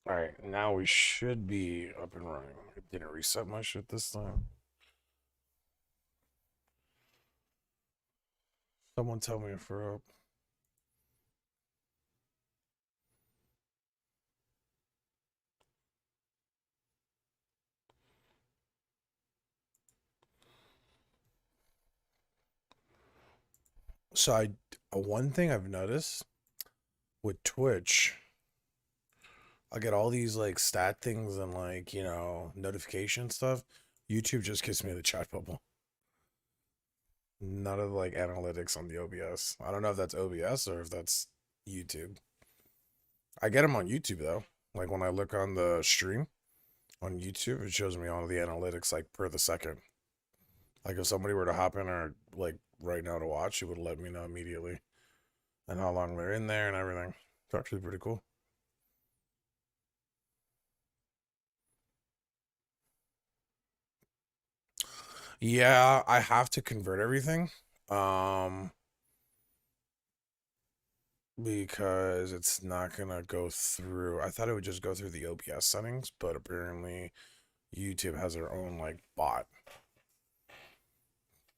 All right, now we should be up and running. It didn't reset my shit this time. Someone tell me if we're up. So one thing I've noticed with Twitch, I get all these like stat things and like, notification stuff. YouTube just gives me the chat bubble. None of the like analytics on the OBS. I don't know if that's OBS or if that's YouTube. I get them on YouTube though. Like when I look on the stream on YouTube, it shows me all the analytics like per the second. Like if somebody were to hop in or like right now to watch, it would let me know immediately and how long they're in there and everything. It's actually pretty cool. Yeah, I have to convert everything. Because it's not gonna go through. I thought it would just go through the OBS settings, but apparently YouTube has their own like bot,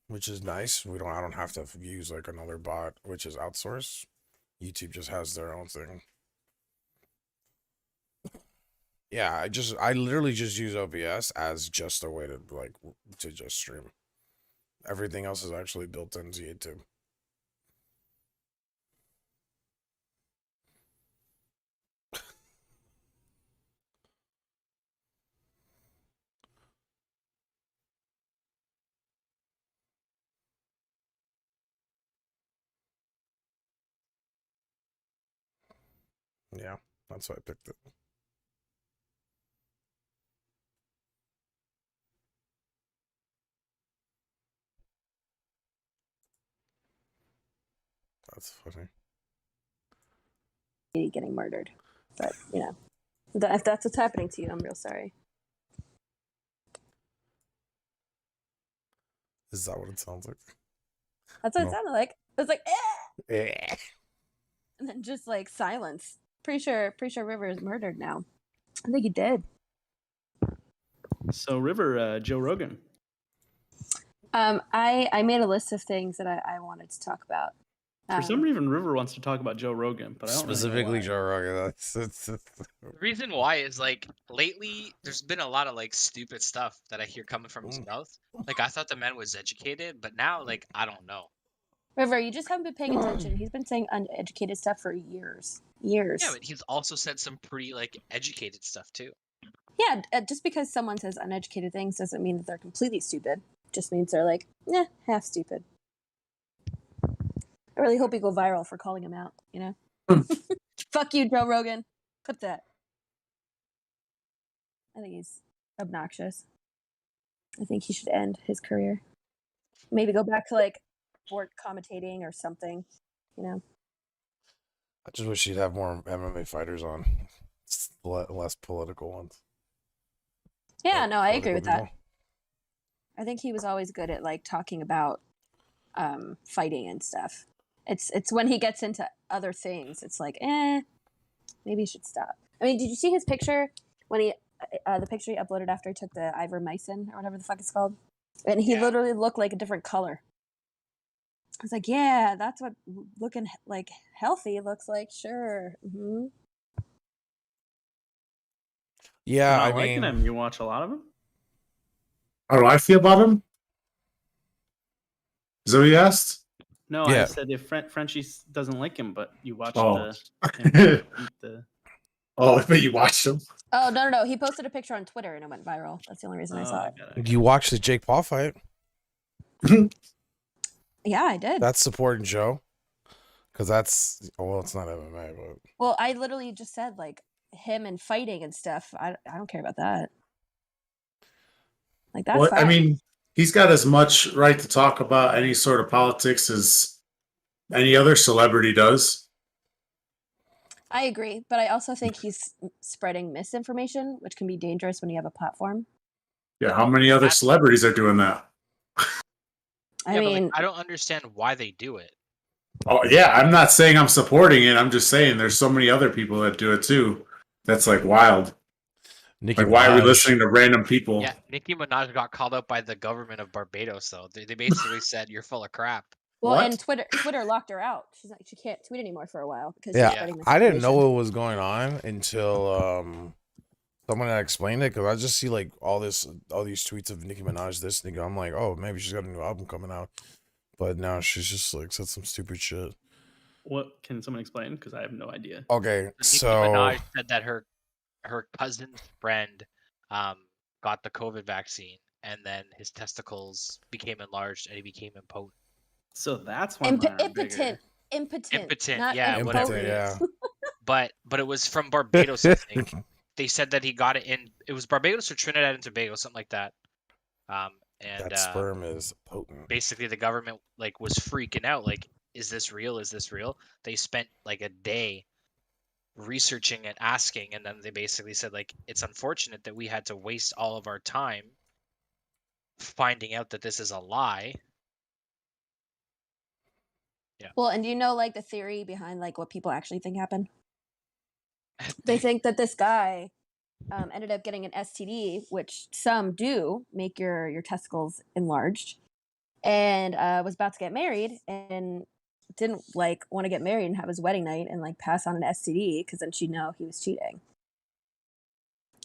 which is nice. I don't have to use like another bot, which is outsourced. YouTube just has their own thing. Yeah, I literally just use OBS as just a way to to just stream. Everything else is actually built into YouTube. Yeah, that's why I picked it. That's funny. Getting murdered, but if that's what's happening to you, I'm real sorry. Is that what it sounds like? That's what it sounded like. It was like, Eh. And then just like silence. Pretty sure River is murdered now. I think he did. So River, Joe Rogan. I made a list of things that I wanted to talk about. For some reason, River wants to talk about Joe Rogan, but I don't specifically really Joe Rogan. The reason why is like lately there's been a lot of like stupid stuff that I hear coming from his mouth. Like I thought the man was educated, but now like I don't know. River, you just haven't been paying attention. He's been saying uneducated stuff for years. Yeah, but he's also said some pretty like educated stuff too. Yeah, just because someone says uneducated things doesn't mean that they're completely stupid. Just means they're like, half stupid. I really hope you go viral for calling him out, Fuck you, Joe Rogan. Clip that. I think he's obnoxious. I think he should end his career. Maybe go back to like sport commentating or something, I just wish he'd have more MMA fighters on. Less political ones. Yeah, no, I agree with that. I think he was always good at like talking about fighting and stuff. It's when he gets into other things, it's like, maybe he should stop. I mean, did you see his picture when the picture he uploaded after he took the ivermectin or whatever the fuck it's called? And he literally looked like a different color. I was like, yeah, that's what looking like healthy looks like. Sure. Mm-hmm. Yeah, I liking mean, him. You watch a lot of him. How do I feel about him? Is that what you asked? No, Yeah. I said if Frenchie doesn't like him, but you watched Oh. the. Oh, but you watched him. Oh no! He posted a picture on Twitter and it went viral. That's the only reason I saw it. You watched the Jake Paul fight? Yeah, I did. That's supporting Joe, because it's not MMA, but well, I literally just said like him and fighting and stuff. I don't care about that. Like that's. I mean, he's got as much right to talk about any sort of politics as any other celebrity does. I agree, but I also think he's spreading misinformation, which can be dangerous when you have a platform. Yeah, how many other celebrities are doing that? I mean, I don't understand why they do it. Oh yeah, I'm not saying I'm supporting it. I'm just saying there's so many other people that do it too. That's like wild. Nicki Like, why are we Minaj. listening to random people? Yeah, Nicki Minaj got called out by the government of Barbados, though. They basically said you're full of crap. Well, What? and Twitter locked her out. She can't tweet anymore for a while because Yeah, she's spreading I didn't know misinformation. what was going on until someone had explained it, because I just see like all these tweets of Nicki Minaj this nigga. I'm like, oh, maybe she's got a new album coming out, but now she's just like said some stupid shit. What can someone explain? Because I have no idea. Okay, Nicki so Minaj said that her cousin's friend got the COVID vaccine, and then his testicles became enlarged and he became impotent. So that's why mine are bigger. Impotent, not yeah, whatever impotent, it is. yeah. But it was from Barbados, I think. They said that he got it in. It was Barbados or Trinidad and Tobago, something like that. And That sperm is potent. basically the government like was freaking out. Like, is this real? Is this real? They spent like a day researching and asking, and then they basically said like, it's unfortunate that we had to waste all of our time finding out that this is a lie. Well, and do you know like the theory behind like what people actually think happened? They think that this guy ended up getting an STD, which some do make your testicles enlarged, and was about to get married and didn't like want to get married and have his wedding night and like pass on an STD because then she'd know he was cheating.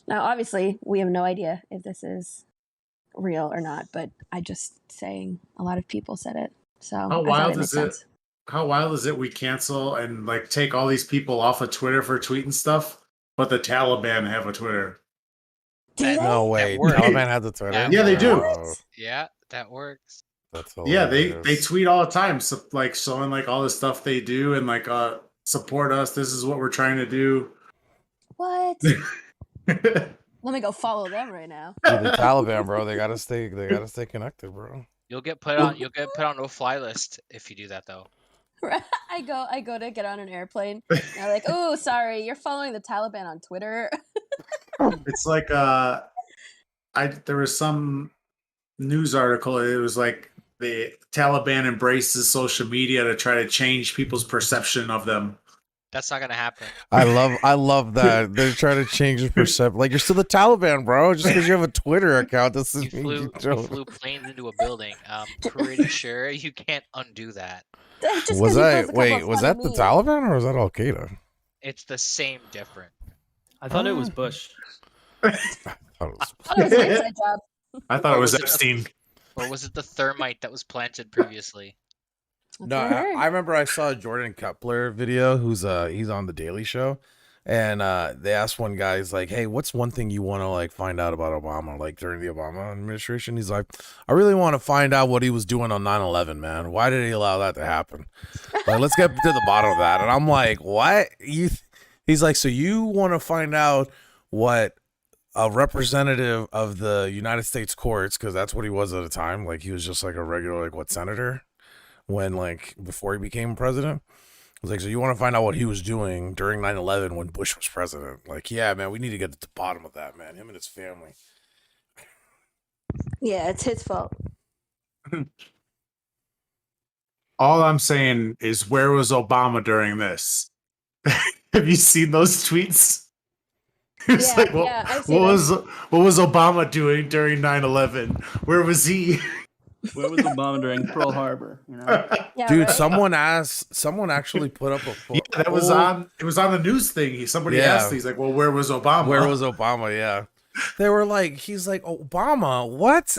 Now, obviously, we have no idea if this is real or not, but I just saying a lot of people said it. So How I thought wild made is it? sense. How wild is it we cancel and like take all these people off of Twitter for tweeting stuff, but the Taliban have a Twitter? Do That- they? No way, works. Taliban had the Twitter. That Yeah, they do. What? Yeah, that works. That's Yeah, they hilarious. tweet all the time, so like showing like all the stuff they do and like support us. This is what we're trying to do. What? Let me go follow them right now. Dude, the Taliban, bro. They gotta stay connected, bro. You'll get put on no fly list if you do that though. I go to get on an airplane. And they're like, "Oh, sorry, you're following the Taliban on Twitter." It's like there was some news article. It was like the Taliban embraces social media to try to change people's perception of them. That's not gonna happen. I love that they're trying to change the perception. Like, you're still the Taliban, bro. Just because you have a Twitter account, this is You flew planes into a building. I'm pretty sure you can't undo that. Just 'cause Was he that posts a couple wait? of Was funny that the memes. Taliban or was that Al Qaeda? It's the same different. I thought it was Bush. I thought it was an inside job. I thought it was Was it- Epstein. Or was it the thermite that was planted previously? That's No, what I heard. I remember I saw a Jordan Kepler video. He's on the Daily Show, and they asked one guy, he's like, "Hey, what's one thing you want to like find out about Obama, like during the Obama administration?" He's like, "I really want to find out what he was doing on 9/11, man. Why did he allow that to happen? Like, let's get to the bottom of that." And I'm like, "What you?" He's like, "So you want to find out what a representative of the United States courts, because that's what he was at the time. Like, he was just like a regular, like, what, senator when, like, before he became president. I was like, so you want to find out what he was doing during 9/11 when Bush was president? Like, yeah, man, we need to get to the bottom of that, man. Him and his family." Yeah, it's his fault. All I'm saying is, where was Obama during this? Have you seen those tweets? It's Yeah, like, yeah, I've seen what was Obama doing during 9/11? Where was he? Where was Obama during Pearl Harbor? You know? Yeah, Dude, right? someone actually put up a Yeah, that was on. It was on the news thing. Somebody Yeah. asked. He's like, "Well, where was Obama? Where was Obama? Yeah. They were like, he's like, Obama, what?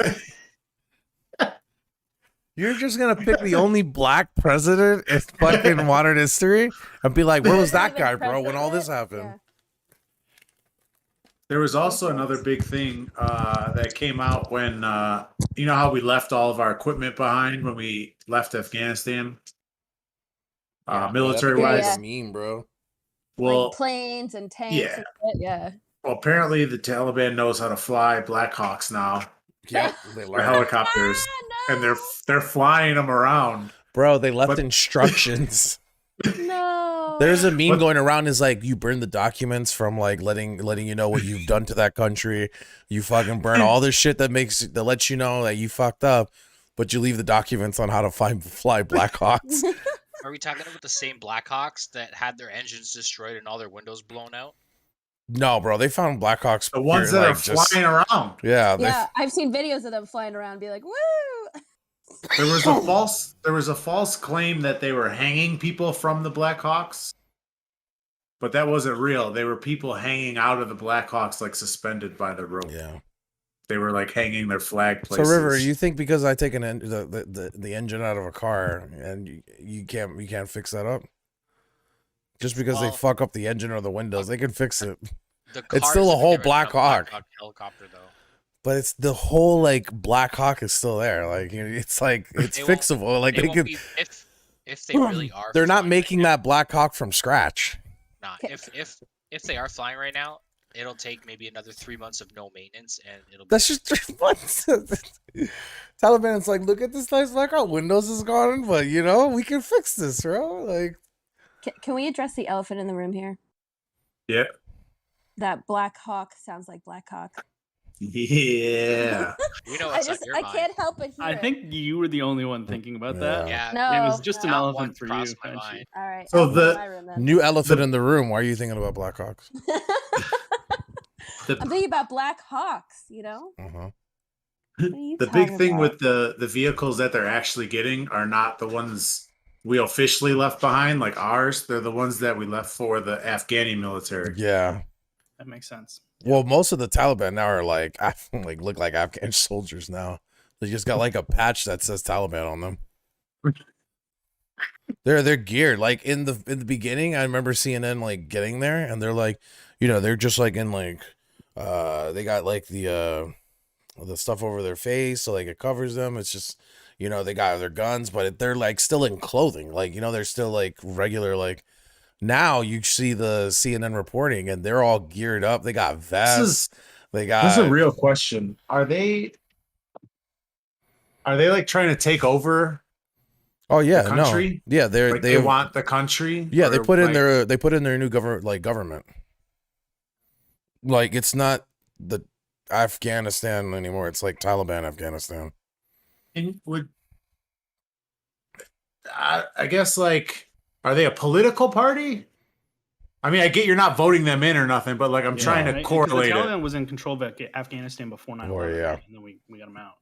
You're just going to pick the only black president in fucking modern history and be like, where was that guy, bro, when all this happened? Yeah. There was also another big thing that came out when you know how we left all of our equipment behind when we left Afghanistan, military wise. Yeah, That's a meme, bro. Well, like planes and tanks. yeah. And shit, yeah. well, apparently the Taliban knows how to fly Black Hawks now, Yep, they or left. helicopters, Ah, and they're flying them around. Bro, they left But- instructions. no. There's a meme What- going around is like, you burn the documents from like letting you know what you've done to that country. You fucking burn all this shit that lets you know that you fucked up, but you leave the documents on how to fly Black Hawks. Are we talking about the same Blackhawks that had their engines destroyed and all their windows blown out? No, bro, they found Blackhawks. The ones here, that like, are just- flying around. Yeah, Yeah, I've seen videos of them flying around and be like, woo! There was a false claim that they were hanging people from the Blackhawks. But that wasn't real. They were people hanging out of the Blackhawks, like suspended by the rope. yeah. They were like hanging their flag So places. River, you think because I take the engine out of a car and you can't fix that up? Just because they Well- fuck up the engine or the windows, they can fix it. The It's car still is a the whole difference Black from a Hawk. helicopter, though. But it's the whole like Black Hawk is still there. Like it's like it's They won't- fixable. Like They they won't could. be, if they really are. They're not flying making right that Black Hawk from scratch. now, nah, if they are flying right now, it'll take maybe another 3 months of no maintenance, and it'll. That's just 3 months. Taliban. It's like, look at this nice Black Hawk. Windows is gone, but you know we can fix this, bro. Like, Can we address the elephant in the room here? Yeah. That Black Hawk sounds like Black Hawk. Yeah. We know I what's just on your I mind. can't help but hear I it. think you were the only one thinking about that. Yeah. No, It was just an no. Not elephant one for you, crossed my Frenchie. mind. All right. So elephant in the- my room, then. new elephant in the room. Why are you thinking about Black Hawks? I'm thinking about Black Hawks. You know. Uh-huh. What are you The big talking thing about? with the vehicles that they're actually getting are not the ones we officially left behind, like ours. They're the ones that we left for the Afghani military. Yeah. That makes sense. Well, most of the Taliban now are like look like Afghan soldiers now. They just got like a patch that says Taliban on them. They're geared like in the beginning. I remember CNN like getting there, and they're like, you know, they're just like in like, they got like the stuff over their face, so like it covers them. It's just, you know, they got their guns, but they're like still in clothing, like, you know, they're still like regular like. Now you see the CNN reporting, and they're all geared up. They got vests. They got. This is a real question. Are they like trying to take over? Oh yeah, the no, country? yeah, Like they want the country? Yeah, they Or, put in like- their new government. Like it's not the Afghanistan anymore. It's like Taliban Afghanistan. And would I guess like are they a political party? I mean, I get you're not voting them in or nothing, but like I'm trying to Right? 'Cause correlate the it. Taliban was in control of Afghanistan before 9/11, Oh, yeah. right? And then we got them out.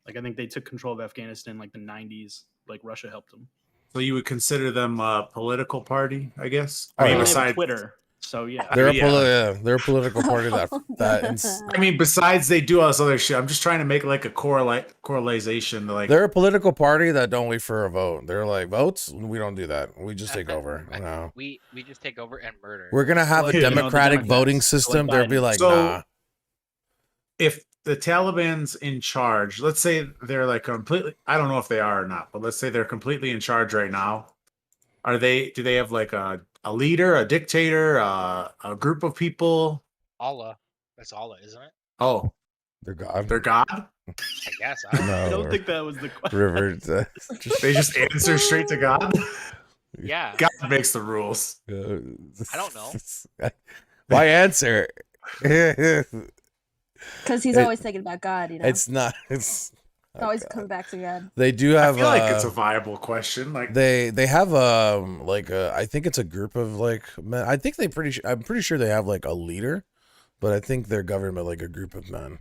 Like I think they took control of Afghanistan in like the 90s. Like Russia helped them. So you would consider them a political party, I guess. Oh, I I mean, mean, they have besides Twitter, so yeah. They're yeah. they're a political party I mean, besides they do all this other shit. I'm just trying to make like a correlation. Like they're a political party that don't wait for a vote. They're like votes. We don't do that. We just take over. No, We just take over and murder. we're gonna have Well, a you know, the democratic voting Democrats, like system. They'll be Biden. like, So- nah. if the Taliban's in charge, let's say they're like completely, I don't know if they are or not, but let's say they're completely in charge right now. Do they have like a leader, a dictator, a group of people? Allah. That's Allah, isn't it? Oh, They're God. they're God? I guess. I don't know. I No, don't think that was the question. River. They just answer straight to God? Yeah. God makes the rules. I don't know. Why answer? Because he's It- always thinking about God. You know. It's not. It's always comes back to God. They do I have. feel like it's a viable question. Like They have like I think it's a group of like men. I think I'm pretty sure they have like a leader, but I think their government like a group of men.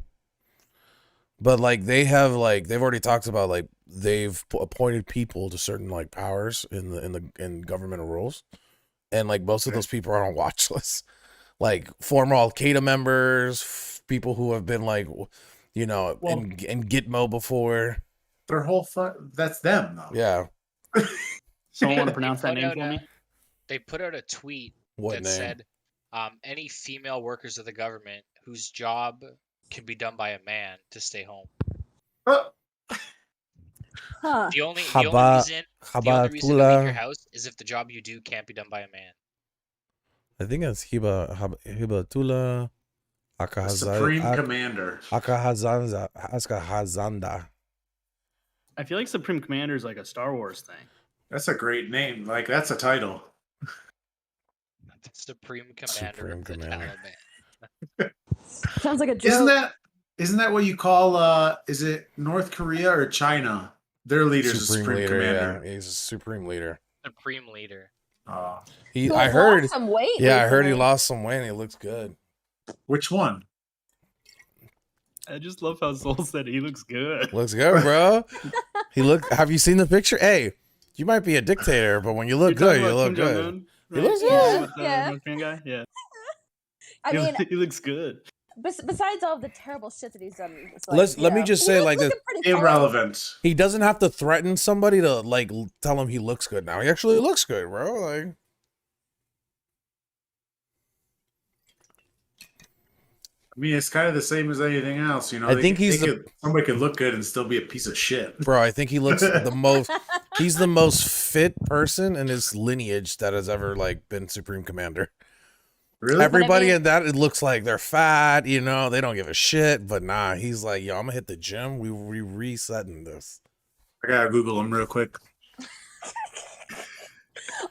But like they have like they've already talked about like they've appointed people to certain like powers in governmental roles, and like most of those people are on watch lists, like former Al Qaeda members, people who have been like, you know, Well- in Gitmo before. their whole that's them though. Yeah, Someone want They to pronounce that put name out for me? They put out a tweet what that name? said, any female workers of the government whose job can be done by a man to stay home. Oh, Huh. The only Haba- reason to leave your Habatullah. house is if the job you do can't be done by a man. I think it's Hibatullah the Supreme Commander. Akahazanda. I feel like Supreme Commander is like a Star Wars thing. That's a great name. Like that's a title. The Supreme Commander Supreme of the Commander. Taliban. Sounds like a joke. Isn't that what you call is it North Korea or China? Their leader's a Supreme leader, Commander. yeah. He's a supreme leader. Supreme leader. He, Who I has heard, lost some weight. yeah, I heard he recently. lost some weight and he looks good. Which one? I just love how Soul said he looks good. Looks good, bro. Have you seen the picture? Hey, you might be a dictator, but when you look You're good, talking you about look Kim good. Jong-un, He right? looks Yeah, good. with the Yeah. North Korean guy. Yeah, I mean, he looks good. besides all the terrible shit that he's done, it's like, Let me just say like this. looking pretty fine. Irrelevant. He doesn't have to threaten somebody to like tell him he looks good now. He actually looks good, bro. Like, I mean, it's kind of the same as anything else, you know. I think somebody could look good and still be a piece of shit. bro, I think he looks the most. He's the most fit person in his lineage that has ever like been Supreme Commander. Really? Everybody mean- in that, it looks like they're fat, you know, they don't give a shit. But nah, he's like, yo, I'm gonna hit the gym. We resetting this. I gotta Google him real quick.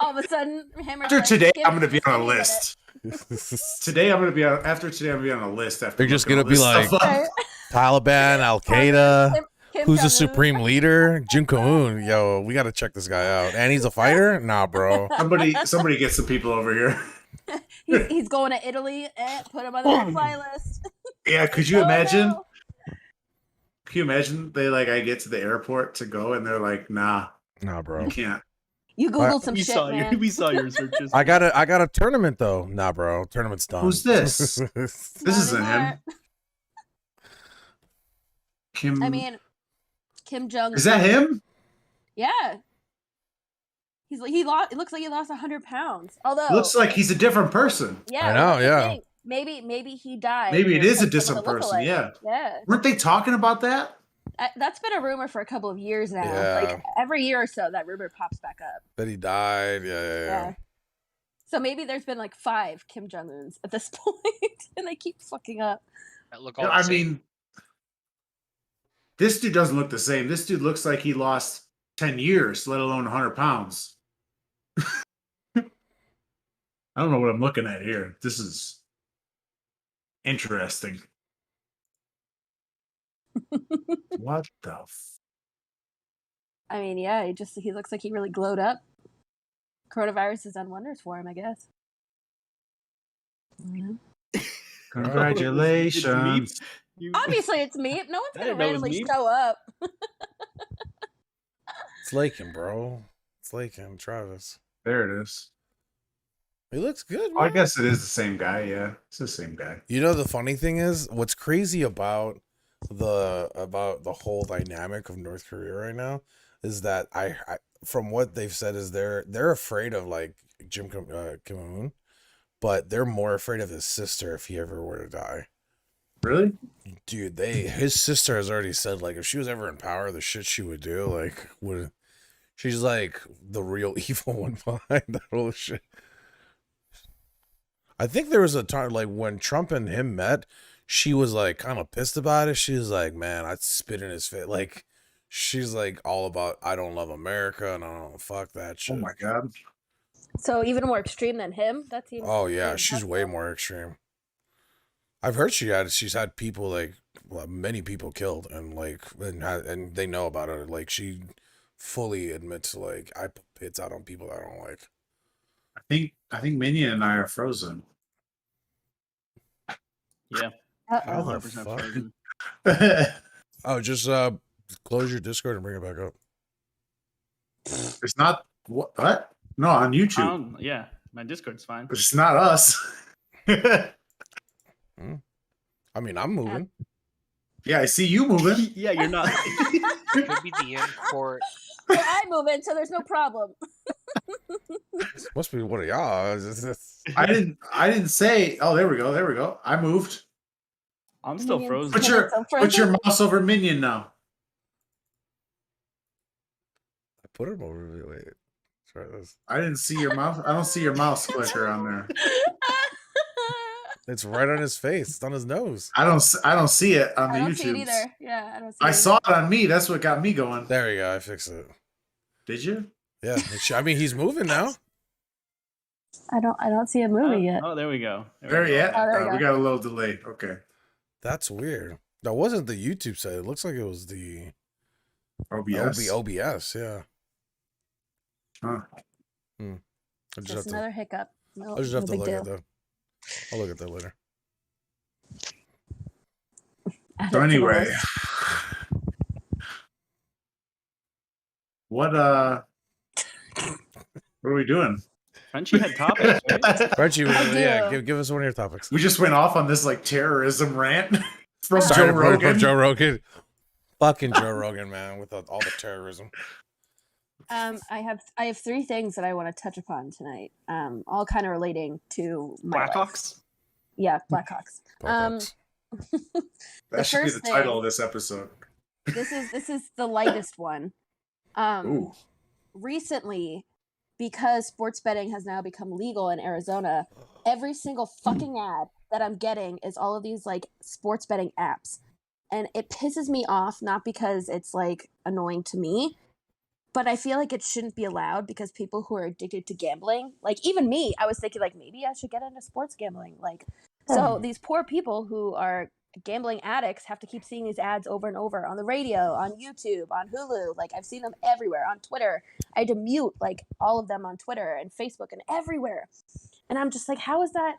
All of a sudden, him After like, today, give I'm gonna me be on a minute. list. Today, I'm gonna be on. After today, I'm gonna be on a list. After They're just looking gonna be all this like- stuff up. Right? Taliban, Al Qaeda. Kim Who's the Jong-un. supreme leader? Jim Kahoon. Yo, we gotta check this guy out. And he's a fighter? Nah, bro. Somebody get some people over here. He's going to Italy. Put him on the no-fly list. Yeah, could you Oh, imagine? no. Can you imagine? I get to the airport to go, and they're like, "Nah, Nah, bro. you can't." You googled some We shit, saw man. we saw your searches. I got a tournament though. Nah, bro. Tournament's done. Who's this? Not This isn't him. anymore. Kim. I mean, Kim Jong. is that him? Yeah. He lost. It looks like he lost 100 pounds. Although, Looks like he's a different person. yeah, I know, that's the yeah. thing. Maybe he died. Maybe it or is a some of different the person. lookalikes. Yeah. Yeah. Weren't they talking about that? That's been a rumor for a couple of years now. Yeah. Like every year or so, that rumor pops back up. That he died. Yeah. So maybe there's been like 5 Kim Jong Uns at this point, and they keep fucking up. That look all I the same. mean, this dude doesn't look the same. This dude looks like he lost 10 years, let alone 100 pounds. I don't know what I'm looking at here. This is interesting. What the I mean, yeah, he looks like he really glowed up. Coronavirus has done wonders for him, I guess. Mhm. Congratulations. You- Obviously, it's me. No one's I gonna didn't know it was randomly me. show up. It's Lakin, bro. It's Lakin, Travis. There it is. He looks good, Oh, I man. guess it is the same guy. Yeah, it's the same guy. You know the funny thing is, what's crazy about the whole dynamic of North Korea right now is that I from what they've said is they're afraid of like Kim Un, but they're more afraid of his sister if he ever were to die. Really? Dude, his sister has already said like if she was ever in power, the shit she would do she's like the real evil one behind that whole shit. I think there was a time like when Trump and him met, she was like kind of pissed about it. She was like, man, I'd spit in his face. Like, she's like all about, I don't love America and I don't fuck that shit. Oh my god. So even more extreme than him. That seems. Oh yeah, seems she's way possible. more extreme. I've heard she's had people like many people killed and they know about it. Like she fully admits like I put pits out on people that I don't like. I think Minion and I are frozen. Yeah, How the 100% fuck? frozen. Oh, just close your Discord and bring it back up. It's not what? No, on YouTube. Yeah, my Discord's fine. It's not us. I mean, I'm moving. Yeah, I see you moving. Yeah, you're not. Could be the import. So I move in, so there's no problem. This must be one of y'all. I didn't say. Oh, there we go. I moved. I'm still Minions. frozen. Put your mouse over Minion now. I put him over. Wait, try this. I didn't see your mouse. I don't see your mouse clicker on there. It's right on his face. It's on his nose. I don't see it on the I don't YouTube. see it either. Yeah, I don't see I it saw it on me. That's what got me going. There you go. I fixed it. Did you? Yeah. I mean, he's moving now. I don't see a movie yet. Oh, there we go. There we you go. at? Oh, there we We go. got a little delay. Okay. That's weird. That wasn't the YouTube site. It looks like it was the OBS. OBS. Yeah. Huh. I just Just have to. another hiccup. No, I just have no to big look deal. at that. I'll look at that later. Add So it to the anyway, list. what are we doing? Frenchie had topics, right? Frenchie, yeah, do. give us one of your topics. We just went off on this like terrorism rant from Joe Started from Rogan. Joe Rogan. Fucking Joe Rogan, man, with all the terrorism. I have 3 things that I want to touch upon tonight. All kind of relating to my life. Blackhawks. Yeah, Blackhawks. Blackhawks. That should be the first title thing- of this episode. This is the lightest one. Ooh. Recently, because sports betting has now become legal in Arizona, every single fucking ad that I'm getting is all of these like sports betting apps. And it pisses me off, not because it's like annoying to me, but I feel like it shouldn't be allowed because people who are addicted to gambling, like even me, I was thinking like maybe I should get into sports gambling. Like, so these poor people who are gambling addicts have to keep seeing these ads over and over on the radio, on YouTube, on Hulu. Like I've seen them everywhere, on Twitter. I had to mute like all of them on Twitter and Facebook and everywhere. And I'm just like, how is that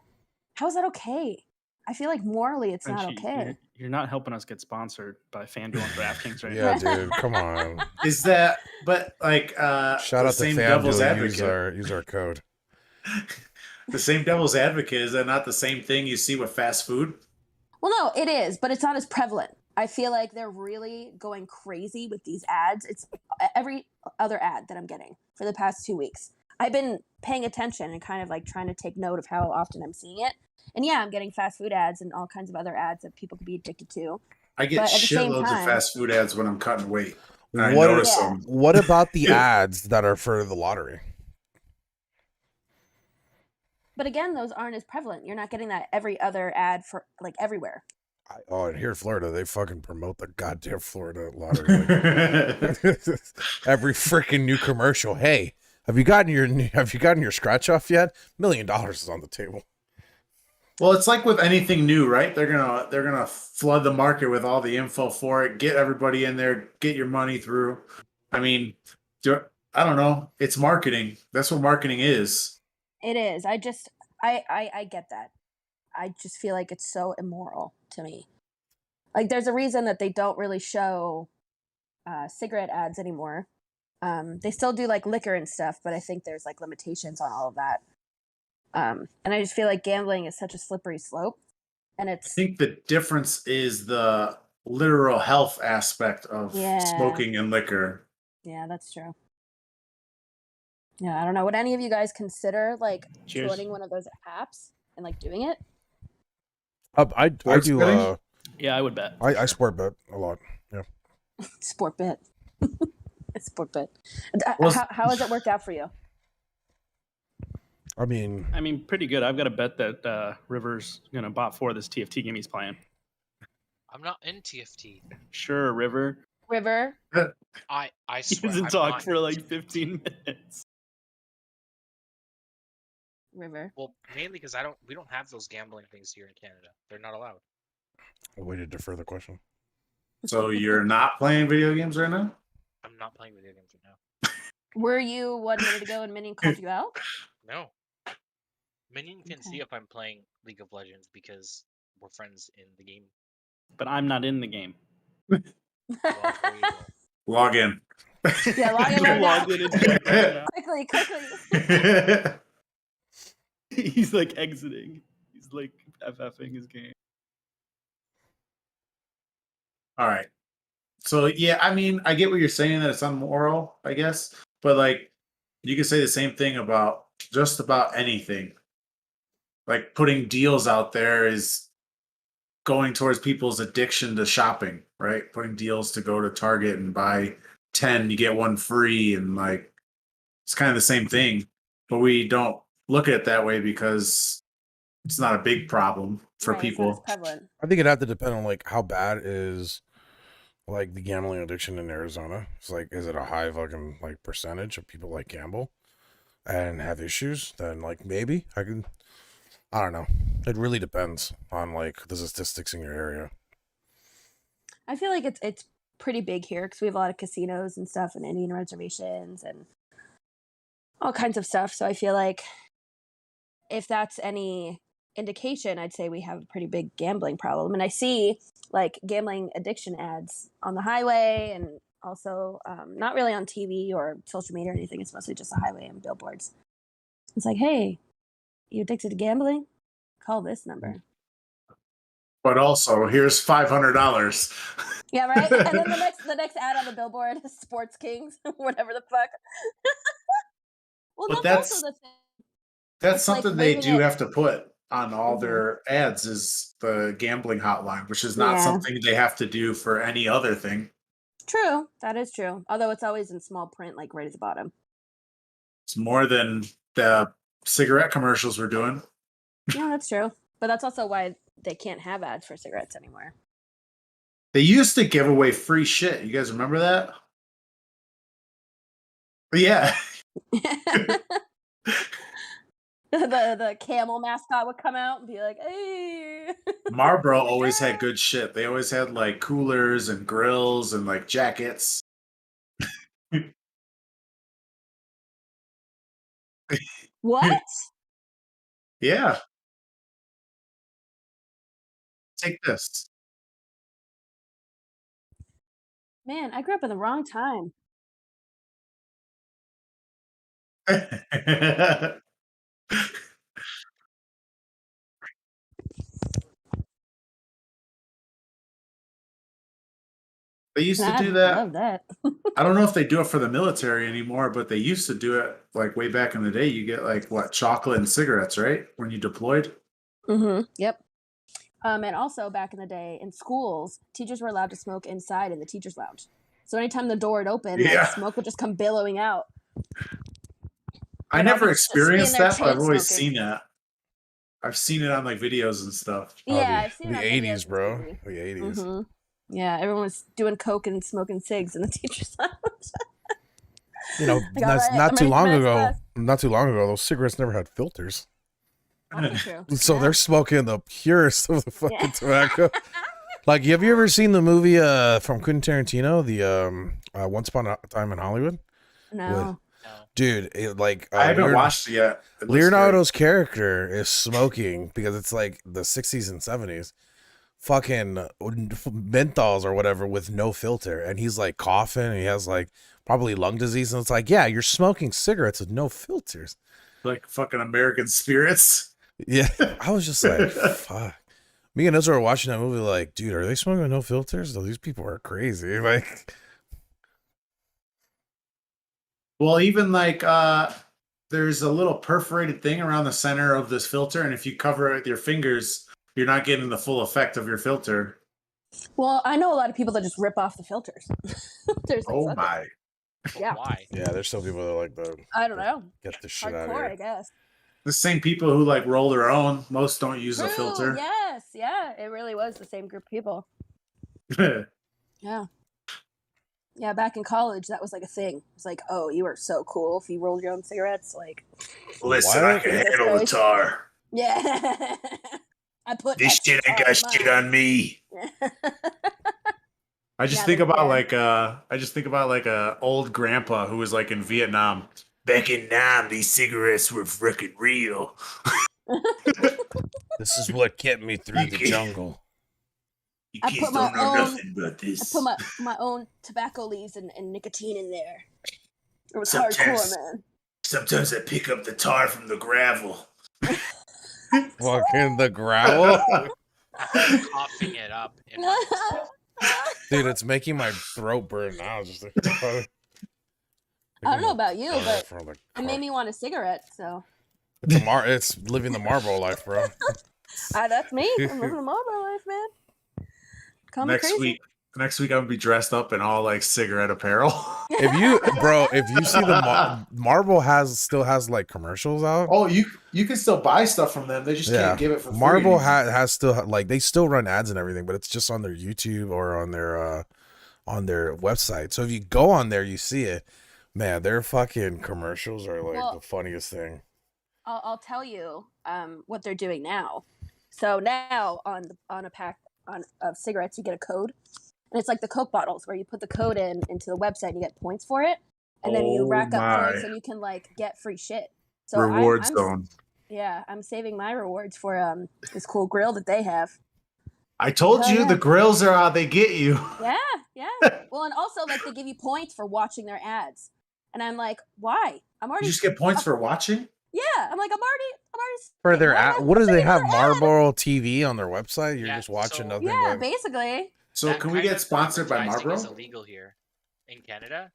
okay? I feel like morally it's not Frenchie, okay. You're not helping us get sponsored by FanDuel and DraftKings right Yeah, now. dude, come on. Is that but like Shout the out to same devil's FanDuel. advocate? Use our code. The same devil's advocate, is that not the same thing you see with fast food? Well, no, it is, but it's not as prevalent. I feel like they're really going crazy with these ads. It's every other ad that I'm getting for the past 2 weeks. I've been paying attention and kind of like trying to take note of how often I'm seeing it. And yeah, I'm getting fast food ads and all kinds of other ads that people could be addicted to. I get But at the same shitloads of time- fast food ads when I'm cutting weight. And I What notice Yeah. them. What about the Yeah. ads that are for the lottery? But again, those aren't as prevalent. You're not getting that every other ad for like everywhere. And here in Florida, they fucking promote the goddamn Florida lottery. Like, every freaking new commercial. Hey, have you gotten your scratch off yet? $1 million is on the table. Well, it's like with anything new, right? They're gonna flood the market with all the info for it, get everybody in there, get your money through. I mean, I don't know. It's marketing. That's what marketing is. It is. I get that. I just feel like it's so immoral to me. Like there's a reason that they don't really show cigarette ads anymore. They still do like liquor and stuff, but I think there's like limitations on all of that. And I just feel like gambling is such a slippery slope. And I it's think the difference is the literal health aspect of Yeah. smoking and liquor. yeah, that's true. Yeah, I don't know. Would any of you guys consider like Cheers. joining one of those apps and like doing it? I Sports do. betting? Yeah, I would bet. I sport bet a lot. Yeah. Sport bet. Sport bet. Well, How has it worked out for you? I mean, I mean, pretty good. I've got a bet that River's gonna bot for this TFT game he's playing. I'm not in TFT. Sure, River. River? I He swear. hasn't I'm talked not for in like TFT. 15 minutes. River. Well, mainly because we don't have those gambling things here in Canada. They're not allowed. I waited to defer the question. So you're not playing video games right now? I'm not playing video games right now. Were you 1 minute ago and Minion called you out? No. Minion can Okay. see if I'm playing League of Legends because we're friends in the game. But I'm not in the game. Well, there you go. Log in. Yeah, log in You're right now. logged in and checked right now. Quickly. He's like exiting. He's like FFing his game. All right. So yeah, I mean, I get what you're saying that it's unmoral, I guess, but like you can say the same thing about just about anything. Like putting deals out there is going towards people's addiction to shopping, right? Putting deals to go to Target and buy 10, you get one free, and like it's kind of the same thing, but we don't look at it that way because it's not a big problem for Right, it's not as people. prevalent. I think it'd have to depend on like how bad is like the gambling addiction in Arizona. It's like, is it a high fucking like percentage of people like gamble and have issues? Then like maybe I don't know. It really depends on like the statistics in your area. I feel like it's pretty big here because we have a lot of casinos and stuff and Indian reservations, and all kinds of stuff. So I feel like if that's any indication, I'd say we have a pretty big gambling problem. And I see like gambling addiction ads on the highway and also not really on TV or social media or anything. It's mostly just the highway and billboards. It's like, hey, you addicted to gambling? Call this number. But also, here's $500. Yeah, right. And then the next ad on the billboard is Sports Kings, whatever the fuck. Well, But that's also the thing. That's It's like something they leaving do it- have to put on all Mhm. their ads is the gambling hotline, which is not Yeah. something they have to do for any other thing. True, that is true. Although it's always in small print, like right at the bottom. It's more than the cigarette commercials we're doing. Yeah, that's true. But that's also why they can't have ads for cigarettes anymore. They used to give away free shit. You guys remember that? Yeah. the camel mascot would come out and be like, "Hey." Marlboro always had good shit. They always had like coolers and grills and like jackets. What? Yeah. Take this. Man, I grew up in the wrong time. They used to I do that. love that. I don't know if they do it for the military anymore, but they used to do it like way back in the day. You get like what, chocolate and cigarettes, right? When you deployed. Mm-hmm. Yep. And also back in the day in schools, teachers were allowed to smoke inside in the teachers' lounge. So anytime the door would open, Yeah. like, smoke would just come billowing out. I And never just be in experienced there that, but I've chain always smoking. seen that. I've seen it on like videos and stuff. Yeah, I've seen it the on '80s, videos bro. and The '80s. Mm-hmm. Yeah, everyone was doing coke and smoking cigs in the teachers' lounge. You know, Like, all right, not too American long Max ago. Class. Not too long ago, those cigarettes never had filters. Also true. So Yeah. they're smoking the purest of the fucking Yeah. tobacco. Like, have you ever seen the movie from Quentin Tarantino, the Once Upon a Time in Hollywood? No. No. Dude, like I haven't watched it yet. It looks Leonardo's character is smoking because it's like the 60s and 70s, fucking menthols or whatever with no filter, and he's like coughing and he has like probably lung disease, and it's like, yeah, you're smoking cigarettes with no filters. good. Like fucking American Spirits. Yeah, I was just like, fuck. Me and Ezra were watching that movie like, dude, are they smoking with no filters? No, these people are crazy. Like, Well, even like there's a little perforated thing around the center of this filter, and if you cover it with your fingers, you're not getting the full effect of your filter. Well, I know a lot of people that just rip off the filters. There's like, Oh fuck it. my. But Yeah. why? yeah, there's still people that like to I don't know. get the shit out of Hardcore, I here. guess. The same people who like roll their own, most don't use a True, filter. Yes, yeah. It really was the same group of people. Yeah. Yeah, back in college, that was like a thing. It's like, oh, you were so cool if you rolled your own cigarettes. Like, Listen, I What? can Jesus handle the Christ. tar. yeah. I put This extra shit ain't tar got in shit mine. on me. I just Yeah, think they about can. like a old grandpa who was like in Vietnam. Back in Nam, these cigarettes were freaking real. This is what kept me through the jungle. You I kids put my don't know own- nothing about I this. put my own tobacco leaves and nicotine in there. It was Sometimes- hardcore, man. Sometimes I pick up the tar from the gravel. Fucking the gravel. Coughing it up. In my Dude, it's making my throat burn now. Just like, I don't know about you, but it made me want a cigarette. So it's living the Marlboro life, bro. that's me. I'm living a Marlboro life, man. Call me crazy. Next week I'm gonna be dressed up in all like cigarette apparel. If you see the Marlboro still has like commercials out. Oh, you can still buy stuff from them. They just Yeah. can't give it for free. Marlboro anymore. has still like they still run ads and everything, but it's just on their YouTube or on their website. So if you go on there, you see it. Man, their fucking commercials are like Well, the funniest thing. I'll tell you what they're doing now. So now on a pack of cigarettes, you get a code, and it's like the Coke bottles where you put the code into the website and you get points for it. and then you Oh rack up points my. and you can like get free shit. So Reward I'm zone. yeah, I'm saving my rewards for this cool grill that they have. I told Oh, you yeah. the grills are how they get you. Yeah, yeah. Well, and also like they give you points for watching their ads, and I'm like, why? I'm You already. just get points for watching? Yeah, I'm like, I'm already. For their why am ad, I what do they watching have? another ad? Marlboro TV on their website. You're Yeah, just watching so- nothing. Yeah, but basically. So That can we kind get of sponsored by advertising is Marlboro? illegal here in Canada.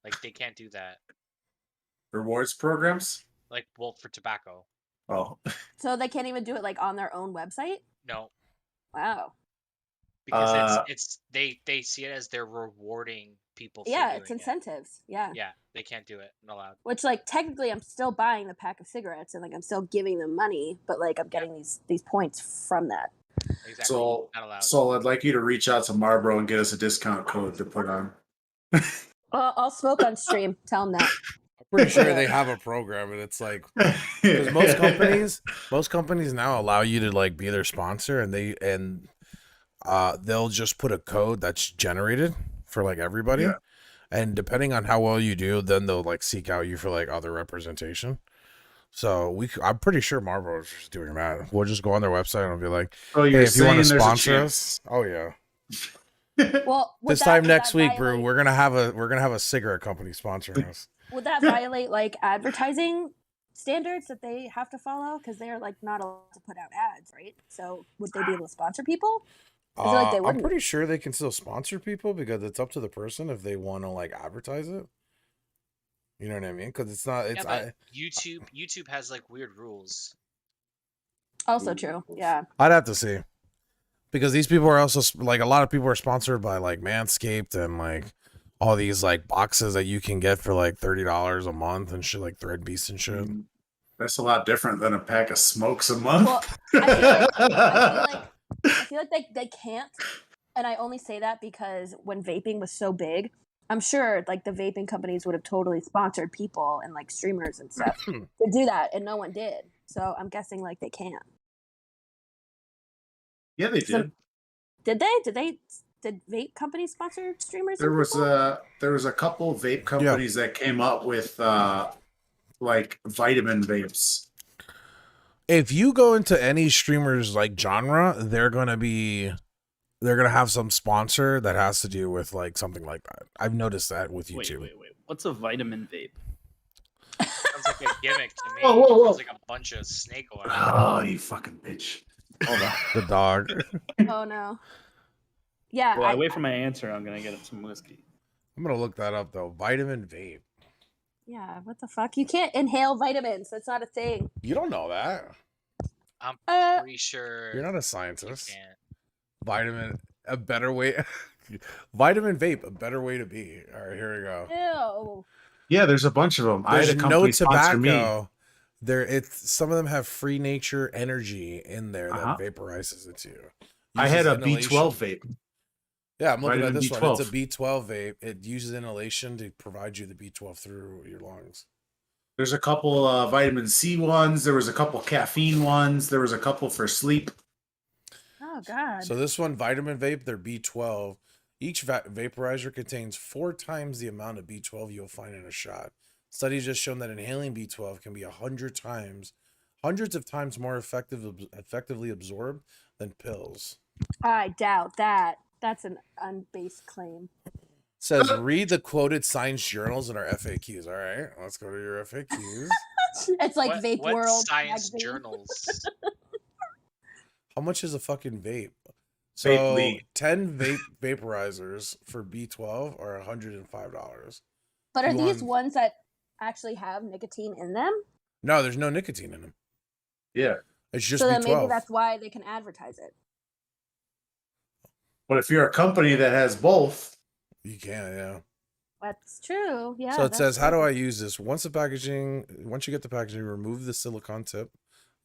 Like they can't do that. Rewards programs? Like, well, for tobacco, Oh. So they can't even do it like on their own website. no, Wow. because Uh, it's they see it as they're rewarding people. For Yeah, doing it's it. incentives. Yeah. Yeah, they can't do it. Not allowed. Which like technically I'm still buying the pack of cigarettes and like I'm still giving them money, but like I'm getting these points from that. Exactly. So, not allowed. so I'd like you to reach out to Marlboro and get us a discount code to put on. I'll smoke on stream. Tell them that. I'm pretty sure they have a program, and it's like because most companies now allow you to like be their sponsor, and they'll just put a code that's generated for like everybody, Yeah. and depending on how well you do, then they'll like seek out you for like other representation. So I'm pretty sure Marlboro's just doing that. We'll just go on their website and be like, Oh, "Hey, you're if you want to saying there's a sponsor chance. us, oh yeah, Well, would this that- time would next that week, bro, violate- we're gonna have a cigarette company sponsoring us." Would that violate like advertising standards that they have to follow? Because they're like not allowed to put out ads, right? So would they be able to sponsor people? I feel like they I'm wouldn't. pretty sure they can still sponsor people because it's up to the person if they want to like advertise it. You know what I mean? Because it's not. It's Yeah, but YouTube has like weird rules. Also true. Yeah. I'd have to see because these people are also like a lot of people are sponsored by like Manscaped and like all these like boxes that you can get for like $30 a month and shit like Thread Beast and shit. That's a lot different than a pack of smokes a month. Well, I feel like they can't, and I only say that because when vaping was so big, I'm sure like the vaping companies would have totally sponsored people and like streamers and stuff to do that, and no one did. So I'm guessing like they can't. Yeah, they So- did. Did vape companies sponsor streamers? There and was people? a couple vape companies that came up with like vitamin vapes. If you go into any streamers like genre, they're gonna have some sponsor that has to do with like something like that. I've noticed that with YouTube. Wait. What's a vitamin vape? Sounds like a gimmick to me. Whoa. Sounds like a bunch of snake oil. Oh, you fucking bitch. Hold on. The dog. Oh no. Yeah. Well, I wait for my answer. I'm gonna get some whiskey. I'm gonna look that up though. Vitamin vape. Yeah. What the fuck? You can't inhale vitamins. That's not a thing. You don't know that. I'm pretty sure You're not a you scientist. can't. Vitamin, a better way. Vitamin vape, a better way to be. All right, here we go. Ew. Yeah, there's a bunch of them. I There's had a no company sponsor me. tobacco. Some of them have free nature energy in there that Uh-huh. vaporizes it to you. I had Uses a inhalation. B12 vape. Yeah, I'm looking at Vitamin this one. It's a B12. B12 vape. It uses inhalation to provide you the B12 through your lungs. There's a couple vitamin C ones. There was a couple caffeine ones. There was a couple for sleep. Oh god. So this one, vitamin vape, they're B12. Each vaporizer contains 4 times the amount of B12 you'll find in a shot. Studies just shown that inhaling B12 can be hundreds of times more effectively absorbed than pills. I doubt that. That's an unbased claim. Says read the quoted science journals in our FAQs. All right, let's go to your FAQs. It's like what, Vape what World science magazine. journals? How much is a fucking vape? Vape So League. 10 vaporizers for B12 are $105. But are You these want- ones that actually have nicotine in them? No, there's no nicotine in them. Yeah. It's just So then maybe B12. that's why they can advertise it. But if you're a company that has both, You can, yeah. That's true. Yeah. So it that's says, how do true. I use this? Once you get the packaging, remove the silicone tip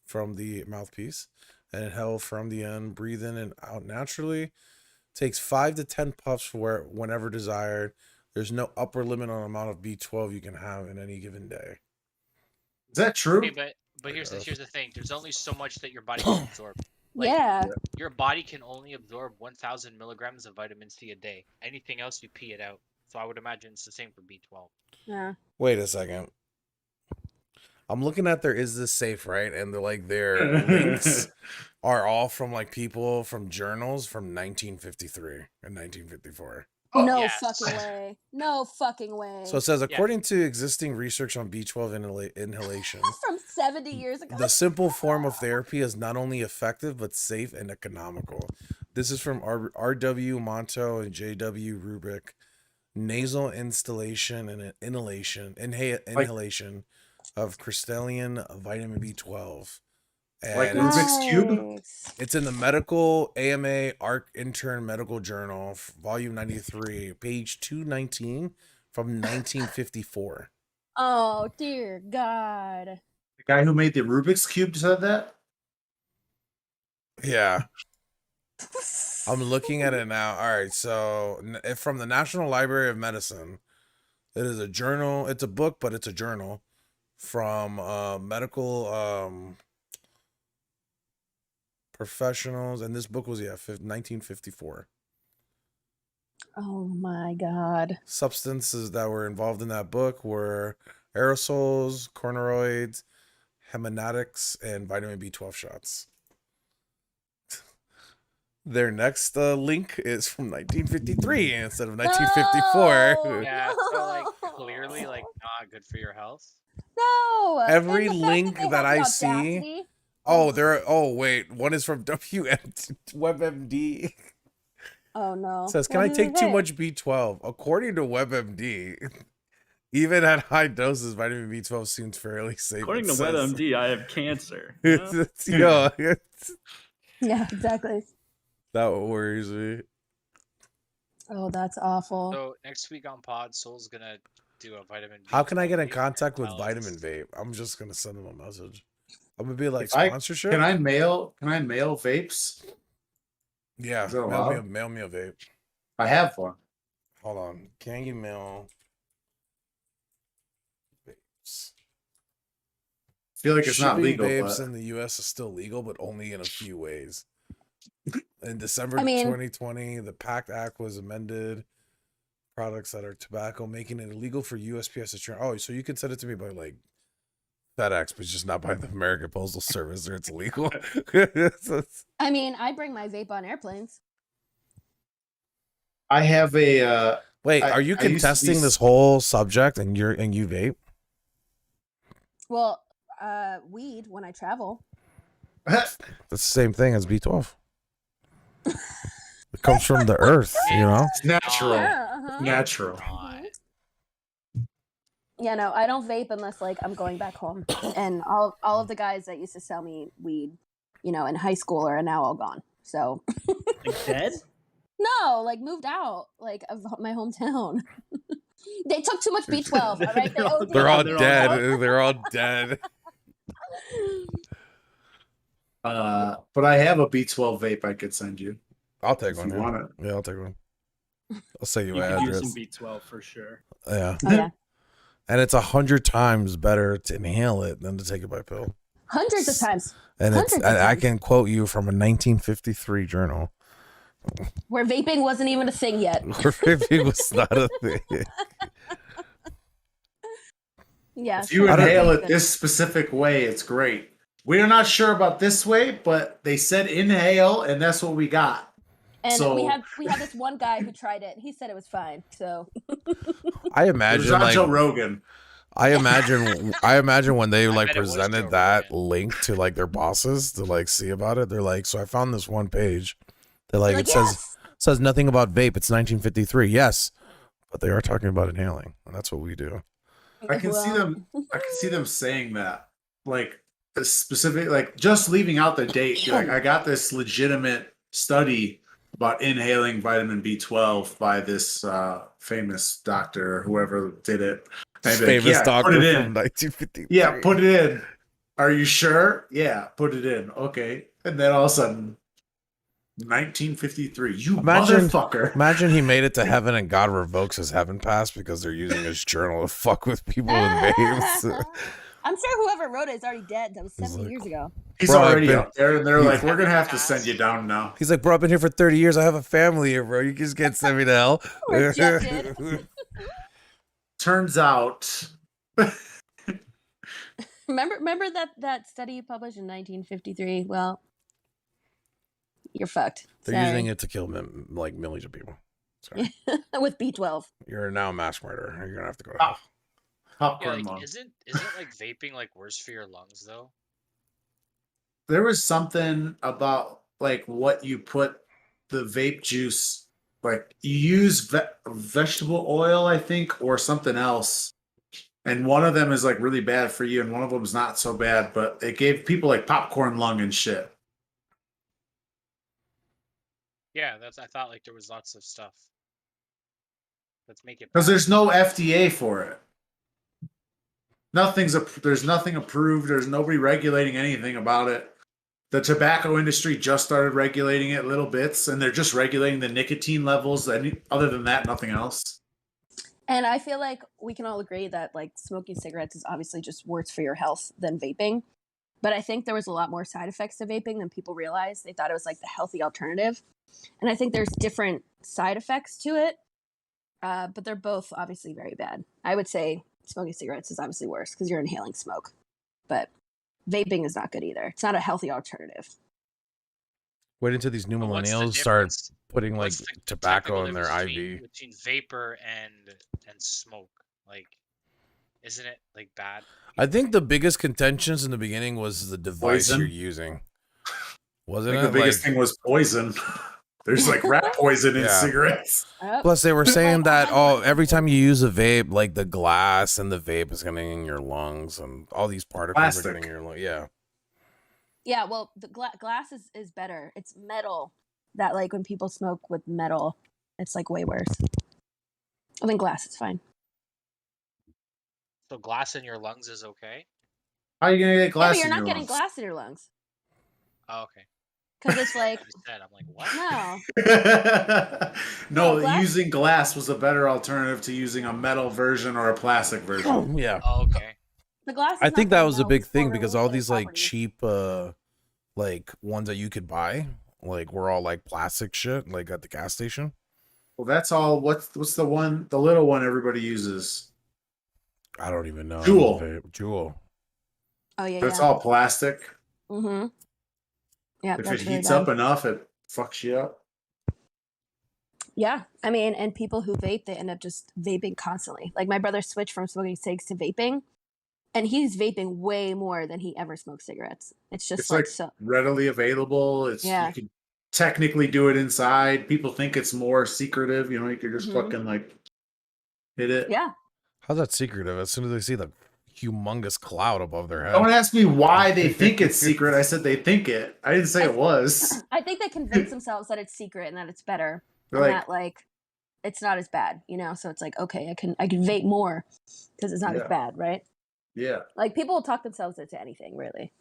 from the mouthpiece and inhale from the end. Breathe in and out naturally. Takes 5 to 10 puffs whenever desired. There's no upper limit on amount of B12 you can have in any given day. is that true? Okay, but here's the thing. There's only so much that your body can absorb. Like, Yeah. Your body can only absorb 1,000 milligrams of vitamin C a day. Anything else, you pee it out. So I would imagine it's the same for B12. Yeah. Wait a second. I'm looking at their Is This Safe, right? And they're like their links are all from like people from journals from 1953 and 1954. No yes. fucking way. No fucking way. So it says, according to existing research on B12 inhalation, From 70 years ago. the simple form of therapy is not only effective but safe and economical. This is from R.W. Monto and J.W. Rubik. Nasal instillation and inhalation of crystalline vitamin B12. Like And Rubik's Cube? Nice. it's in the Medical AMA ARC Intern Medical Journal, volume 93, page 219 from 1954. Oh dear God. The guy who made the Rubik's Cube said that? Yeah. I'm looking at it now. All right, so from the National Library of Medicine, it is a journal. It's a book, but it's a journal from medical professionals, and this book was 1954. Oh my God. Substances that were involved in that book were aerosols, corticosteroids, hematics, and vitamin B12 shots. Their next link is from 1953 instead of 1954. No! Yeah, so like No! clearly like not good for your health. No. Every And the fact link they that have the I see- audacity- Oh, wait, one is from WebMD. Oh no. It says, can What I does it take too say? much B12? According to WebMD, even at high doses, vitamin B12 seems fairly safe. According it to says. WebMD, I have cancer. Yo, Yeah, exactly. that worries me. Oh, that's awful. So next week on Pod, Soul's gonna do a vitamin. How can I get in B12 contact with tell us. Vitamin Vape? I'm just gonna send them a message. I'm gonna be like, If I- sponsorship. Can I mail vapes? Yeah, Is that mail allowed? me a vape. I have one. Hold on. Can you mail vapes? I feel like it's not Shipping legal, vapes but in the U.S. is still legal, but only in a few ways. In December I mean- 2020, the PACT Act was amended. Products that are tobacco, making it illegal for USPS to turn. Oh, so you can send it to me by like FedEx, but just not by the American Postal Service, or it's illegal. I mean, I bring my vape on airplanes. I have a Wait, I- are you I used to be contesting this whole subject and you vape? Well, weed when I travel. That's the same thing as B12. It comes from the earth, you know? it's natural. Yeah, uh-huh. Natural. God. Yeah, no, I don't vape unless like I'm going back home. And all of the guys that used to sell me weed, you know, in high school are now all gone. So Like dead? no, like moved out like of my hometown. They took too much B12. All right, they OD'd They're all on They're all dead. B12. They're all dead. But I have a B12 vape I could send you I'll take if one. you Yeah. want it. Yeah, I'll take one. I'll say you You my could use address. some B12 for sure. Yeah, Oh, yeah, and it's 100 times better to inhale it than to take it by pill. hundreds of times. And it's Hundreds of I times. can quote you from a 1953 journal. Where vaping wasn't even a thing yet. It was not a thing. Yeah. If you I don't- inhale it this specific way, it's great. We're not sure about this way, but they said inhale, and that's what we got. And So- we had this one guy who tried it. He said it was fine. So I It was imagine on like Joe Rogan. I imagine when they I like bet it was presented Joe that Rogan. link to like their bosses to like see about it. They're like, so I found this one page. They're like, like, it yes. says nothing about vape. It's 1953. Yes, but they are talking about inhaling, and that's what we do. I can see Well, them. I can see them saying that, like a specific, like just leaving out the date. be Like I got this legitimate study about inhaling vitamin B12 by this famous doctor, or whoever did it. And I'd be like, Famous "Yeah, doctor put it from in. 1953. Yeah, put it in. Are you sure? Yeah, put it in. Okay, and then all of a sudden, 1953. You Imagine- motherfucker. Imagine he made it to heaven and God revokes his heaven pass because they're using his journal to fuck with people with vapes. I'm sure whoever wrote it is already dead. That was He's 70 like- years ago. He's Bro, I've already been- up there, and they're like, "We're gonna have to Pass. send you down now." He's like, bro, I've been here for 30 years. I have a family here, bro. You just can't send me to hell. Rejected. turns out Remember that study you published in 1953? Well, you're fucked. They're Sorry. using it to kill like millions of people. Sorry. With B12. You're now a mass murderer. You're gonna have to go to Oh. hell. Yeah, popcorn like, lung. isn't like vaping like worse for your lungs though? There was something about like what you put the vape juice, like you use vegetable oil, I think, or something else. And one of them is like really bad for you, and one of them is not so bad, but it gave people like popcorn lung and shit. Yeah, I thought like there was lots of stuff. Let's make it Because bad. there's no FDA for it. There's nothing approved. There's nobody regulating anything about it. The tobacco industry just started regulating it little bits, and they're just regulating the nicotine levels. Other than that, nothing else. And I feel like we can all agree that like smoking cigarettes is obviously just worse for your health than vaping. But I think there was a lot more side effects to vaping than people realized. They thought it was like the healthy alternative. And I think there's different side effects to it. But they're both obviously very bad. I would say smoking cigarettes is obviously worse because you're inhaling smoke. But vaping is not good either. It's not a healthy alternative. Wait until these new But what's the millennials start difference? putting like What's the tobacco technical in their difference IV. between vapor and smoke? Like, isn't it like bad? I think the biggest contentions in the beginning was the device Poison. you're using. I Wasn't think it? the biggest Like, thing was poison. There's like rat poison in Yeah. cigarettes. Oh, plus, they were saying that 100% every time you use a vape, like the glass and the vape is getting in your lungs, and all these particles are Plastic. getting in your lungs. Yeah, yeah, well, the glass is better. It's metal that like when people smoke with metal, it's like way worse. I think glass is fine. So glass in your lungs is okay? How are you gonna get Yeah, glass but you're in not your getting lungs? glass in your lungs Oh, okay. because it's like I just said, I'm like, what? no. No, No, glass- using glass was a better alternative to using a metal version or a plastic version. yeah. Oh, okay. The glass. Is I not think the that was a most big thing overly because all good these like properties. cheap, like ones that you could buy, like were all like plastic shit, like at the gas station. Well, that's all. What's the little one everybody uses? I don't even know. Juul. Juul. Oh yeah, That's yeah. all plastic. Mm-hmm. Yeah, If that's it really heats bad. up enough, it fucks you up. Yeah, I mean, and people who vape, they end up just vaping constantly. Like my brother switched from smoking cigs to vaping, and he's vaping way more than he ever smoked cigarettes. It's just It's like so. readily available. It's Yeah. you can technically do it inside. People think it's more secretive. You know, you could just Mhm. fucking like hit it. Yeah, How's that secretive? As soon as they see the humongous cloud above their head. Don't ask me why they think it's secret. I said they think it. I didn't say it was. I think they convince themselves that it's secret and that it's better, They're and like, that like it's not as bad, you know. So it's like okay, I can vape more because it's not Yeah. as bad, right? yeah. Like people will talk themselves into anything, really.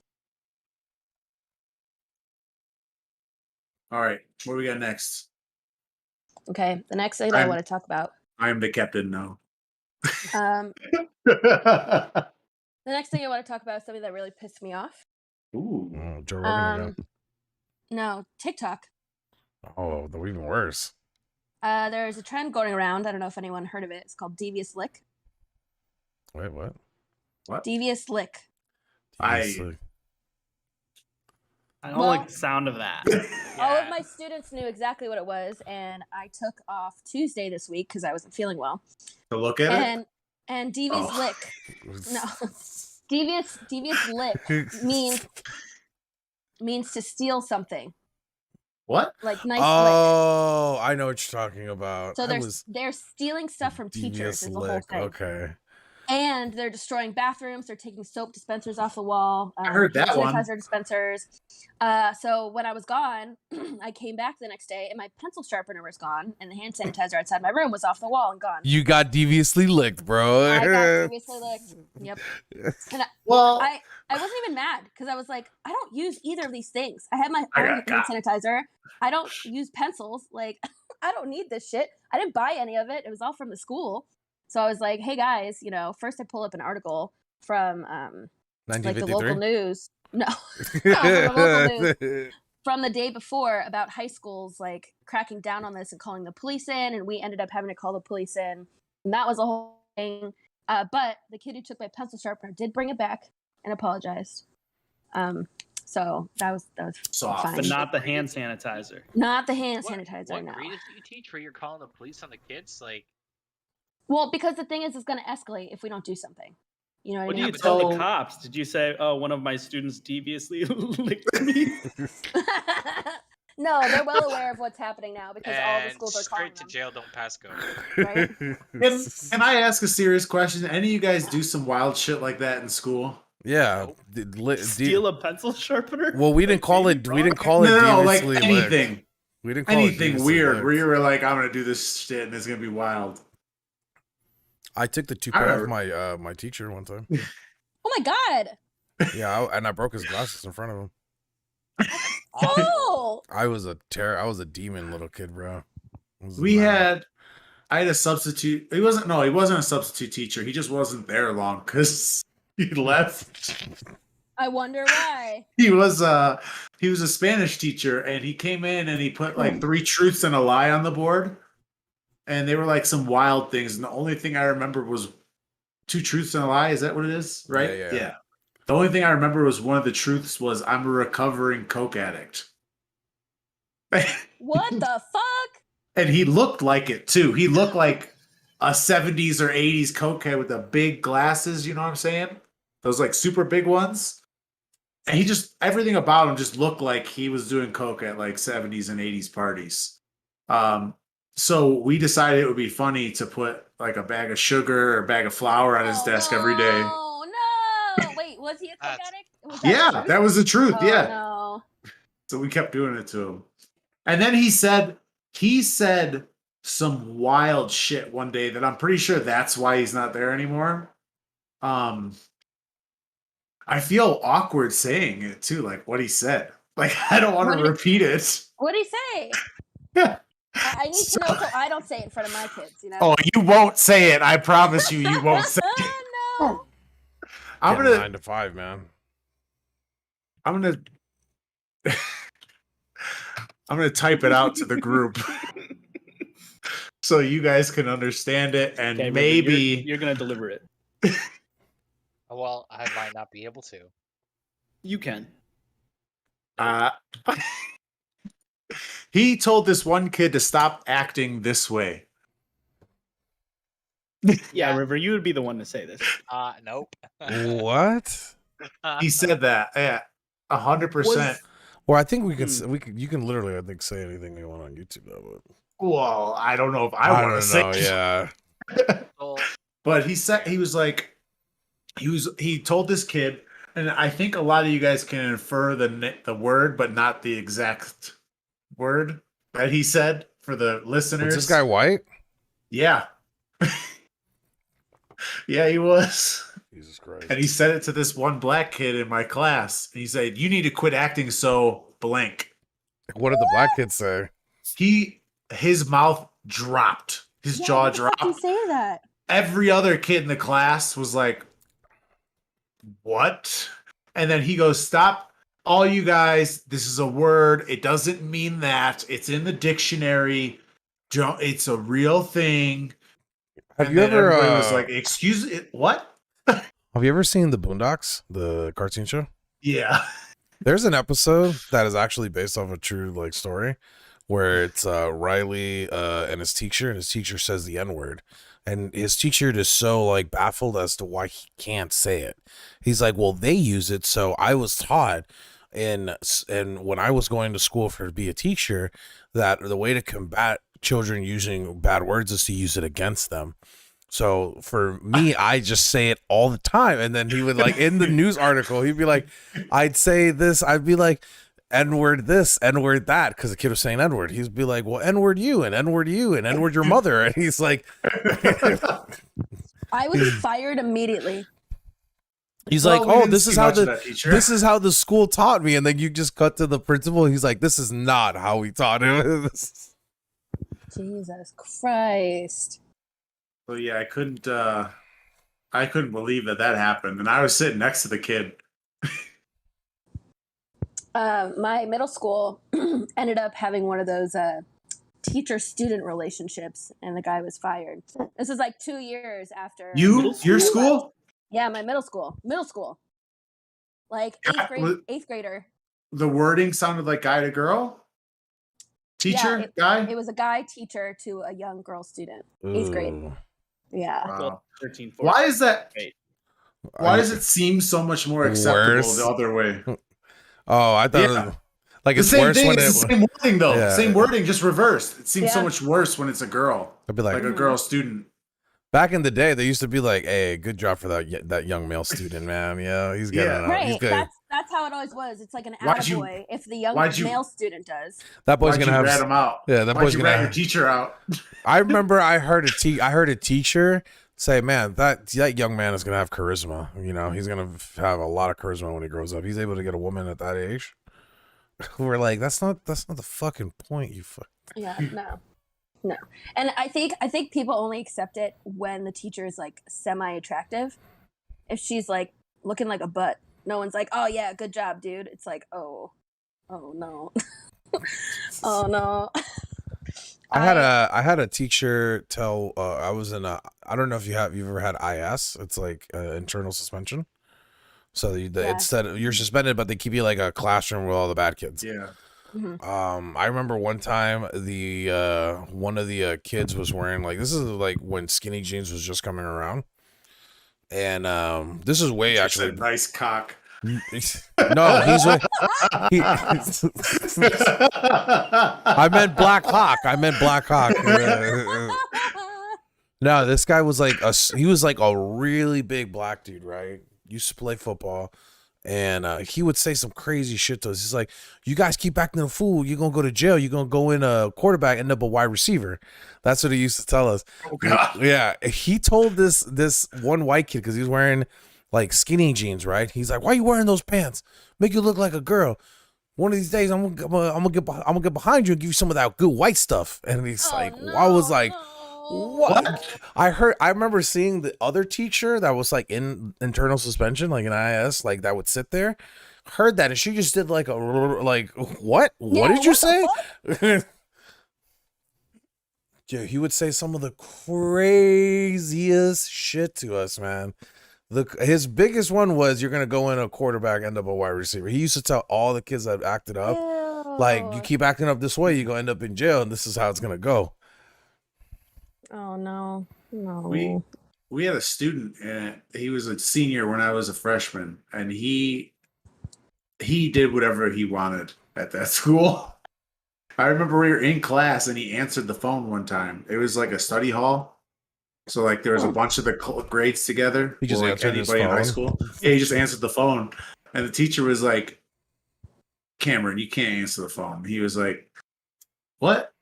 All right. What do we got next? Okay, the next thing that I I'm- want to talk about. I am the captain now. The next thing I want to talk about is something that really pissed me off. Ooh. Oh, Joe Rogan again. No, TikTok. Oh, they're even worse. There's a trend going around. I don't know if anyone heard of it. It's called Devious Lick. Wait, what? Devious Lick. It's I- like- I don't Well- like the sound of that. All of Yeah. my students knew exactly what it was, and I took off Tuesday this week because I wasn't feeling well. To look at it. And Devious Oh. Lick. No. Devious Lick means to steal something. What? Like nice lick. Oh, I know what you're talking about. So I was they're stealing stuff from teachers devious is the whole lick. thing. Okay. And they're destroying bathrooms. They're taking soap dispensers off the wall. I heard hand that one. sanitizer dispensers. So when I was gone, I came back the next day and my pencil sharpener was gone, and the hand sanitizer outside my room was off the wall and gone. You got deviously licked, bro. I got deviously licked. Yep. Well, I wasn't even mad because I was like, I don't use either of these things. I have my I own got hand sanitizer. I don't use pencils. Like, I don't need this shit. I didn't buy any of it. It was all from the school. So I was like, hey guys, you know, first I pull up an article from like the local 1953. news. No, from the local news from the day before about high schools like cracking down on this and calling the police in, and we ended up having to call the police in, and that was a whole But the kid who took my pencil sharpener did bring it back and apologized. So that was Soft. fine. But not the hand sanitizer. Not the hand What sanitizer. No. grade do you teach where you're calling the police on the kids? Like, Well, because the thing is, it's going to escalate if we don't do something. You know what, What I do mean? you but tell so- the cops? Did you say, "Oh, one of my students deviously licked me"? No, they're well aware of what's happening now because all the and schools are calling straight to them. jail, don't pass go. Right? Can I ask a serious question? Any of you guys do some wild shit like that in school? Yeah. Steal a pencil sharpener? Well, we didn't call it. We didn't call it No, like deviously licked. anything. We didn't call it Anything deviously weird licked. where you were like, I'm gonna do this shit and it's gonna be wild. I took the toupee off my my teacher one time. Oh my god! Yeah, and I broke his glasses in front of him. Oh! I was a demon little kid, bro. It was We bad. I had a substitute. He wasn't a substitute teacher. He just wasn't there long because he left. I wonder why. He was a Spanish teacher and he came in and he put like 3 truths and a lie on the board. And they were like some wild things. And the only thing I remember was 2 truths and a lie. Is that what it is? Right? Yeah. The only thing I remember was one of the truths was I'm a recovering coke addict. What the fuck? And he looked like it too. He looked like a 70s or 80s cokehead with the big glasses, you know what I'm saying? Those like super big ones. And he just, everything about him just looked like he was doing coke at like 70s and 80s parties. So we decided it would be funny to put like a bag of sugar or a bag of flour on his desk every day. Oh no! Wait, was he a coke That's addict? Was Yeah, the truth? that was the truth. Oh, Yeah. No. So we kept doing it to him. And then he said some wild shit one day that I'm pretty sure that's why he's not there anymore. I feel awkward saying it too, like what he said. Like I don't want What to did- repeat it. What'd he say? I need to know so I don't say it in front of my kids, you know? Oh, you won't say it. I promise you, you won't say it. No. I'm Getting gonna 9 to 5, man. I'm gonna type it out to the group so you guys can understand it and Okay, River, maybe you're gonna deliver it. Well, I might not be able to. You can. He told this one kid to stop acting this way. Yeah, River, you would be the one to say this. Nope. What? He said that. Yeah, 100%. Well, I think we can. You can literally, I think, say anything you want on YouTube, though. Well, I don't know if I want don't to say know. it. Yeah. Well, But he said he told this kid, and I think a lot of you guys can infer the word, but not the exact word that he said for the listeners. Was this guy white? Yeah. Yeah, he was. Jesus Christ. And he said it to this one black kid in my class. And he said, "You need to quit acting so blank." What did the black kid say? His mouth dropped. His jaw Why the fuck dropped. you say that? Every other kid in the class was like, "What?" And then he goes, "Stop, all you guys. This is a word. It doesn't mean that. It's in the dictionary. It's a real thing." Have And you then ever? everybody was like, "Excuse it? What?" Have you ever seen the Boondocks, the cartoon show? Yeah. There's an episode that is actually based off a true like story, where it's Riley and his teacher says the N-word, and his teacher is so like baffled as to why he can't say it. He's like, "Well, they use it, so I was taught." And when I was going to school to be a teacher, that the way to combat children using bad words is to use it against them. So for me, I just say it all the time. And then he would like in the news article, he'd be like, I'd say this, I'd be like, N-word this, N-word that, because the kid was saying N-word. He'd be like, well, N-word you and N-word you and N-word your mother. And he's like, I was fired immediately. he's Well, like, we oh, didn't this see is how much of that teacher. this is how the school taught me. And then you just cut to the principal. He's like, this is not how we taught him. Jesus Christ. So yeah, I couldn't believe that happened, and I was sitting next to the kid. My middle school ended up having one of those teacher-student relationships, and the guy was fired. This is like 2 years after Your school? Yeah, my middle school, like eighth grader. The wording sounded like guy to girl. Teacher, guy. It was a guy teacher to a young girl student, 8th grade. Ooh. Yeah. Wow. 13, 14. Why is that? Wait. Why does it seem so much more acceptable Worse? the other way? Oh, I thought it was, like The it's same worse thing. when It's it. the same wording though. Yeah. Same wording, just reversed. It seems so Yeah. much worse when it's a girl, I'd be like like, a girl student. back in the day, they used to be like, "Hey, good job for that young male student, man. Yeah, he's getting Yeah. it. Right. He's good. That's how it always was. It's like an Why'd you- attaboy if the young why'd you- male student does. That boy's Why'd gonna you have. rat him out? Yeah, that Why'd boy's you gonna rat your have. teacher out? I remember I heard a teacher say, "Man, that young man is gonna have charisma. You know, he's gonna have a lot of charisma when he grows up. He's able to get a woman at that age." We're like, that's not the fucking point. You fuck. Yeah, no. And I think people only accept it when the teacher is like semi-attractive. If she's like looking like a butt, no one's like, "Oh yeah, good job, dude." It's like, oh no, oh no. I had a teacher tell. I was in a. I don't know if you've ever had IS. It's like internal suspension. So instead you're suspended, but they keep you like a classroom with all the bad kids. Yeah. I remember one time the one of the kids was wearing like, this is like when skinny jeans was just coming around, and this is way Just actually a nice cock. no, he's like, I meant Black Hawk. No, this guy was like he was like a really big black dude, right? Used to play football. And he would say some crazy shit to us. He's like, "You guys keep acting a fool, you're gonna go to jail. You're gonna go in a quarterback, end up a wide receiver." That's what he used to tell us. Oh God. Yeah, he told this one white kid, because he was wearing like skinny jeans, right? He's like, "Why are you wearing those pants? Make you look like a girl. One of these days, I'm gonna get behind you and give you some of that good white stuff." And he's I was like, what? I remember seeing the other teacher that was like in internal suspension, like an IS, like that would sit there, heard that, and she just did like what? What did you say? Yeah, he would say some of the craziest shit to us, man. His biggest one was, "You're gonna go in a quarterback, end up a wide receiver." He used to tell all the kids that acted up, like, "You keep acting up this way, you're gonna end up in jail, and this is how it's gonna go." Oh no. We had a student, and he was a senior when I was a freshman, and he did whatever he wanted at that school. I remember we were in class, and he answered the phone one time. It was like a study hall, so like there was a bunch of the grades together. He just or, like, answered his anybody in high phone? school. Yeah, he just answered the phone, and the teacher was like, "Cameron, you can't answer the phone." He was like, "What?"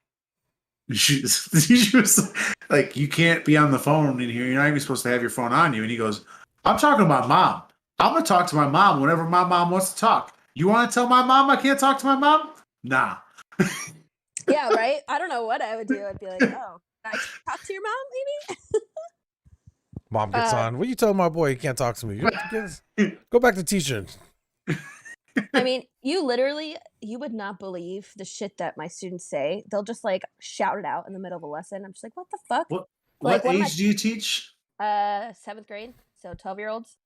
The teacher was like, "You can't be on the phone in here. You're not even supposed to have your phone on you." And he goes, "I'm talking about mom. I'm gonna talk to my mom whenever my mom wants to talk. You want to tell my mom I can't talk to my mom? Nah." Yeah, right. I don't know what I would do. I'd be like, "Oh, can I talk to your mom, maybe?" Mom gets on. "What you telling my boy he can't talk to me? Go back to teaching." I mean, you would not believe the shit that my students say. They'll just like shout it out in the middle of a lesson. I'm just like, what the fuck? What Like, one of age do you teach? 7th grade, so 12-year-olds.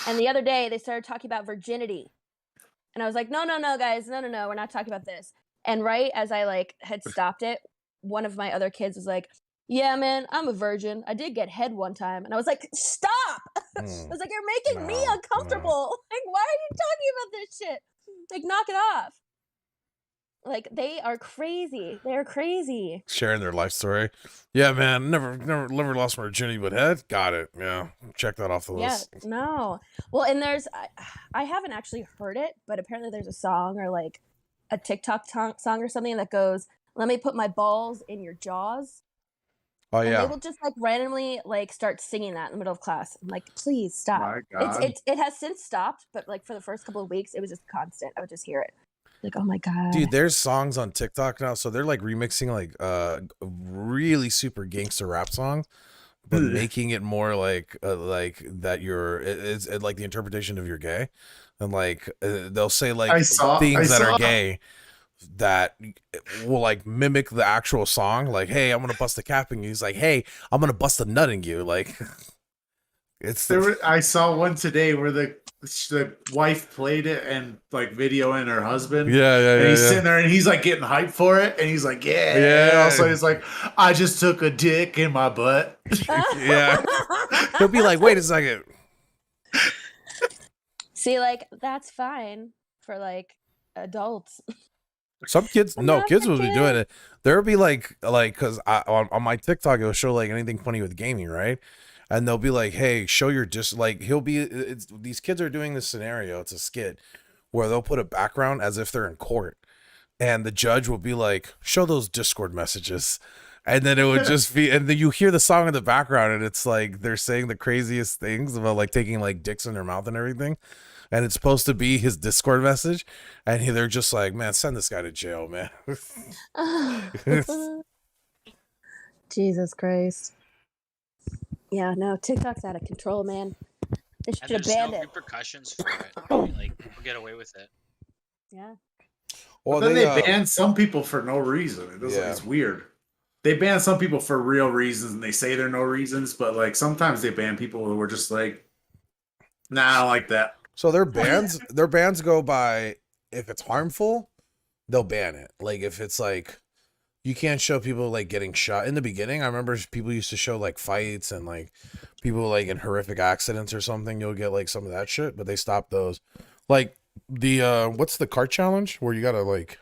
And the other day they started talking about virginity. And I was like, no, guys, no, we're not talking about this. And right as I like had stopped it, one of my other kids was like, "Yeah, man, I'm a virgin. I did get head one time." And I was like, "Stop!" I was like, "You're making me uncomfortable. Like, why are you talking about this shit? Like, knock it off." Like, they are crazy. They're crazy. Sharing their life story. "Yeah, man, never lost my virginity, but head, got it." Yeah, check that off the Yeah, list. no. Well, and I haven't actually heard it, but apparently there's a song or like a TikTok song or something that goes, "Let me put my balls in your jaws." Oh And they yeah, will just like randomly like start singing that in the middle of class. I'm like, please stop. My God. It has since stopped, but like for the first couple of weeks, it was just constant. I would just hear it. Like, oh my God. dude, there's songs on TikTok now, so they're like remixing like really super gangster rap songs, but Ugh. making it more like that it's like the interpretation of you're gay, and like they'll say like I saw- things I that are saw. gay. that will like mimic the actual song. Like, hey, I'm gonna bust a cap in you. He's like, hey, I'm gonna bust a nut in you. Like, it's I saw one today where the wife played it and like videoing her husband. And he's sitting there and he's like getting hyped for it. And he's like, yeah. And also he's like, I just took a dick in my butt. Yeah. He'll be like, wait a second. See, like that's fine for like adults. Some kids, But no, not kids for will be doing kids. it. There'll be like, cause on my TikTok, it'll show like anything funny with gaming, right? And they'll be like, hey, show your like, these kids are doing this scenario. It's a skit where they'll put a background as if they're in court. And the judge will be like, show those Discord messages. And then it would just be, and then you hear the song in the background and it's like, they're saying the craziest things about like taking like dicks in their mouth and everything. And it's supposed to be his Discord message. And they're just like, man, send this guy to jail, man. Jesus Christ. Yeah, no, TikTok's out of control, man. They And should have there's banned no it. repercussions for it. I mean, like people get away with it. Yeah. Well, But then they ban some people for no reason. It doesn't, Yeah. It's weird. They ban some people for real reasons and they say they're no reasons, but like sometimes they ban people who are just like, nah, I don't like that. So their bans go by, if it's harmful, they'll ban it. Like if it's like, you can't show people like getting shot. In the beginning, I remember people used to show like fights and like people like in horrific accidents or something. You'll get like some of that shit, but they stopped those. Like the what's the cart challenge where you gotta like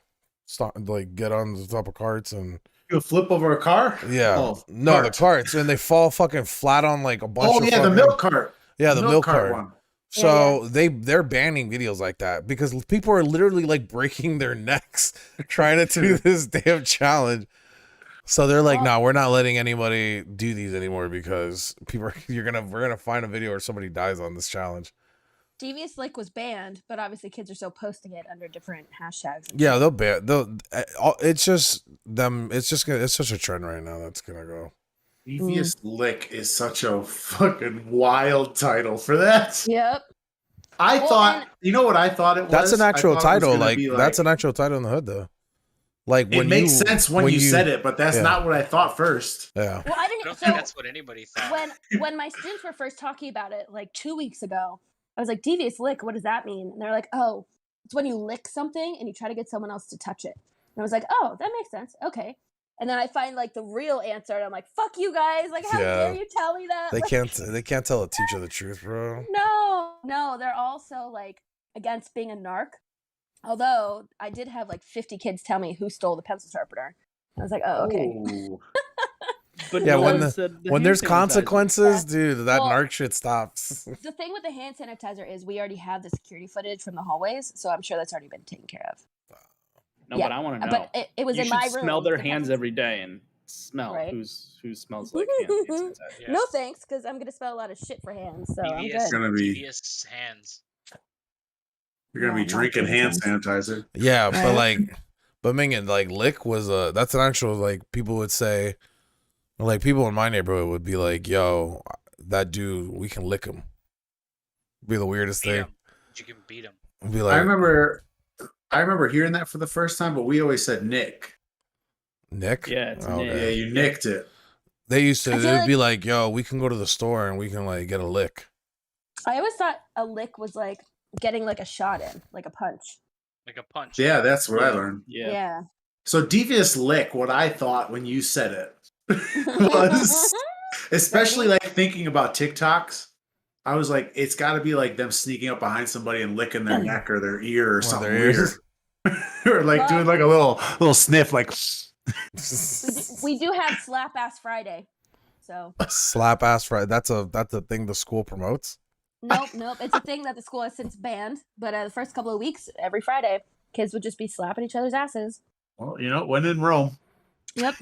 stop, like get on the top of carts and You flip over a car? yeah, Oh, no, cart. the carts and they fall fucking flat on like a bunch. Oh of yeah, the fucking, milk cart. yeah, the milk cart. one. So they're banning videos like that because people are literally like breaking their necks trying to do this damn challenge. So they're like, no, we're not letting anybody do these anymore because people we're gonna find a video where somebody dies on this challenge. Devious Lick was banned, but obviously kids are still posting it under different hashtags. Yeah, they'll ban. It's just them. It's such a trend right now that's gonna go. Devious Lick is such a fucking wild title for that. Yep. I Well, thought, and- you know what I thought it was? That's an I actual thought it was title. gonna Like be that's an actual title in the hood though. Like It when makes sense when you said it, but that's yeah. not what I thought first. Yeah. Well, I I didn't. don't So think that's what anybody thought. when my students were first talking about it, like 2 weeks ago, I was like, "Devious Lick, what does that mean?" And they're like, "Oh, it's when you lick something and you try to get someone else to touch it." And I was like, "Oh, that makes sense. Okay." And then I find like the real answer, and I'm like, "Fuck you guys! Like, how Yeah. dare you tell me that?" They Like, can't tell a teacher the truth, bro. No, they're also like against being a narc. Although I did have like 50 kids tell me who stole the pencil sharpener. I was like, "Oh, okay." Ooh. But Yeah, no when one said the when hand there's sanitizer. consequences, dude, that Well- narc shit stops. The thing with the hand sanitizer is we already have the security footage from the hallways, so I'm sure that's already been taken care of. No, Yeah, but I want to know. But it was you in should my room. smell their the hands pencil- every day and smell Right. who smells like hand sanitizer. Yeah. No thanks, because I'm gonna smell a lot of shit for hands, so I'm Devious, good. Gonna be- devious hands. You're gonna be Yeah, drinking not hand drinking. sanitizer. Yeah, but Right. like, but Mingin, like Lick was that's an actual like people would say, like people in my neighborhood would be like, "Yo, that dude, we can lick him." Be the weirdest Beat thing. 'em. You can beat them. Be like, I remember hearing that for the first time, but we always said Nick. Nick. Yeah, it's Oh, Nick. Yeah, you nicked it. They used to. I feel They'd like- be like, "Yo, we can go to the store and we can like get a lick." I always thought a lick was like getting like a shot in, like a punch. Like a punch. Yeah, that's what I learned. Yeah. So Devious Lick, what I thought when you said it was, especially like thinking about TikToks, I was like, it's got to be like them sneaking up behind somebody and licking their neck or their ear or Or something their weird, ears. or like Well- doing like a little sniff, like. we do have Slap Ass Friday, so Slap ass Friday. That's a thing the school promotes. nope. It's a thing that the school has since banned. But the first couple of weeks, every Friday, kids would just be slapping each other's asses. Well, you know, when in Rome. Yep.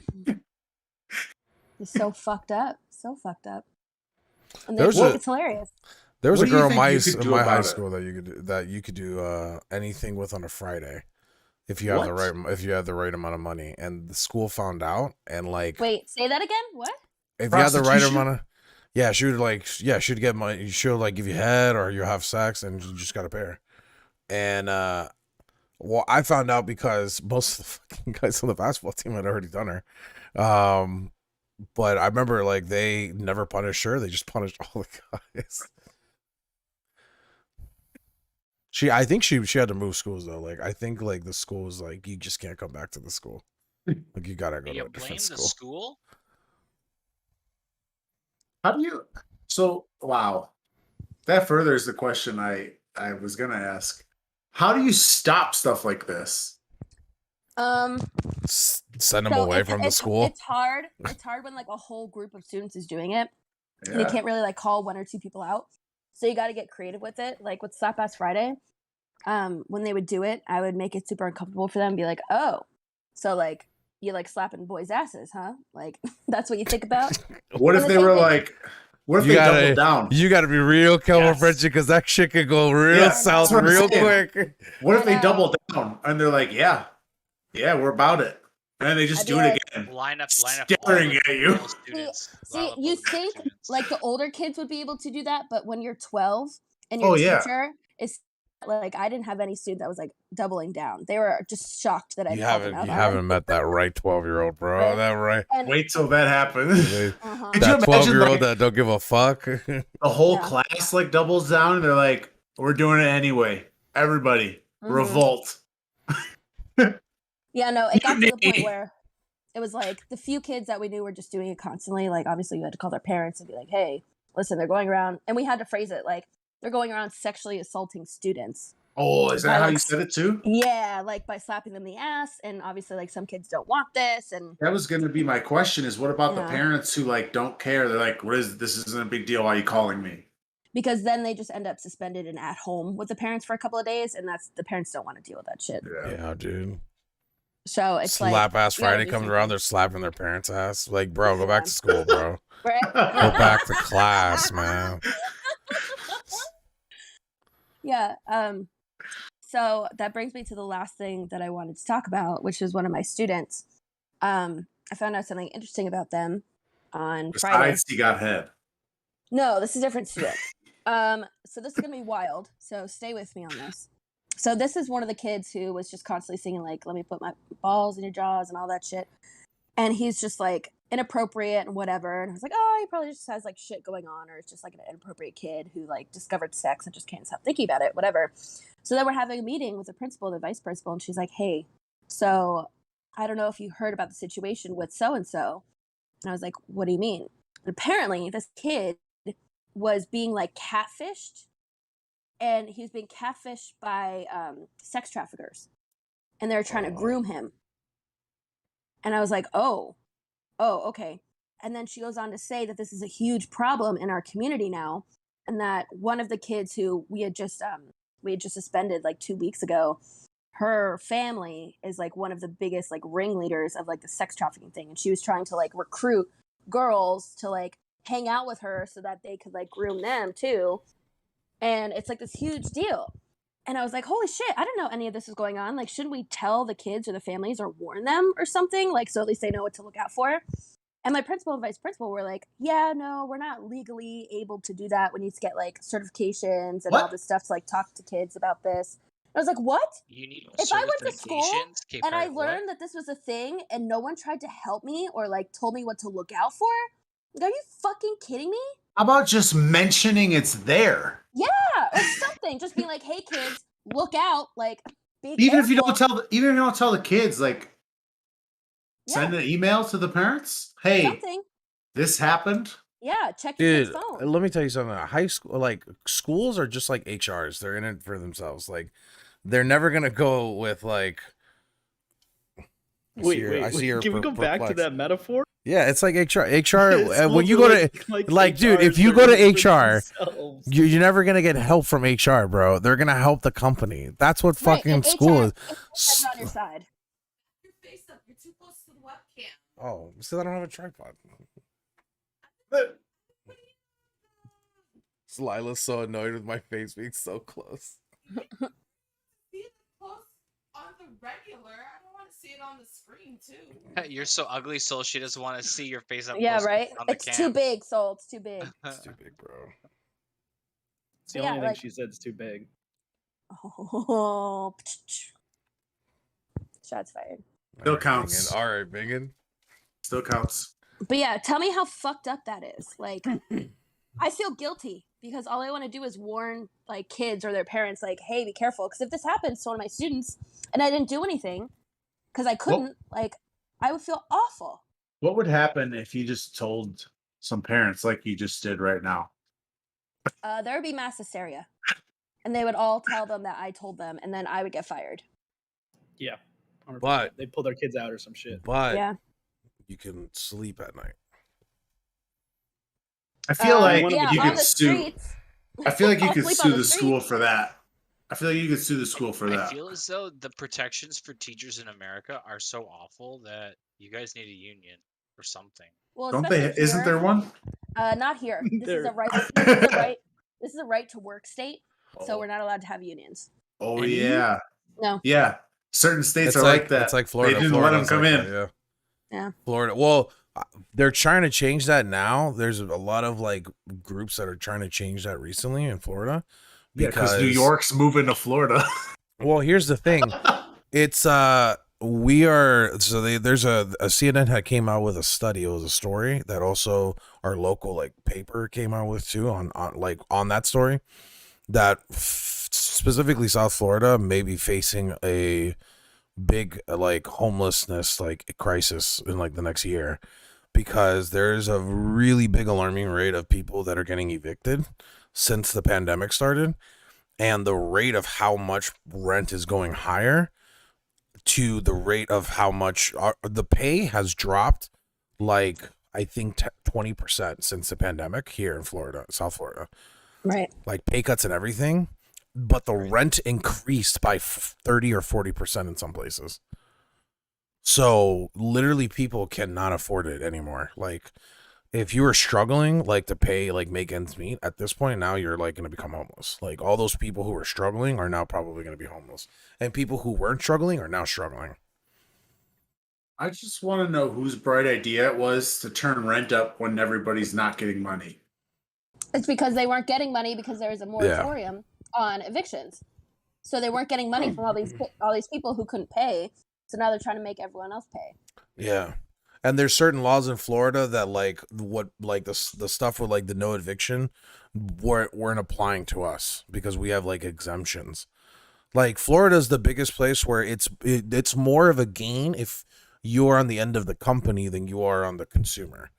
It's so fucked up. So fucked up. And There's they think a- it's hilarious. There was What a do you girl in think my you could in do my high about it? school that you could do anything with on a Friday if you have the What? right amount of money. And the school found out and like Wait, say that again? What? if you have the right Prostitution? amount of she'd get money. She'll like give you head or you'll have sex and you just gotta pay her. And Well, I found out because most of the fucking guys on the basketball team had already done her. But I remember like they never punished her; they just punished all the guys. I think she had to move schools though. Like I think like the school was like you just can't come back to the school. Like you gotta go to You a blame different the school. school? How do you? So wow, that furthers the question I was gonna ask. How do you stop stuff like this? Send them So away from the school. It's hard. It's hard when like a whole group of students is doing it, and you Yeah. can't really like call one or two people out. So you got to get creative with it. Like with Slap Ass Friday, when they would do it, I would make it super uncomfortable for them. And be like, oh, so like you like slapping boys' asses, huh? Like that's what you think about. What if And they the were same thing- like? What if You they gotta- doubled down? You got to be real careful, Yes. Frenchie, because that shit could go real Yeah, south that's what I'm real saying. quick. What if I they know. double down and they're like, yeah, we're about it, and then they just I'd do be it like- again? Line up all Staring the at you. male students. See, Line up all you the male think students. like the older kids would be able to do that, but when you're 12 and your Oh, yeah. teacher is like, I didn't have any student that was like doubling down. They were just shocked that I You called them haven't out. you haven't met that right 12-year-old, bro. Right. That right. And, Wait till that happens. uh-huh. Could you That imagine, 12-year-old like- that don't give a fuck. The whole Yeah. class like doubles down, and they're like, "We're doing it anyway. Everybody, Mhm. revolt!" Yeah, no, it got to the point Mutiny. where it was like the few kids that we knew were just doing it constantly. Like, obviously, you had to call their parents and be like, hey, listen, they're going around. And we had to phrase it like, they're going around sexually assaulting students. Oh, is that how you Alex. said it too? Yeah, like by slapping them in the ass. And obviously, like, some kids don't want this. And That was going to be my question: is what about the Yeah. parents who like don't care? They're like, "What is this? Isn't a big deal. Why are you calling me?" because then they just end up suspended and at home with the parents for a couple of days. And that's the parents don't want to deal with that shit. Yeah. Yeah, dude. So it's like, Slap ass you gotta Friday do comes something. around, they're slapping their parents' ass. Like, bro, go back to school, bro. right? Go back to class, man. Yeah. So that brings me to the last thing that I wanted to talk about, which is one of my students. I found out something interesting about them on Friday. Besides, he got head. No, this is a different student. So this is gonna be wild. So stay with me on this. So this is one of the kids who was just constantly singing like, "Let me put my balls in your jaws" and all that shit. And he's just like inappropriate and whatever. And I was like, oh, he probably just has like shit going on, or it's just like an inappropriate kid who like discovered sex and just can't stop thinking about it, whatever. So then we're having a meeting with the principal, the vice principal, and she's like, hey, so I don't know if you heard about the situation with so and so. And I was like, what do you mean? And apparently this kid was being like catfished, and he was being catfished by sex traffickers, and they were trying to groom him. And I was like, oh, okay. And then she goes on to say that this is a huge problem in our community now, and that one of the kids who we had just suspended like 2 weeks ago, her family is like one of the biggest like ringleaders of like the sex trafficking thing, and she was trying to like recruit girls to like hang out with her so that they could like groom them too. And it's like this huge deal. And I was like, holy shit, I didn't know any of this was going on. Like, shouldn't we tell the kids or the families or warn them or something? Like, so at least they know what to look out for. And my principal and vice principal were like, yeah, no, we're not legally able to do that. We need to get like certifications and all What? this stuff to like talk to kids about this. And I was like, what? You need If I went to school certifications? Okay, And I pardon, what? learned that this was a thing and no one tried to help me or like told me what to look out for. Like, are you fucking kidding me? How about just mentioning it's there? Yeah, or something. Just being like, hey kids, look out. Like, be Even if you careful. don't tell, even if you don't tell the kids, like send Yeah, an email to the parents. Hey, something. this happened. Yeah, check your Dude, kid's phone. let me tell you something. High school, like schools are just like HRs. They're in it for themselves. Like, they're never gonna go with like. I see your Can we go back to perplexed. that metaphor? Yeah, it's like HR. HR. Schools when you are go to like, dude, if HRs, you they're go to in it for HR, themselves. you're never gonna get help from HR, bro. They're gonna help the company. That's what Right, fucking and school HR is. is on your side. Your face up. You're too close to the webcam. Oh, so I don't have a tripod. Lila's so annoyed with my face being so close. See it close on the regular. I don't want to see it on the screen too. You're so ugly, Soul. She doesn't want to see your face up Yeah, close right? on the It's too cam. big, Soul. It's too big. It's too big, bro. It's the Yeah, only thing like- she said is too big. Oh, Shots fired. Still All right, counts. Bingen. All right, Bingen. Still counts. But yeah, tell me how fucked up that is. Like, I feel guilty because all I want to do is warn like kids or their parents, like, hey, be careful. Because if this happens to one of my students and I didn't do anything because I couldn't, like, I would feel awful. What would happen if you just told some parents like you just did right now? There would be mass hysteria. And they would all tell them that I told them, and then I would get fired. Yeah. 100%. But- they pull their kids out or some shit. But Yeah. you can sleep at night. I feel like yeah, you on could the sue. streets. I feel like you I'll could sleep on sue the the school streets. for that. I feel like you could sue the school for I that. feel as though the protections for teachers in America are so awful that you guys need a union or something. Well, Don't they? especially Isn't here. there one? Not here. This is There- a right. This is a right. This is a right to work state, so Oh. we're not allowed to have unions. Oh Any? yeah, No. yeah. Certain states It's are like that. It's like Florida. They didn't let them Florida's come like in. that, yeah. Yeah. Florida. Well, they're trying to change that now. There's a lot of like groups that are trying to change that recently in Florida. Yeah, because New York's moving to Florida. Well, here's the thing. It's we are so there's a CNN had came out with a study. It was a story that also our local like paper came out with too on that story that specifically South Florida may be facing a big like homelessness like crisis in like the next year because there's a really big alarming rate of people that are getting evicted since the pandemic started, and the rate of how much rent is going higher to the rate of how much the pay has dropped, like I think 20% since the pandemic here in Florida, South Florida, Right. like pay cuts and everything, but the rent increased by 30 or 40% in some places. So literally people cannot afford it anymore. Like if you were struggling like to pay, like make ends meet at this point, now you're like going to become homeless. Like all those people who were struggling are now probably going to be homeless, and people who weren't struggling are now struggling. I just want to know whose bright idea it was to turn rent up when everybody's not getting money. It's because they weren't getting money because there was a moratorium on evictions, so they weren't getting money from all these people who couldn't pay. So now they're trying to make everyone else pay. Yeah. And there's certain laws in Florida that like what like the stuff with like the no eviction weren't applying to us because we have like exemptions. Like Florida's the biggest place where it's more of a gain if you're on the end of the company than you are on the consumer.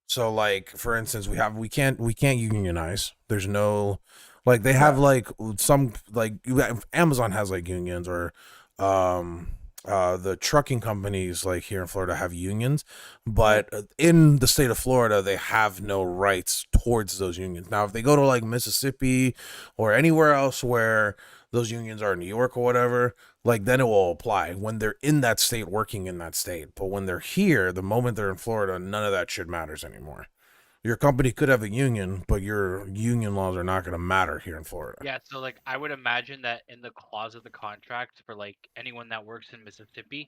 So like for instance, we can't unionize. There's no like they have like some like Amazon has like unions or the trucking companies like here in Florida have unions, but in the state of Florida they have no rights towards those unions. Now if they go to like Mississippi or anywhere else where those unions are in New York or whatever, like then it will apply when they're in that state working in that state. But when they're here, the moment they're in Florida, none of that shit matters anymore. Your company could have a union, but your union laws are not going to matter here in Florida. Yeah, so like I would imagine that in the clause of the contract for like anyone that works in Mississippi,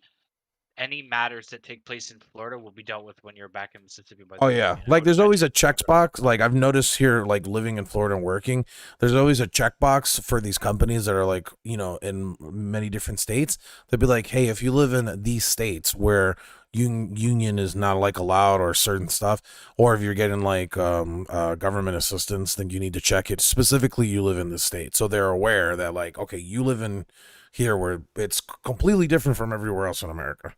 any matters that take place in Florida will be dealt with when you're back in Mississippi. By the Oh union. yeah, I like would there's always a imagine. checkbox. Like I've noticed here, like living in Florida and working, there's always a checkbox for these companies that are like, you know, in many different states. They'll be like, hey, if you live in these states where union is not like allowed or certain stuff, or if you're getting like government assistance, then you need to check it specifically. You live in this state, so they're aware that like, okay, you live in here where it's completely different from everywhere else in America.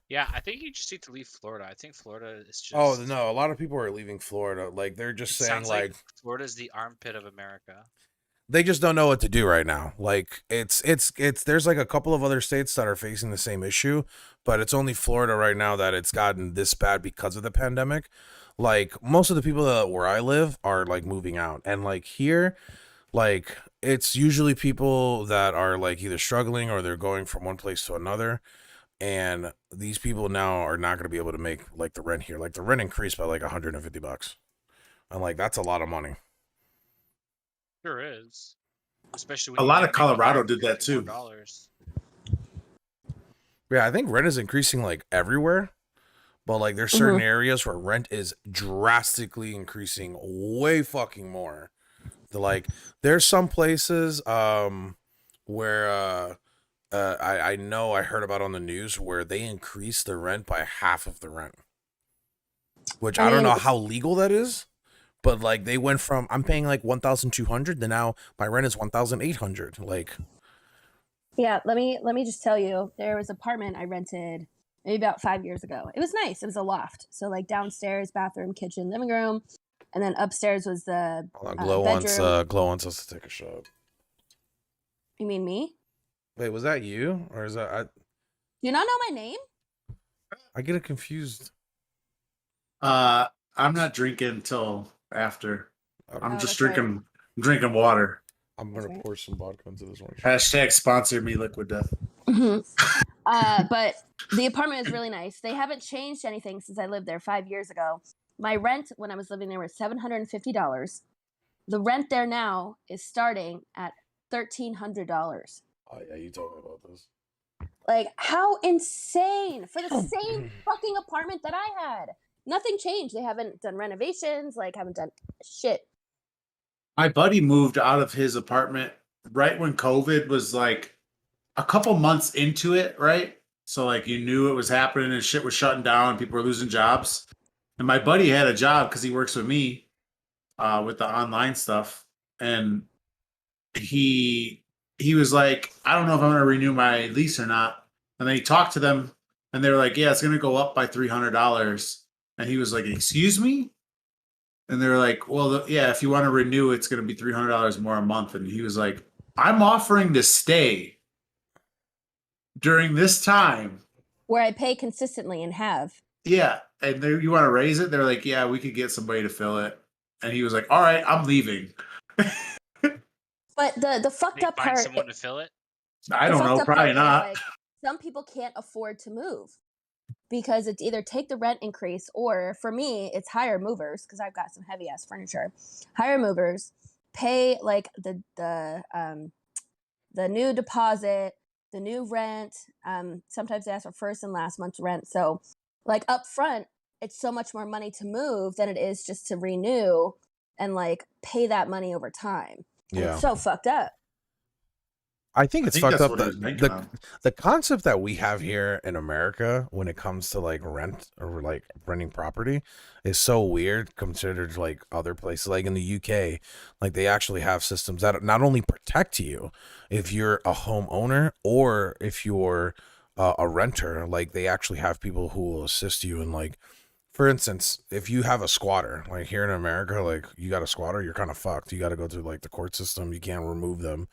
Yeah, I think you just need to leave Florida. I think Florida is just. Oh no, a lot of people are leaving Florida. Like they're just It saying sounds like Florida's the armpit of America. they just don't know what to do right now. Like it's there's like a couple of other states that are facing the same issue, but it's only Florida right now that it's gotten this bad because of the pandemic. Like most of the people that where I live are like moving out, and like here, like it's usually people that are like either struggling or they're going from one place to another. And these people now are not going to be able to make like the rent here. Like the rent increased by like $150. And like, that's a lot of money. Sure is. Especially when A you lot can't of make Colorado $150 did that too. dollars. Yeah, I think rent is increasing like everywhere. But like there's certain areas where rent is drastically increasing way fucking more. Like there's some places where I know I heard about on the news where they increased the rent by half of the rent, which I don't know how legal that is, but like they went from I'm paying like 1,200 to now my rent is 1,800. Like, Yeah, let me just tell you, there was an apartment I rented maybe about 5 years ago. It was nice. It was a loft, so like downstairs, bathroom, kitchen, living room, and then upstairs was the hold on, Glow wants us to take a shot. You mean me? Wait, was that you or is that Do you not know my name? I get it confused. I'm not drinking until after. Okay. I'm Oh, just that's right. drinking. I'm drinking water. I'm gonna right. pour some vodka into this one. Hashtag sponsor me, Liquid Death. But the apartment is really nice. They haven't changed anything since I lived there 5 years ago. My rent when I was living there was $750. The rent there now is starting at $1,300. Oh yeah, you told me about this. Like, how insane for the same fucking apartment that I had. Nothing changed. They haven't done renovations, like haven't done shit. My buddy moved out of his apartment right when COVID was like a couple months into it, right? So like you knew it was happening and shit was shutting down, people were losing jobs. And my buddy had a job because he works with me with the online stuff. And he was like, I don't know if I'm gonna renew my lease or not. And then he talked to them and they were like, yeah, it's gonna go up by $300. And he was like, excuse me? And they were like, well, yeah, if you want to renew, it's going to be $300 more a month. And he was like, I'm offering to stay during this time. Where I pay consistently and have. Yeah. And you want to raise it? They're like, yeah, we could get somebody to fill it. And he was like, all right, I'm leaving. But the fucked They up find part, someone to fill it. I the don't fucked know, up probably part is, not. like, some people can't afford to move because it's either take the rent increase or for me it's hire movers because I've got some heavy ass furniture. Hire movers, pay like the new deposit, the new rent. Sometimes they ask for first and last month's rent. So like up front, it's so much more money to move than it is just to renew and like pay that money over time. And Yeah. it's so fucked up. I think it's fucked that's up what he was thinking of. the concept that we have here in America when it comes to like rent or like renting property is so weird considered to like other places. Like in the UK, like they actually have systems that not only protect you if you're a homeowner or if you're a renter, like they actually have people who will assist you in like, for instance, if you have a squatter, like here in America, like you got a squatter, you're kind of fucked. You got to go through like the court system. You can't remove them.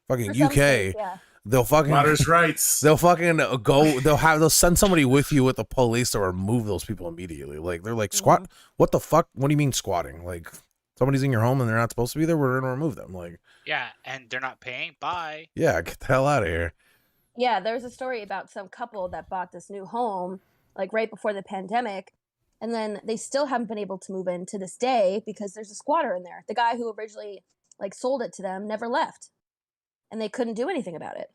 Fucking For some UK, states, yeah. they'll fucking Squatters' rights. they'll fucking go. They'll send somebody with you with the police to remove those people immediately. Like they're like squat. What the fuck? What do you mean squatting? Like somebody's in your home and they're not supposed to be there. We're gonna remove them. Like Yeah, and they're not paying. Bye. yeah, get the hell out of here. Yeah, there's a story about some couple that bought this new home like right before the pandemic, and then they still haven't been able to move in to this day because there's a squatter in there. The guy who originally like sold it to them never left, and they couldn't do anything about it.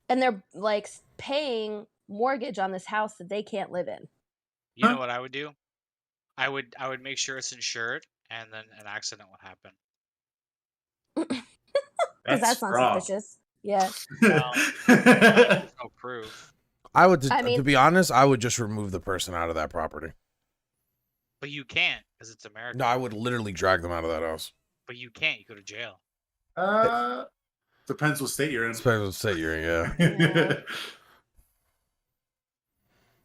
And they're like paying mortgage on this house that they can't live in. You know what I would do? I would make sure it's insured, and then an accident would happen. Because that's not raw. suspicious. Yeah. Well, no proof. I would, I to mean- be honest, I would just remove the person out of that property. But you can't because it's America. No, I would literally drag them out of that house. But you can't. You go to jail. Depends what state you're in. Especially state you're in, yeah. Yeah.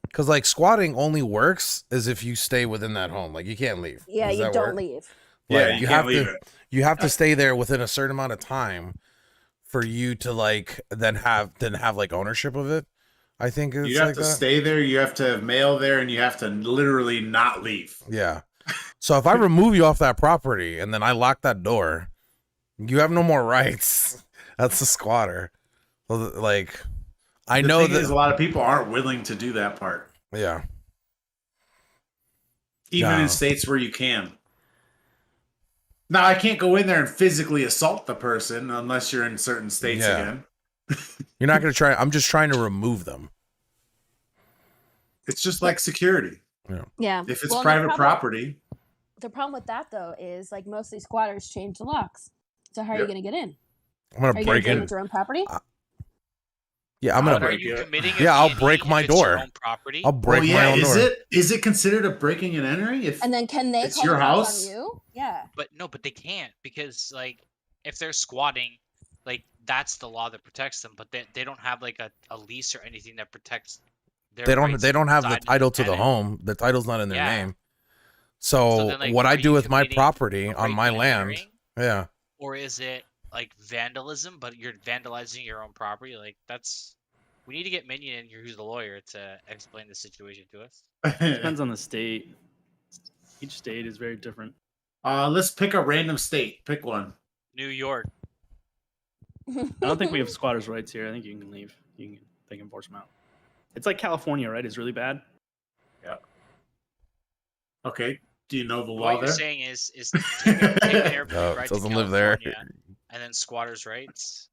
Because like squatting only works as if you stay within that home. Like you can't leave. Yeah, Does you that don't work? leave. Yeah, Like, you can't leave it. You have to stay there within a certain amount of time for you to like then have like ownership of it. I think it's You have like to that. stay there. You have to have mail there, and you have to literally not leave. Yeah. So if I remove you off that property and then I lock that door, you have no more rights. That's a squatter. Like I The know thing that. is, a lot of people aren't willing to do that part, Yeah. even No. in states where you can. Now, I can't go in there and physically assault the person unless you're in certain states Yeah. again. You're not gonna try. I'm just trying to remove them. It's just like security. Yeah. If it's Well, the private problem- property, The problem with that though is like most of these squatters change the locks. So how are you Yep. going to get in? I'm gonna Are you break gonna in. damage your own property? Yeah, I'm I'll But gonna. are break you it. committing? Yeah, I'll a break felony my if it's your door. own property? I'll break Well, my yeah, own door. is it considered a breaking and entering if And then can they it's call your the cops house? on you? Yeah. But no, but they can't because like if they're squatting, like that's the law that protects them. But they don't have like a lease or anything that protects their They don't. rights They don't have the inside as a title to the tenant. home. The title's not in their Yeah. name. So, then, like, what I are do you with my committing property on my breaking and land, entering? yeah, Or is it like vandalism, but you're vandalizing your own property? Like that's we need to get Minion in here, who's the lawyer, to explain the situation to us. Depends on the state. Each state is very different. Let's pick a random state. Pick one. New York. I don't think we have squatters' rights here. I think you can leave. They can force them out. It's like California, right? It's really bad. Okay. Do you know the What law you're there? saying is take an Airbnb No, it right to doesn't live there. California, and then squatters' rights.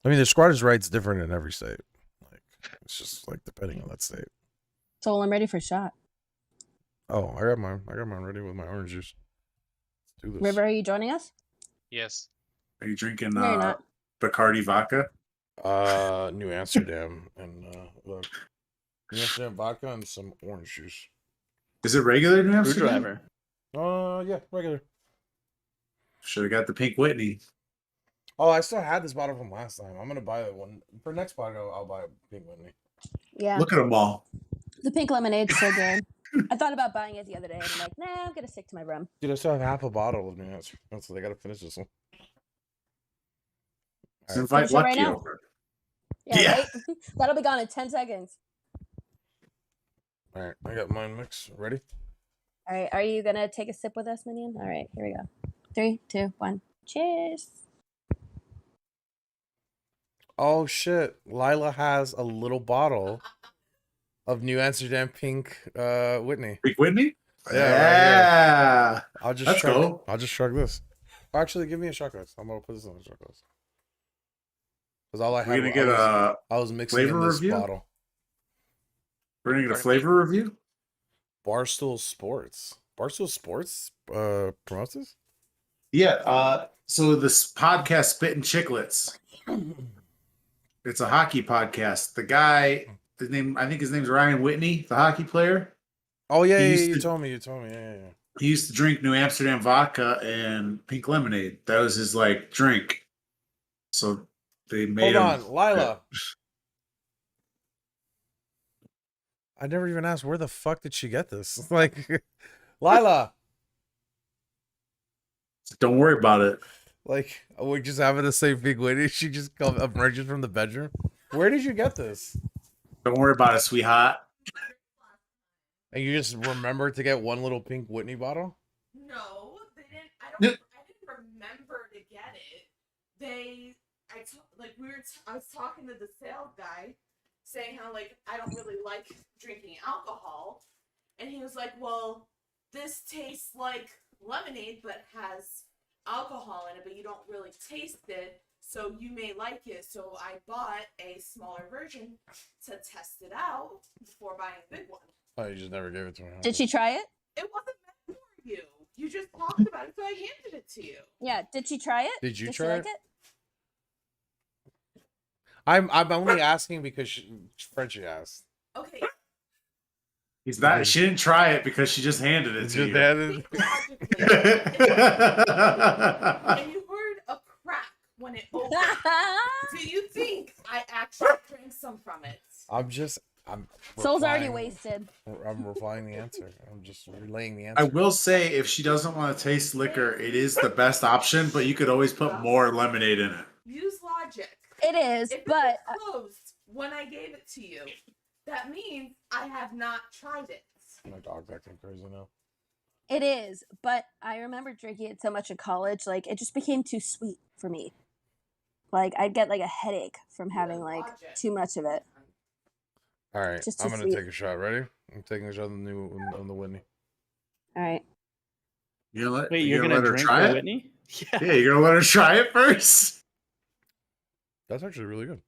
I mean, the squatters' rights different in every state. Like, it's just like depending on that state. So I'm ready for a shot. Oh, I got mine. I got mine ready with my orange juice. Let's do this. River, are you joining us? Yes. Are you drinking No, you're not. Bacardi vodka? New Amsterdam and look, New Amsterdam vodka and some orange juice. Is it regular New Amsterdam? Screwdriver. Yeah, regular. Should have got the Pink Whitney. Oh, I still had this bottle from last time. I'm gonna buy that one for next bottle. I'll buy a Pink Whitney. Yeah. Look at them all. The pink lemonade's so good. I thought about buying it the other day, and I'm like, nah, I'm gonna stick to my rum. Dude, I still have half a bottle of New Amsterdam, so they gotta finish this one. Let's invite Finish it right Lucky now. over. Yeah, Yeah. right? That'll be gone in 10 seconds. All right, I got mine mixed. Ready? All right, are you gonna take a sip with us, Minion? All right, here we go. 3, 2, 1. Cheers. Oh shit! Lila has a little bottle of New Amsterdam Pink Whitney. Pink Whitney? Yeah, Yeah. I'll just Let's shrug, go. I'll just shrug this. Actually, give me a shot glass. I'm gonna put this on the shot glass. Because all I We're had, gonna get I was mixing in flavor this review? bottle. we're gonna get a Pardon me? flavor review. Barstool Sports. Barstool Sports promotes this? Yeah. So this podcast, Spittin' Chicklets. It's a hockey podcast. The guy, I think his name's Ryan Whitney, the hockey player. Oh yeah, He yeah, used you to- told me. Yeah. He used to drink New Amsterdam vodka and pink lemonade. That was his like drink. So they made Hold him. on, Lila. I never even asked where the fuck did she get this? Like, Lila, Don't worry about it. like we're just having the same big Whitney. She just emerges from the bedroom. Where did you get this? Don't worry about it, sweetheart. And you just remember to get one little pink Whitney bottle? No, they didn't. I No. didn't remember to get it. I was talking to the sales guy, saying how like I don't really like drinking alcohol, and he was like, "Well, this tastes like lemonade, but has alcohol in it, but you don't really taste it, so you may like it." So I bought a smaller version to test it out before buying a big one. Oh, you just never gave it to her. huh? Did she try it? It wasn't meant for you. You just talked about it, so I handed it to you. Yeah. Did she try it? Did you Did try she like it? it? I'm only asking because Frenchie asked. Okay, He's not. She didn't try it because she just handed it It's to just you. that- think logically. And you heard a crack when it opened. Do you think I actually drank some from it? I'm Soul's already replying- wasted. I'm replying the answer. I'm just relaying the I answer. will say, if she doesn't want to taste liquor, it is the best option, but you could always put more lemonade in it. Use logic. It is, If but it was closed when I gave it to you, that means I have not tried it. My dog's acting crazy now. it is. But I remember drinking it so much in college, like it just became too sweet for me. Like I'd get like a headache from having like Logic. too much of it. All right, Just I'm too gonna sweet. take a shot. Ready? I'm taking a shot on the Whitney. All right. You gonna Wait, you're gonna let her drink try the it? Whitney? Yeah. Yeah, you're gonna let her try it first. That's actually really good.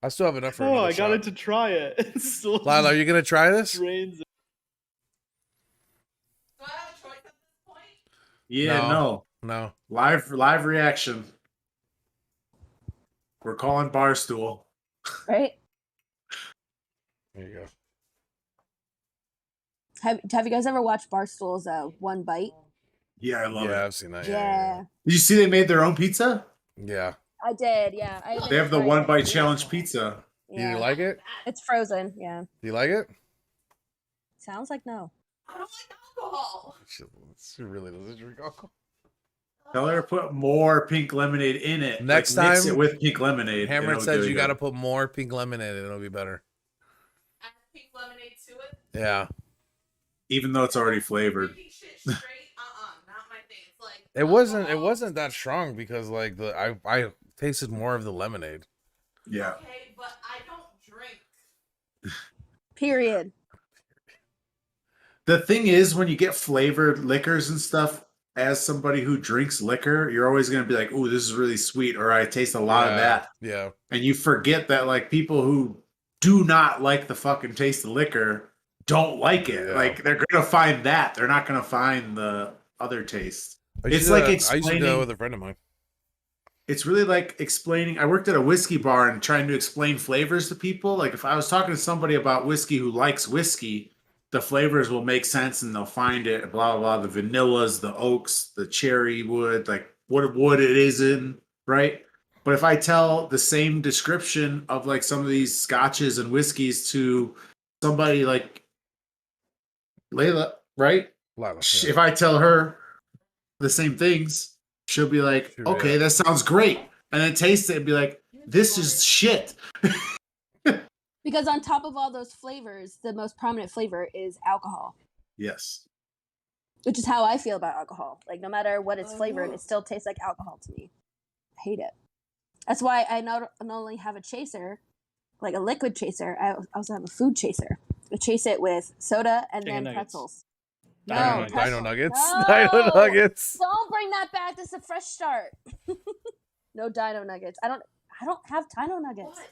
I still have enough for Oh, another I got shot. it to try it. It's still Lila, are you gonna try this? drains it. Do I have a choice at this point? Yeah, No. no. No. Live reaction. We're calling Barstool. Right? There you go. Have you guys ever watched Barstool's One Bite? Yeah, I love Yeah, it. I've seen that. Yeah. Did you see they made their own pizza? Yeah. I did. Yeah, They have the One Bite Challenge pizza. Do Yeah, you like it? it's frozen. Yeah, Do you like it? sounds like no. I don't like alcohol. She really doesn't drink alcohol. Tell her to put more pink lemonade in it. Next like, mix time, it with pink lemonade. Hammer and it'll says do you good. got to put more pink lemonade and it'll be better. Add pink lemonade to it. Yeah. Even though it's already flavored. Drinking shit straight, not my thing. It's like It wasn't alcohol. that strong because like I tasted more of the lemonade. Yeah. Okay, but I don't drink. Period. The thing is, when you get flavored liquors and stuff, as somebody who drinks liquor, you're always going to be like, "Ooh, this is really sweet," or "I taste a lot of that," Yeah. and you forget that like people who do not like the fucking taste of liquor don't like it. Yeah. Like they're going to find that. They're not going to find the other taste. I used It's to like do that- I used to do that explaining- with a friend of mine. It's really like explaining. I worked at a whiskey bar and trying to explain flavors to people. Like if I was talking to somebody about whiskey who likes whiskey, the flavors will make sense and they'll find it. Blah blah. The vanillas, the oaks, the cherry wood, like what wood it is in, right? But if I tell the same description of like some of these scotches and whiskeys to somebody like Layla, right? Lila, If yeah. I tell her the same things, she'll be like, Sure, okay, yeah. that sounds great. And then taste it and be like, this is shit. Because on top of all those flavors, the most prominent flavor is alcohol, Yes. which is how I feel about alcohol. Like no matter what it's flavored, it still tastes like alcohol to me. I hate it. That's why I not only have a chaser, like a liquid chaser, I also have a food chaser. I chase it with soda and Chicken then nuggets. pretzels. Dino No, nuggets. Dino pretzel. Nuggets. No! Dino Nuggets. Don't bring that back. This is a fresh start. No Dino Nuggets. I don't have Dino Nuggets. What?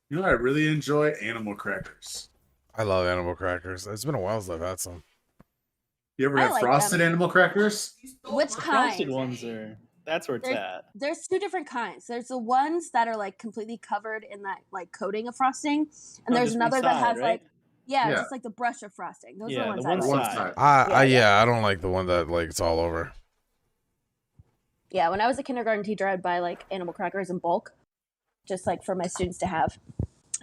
You know what I really enjoy? Animal crackers. I love animal crackers. It's been a while since I've had some. You ever I had like frosted them. animal crackers? You stole Which mine. kind? Frosted ones are. That's where it's There's- at. There's two different kinds. There's the ones that are like completely covered in that like coating of frosting, and Oh, there's just one another that side, has right? like yeah, Yeah. just like the brush of frosting. Those Yeah, are the the ones I one like. side. One side. I don't like the one that like it's all over. Yeah, when I was a kindergarten teacher, I'd buy like animal crackers in bulk, just like for my students to have.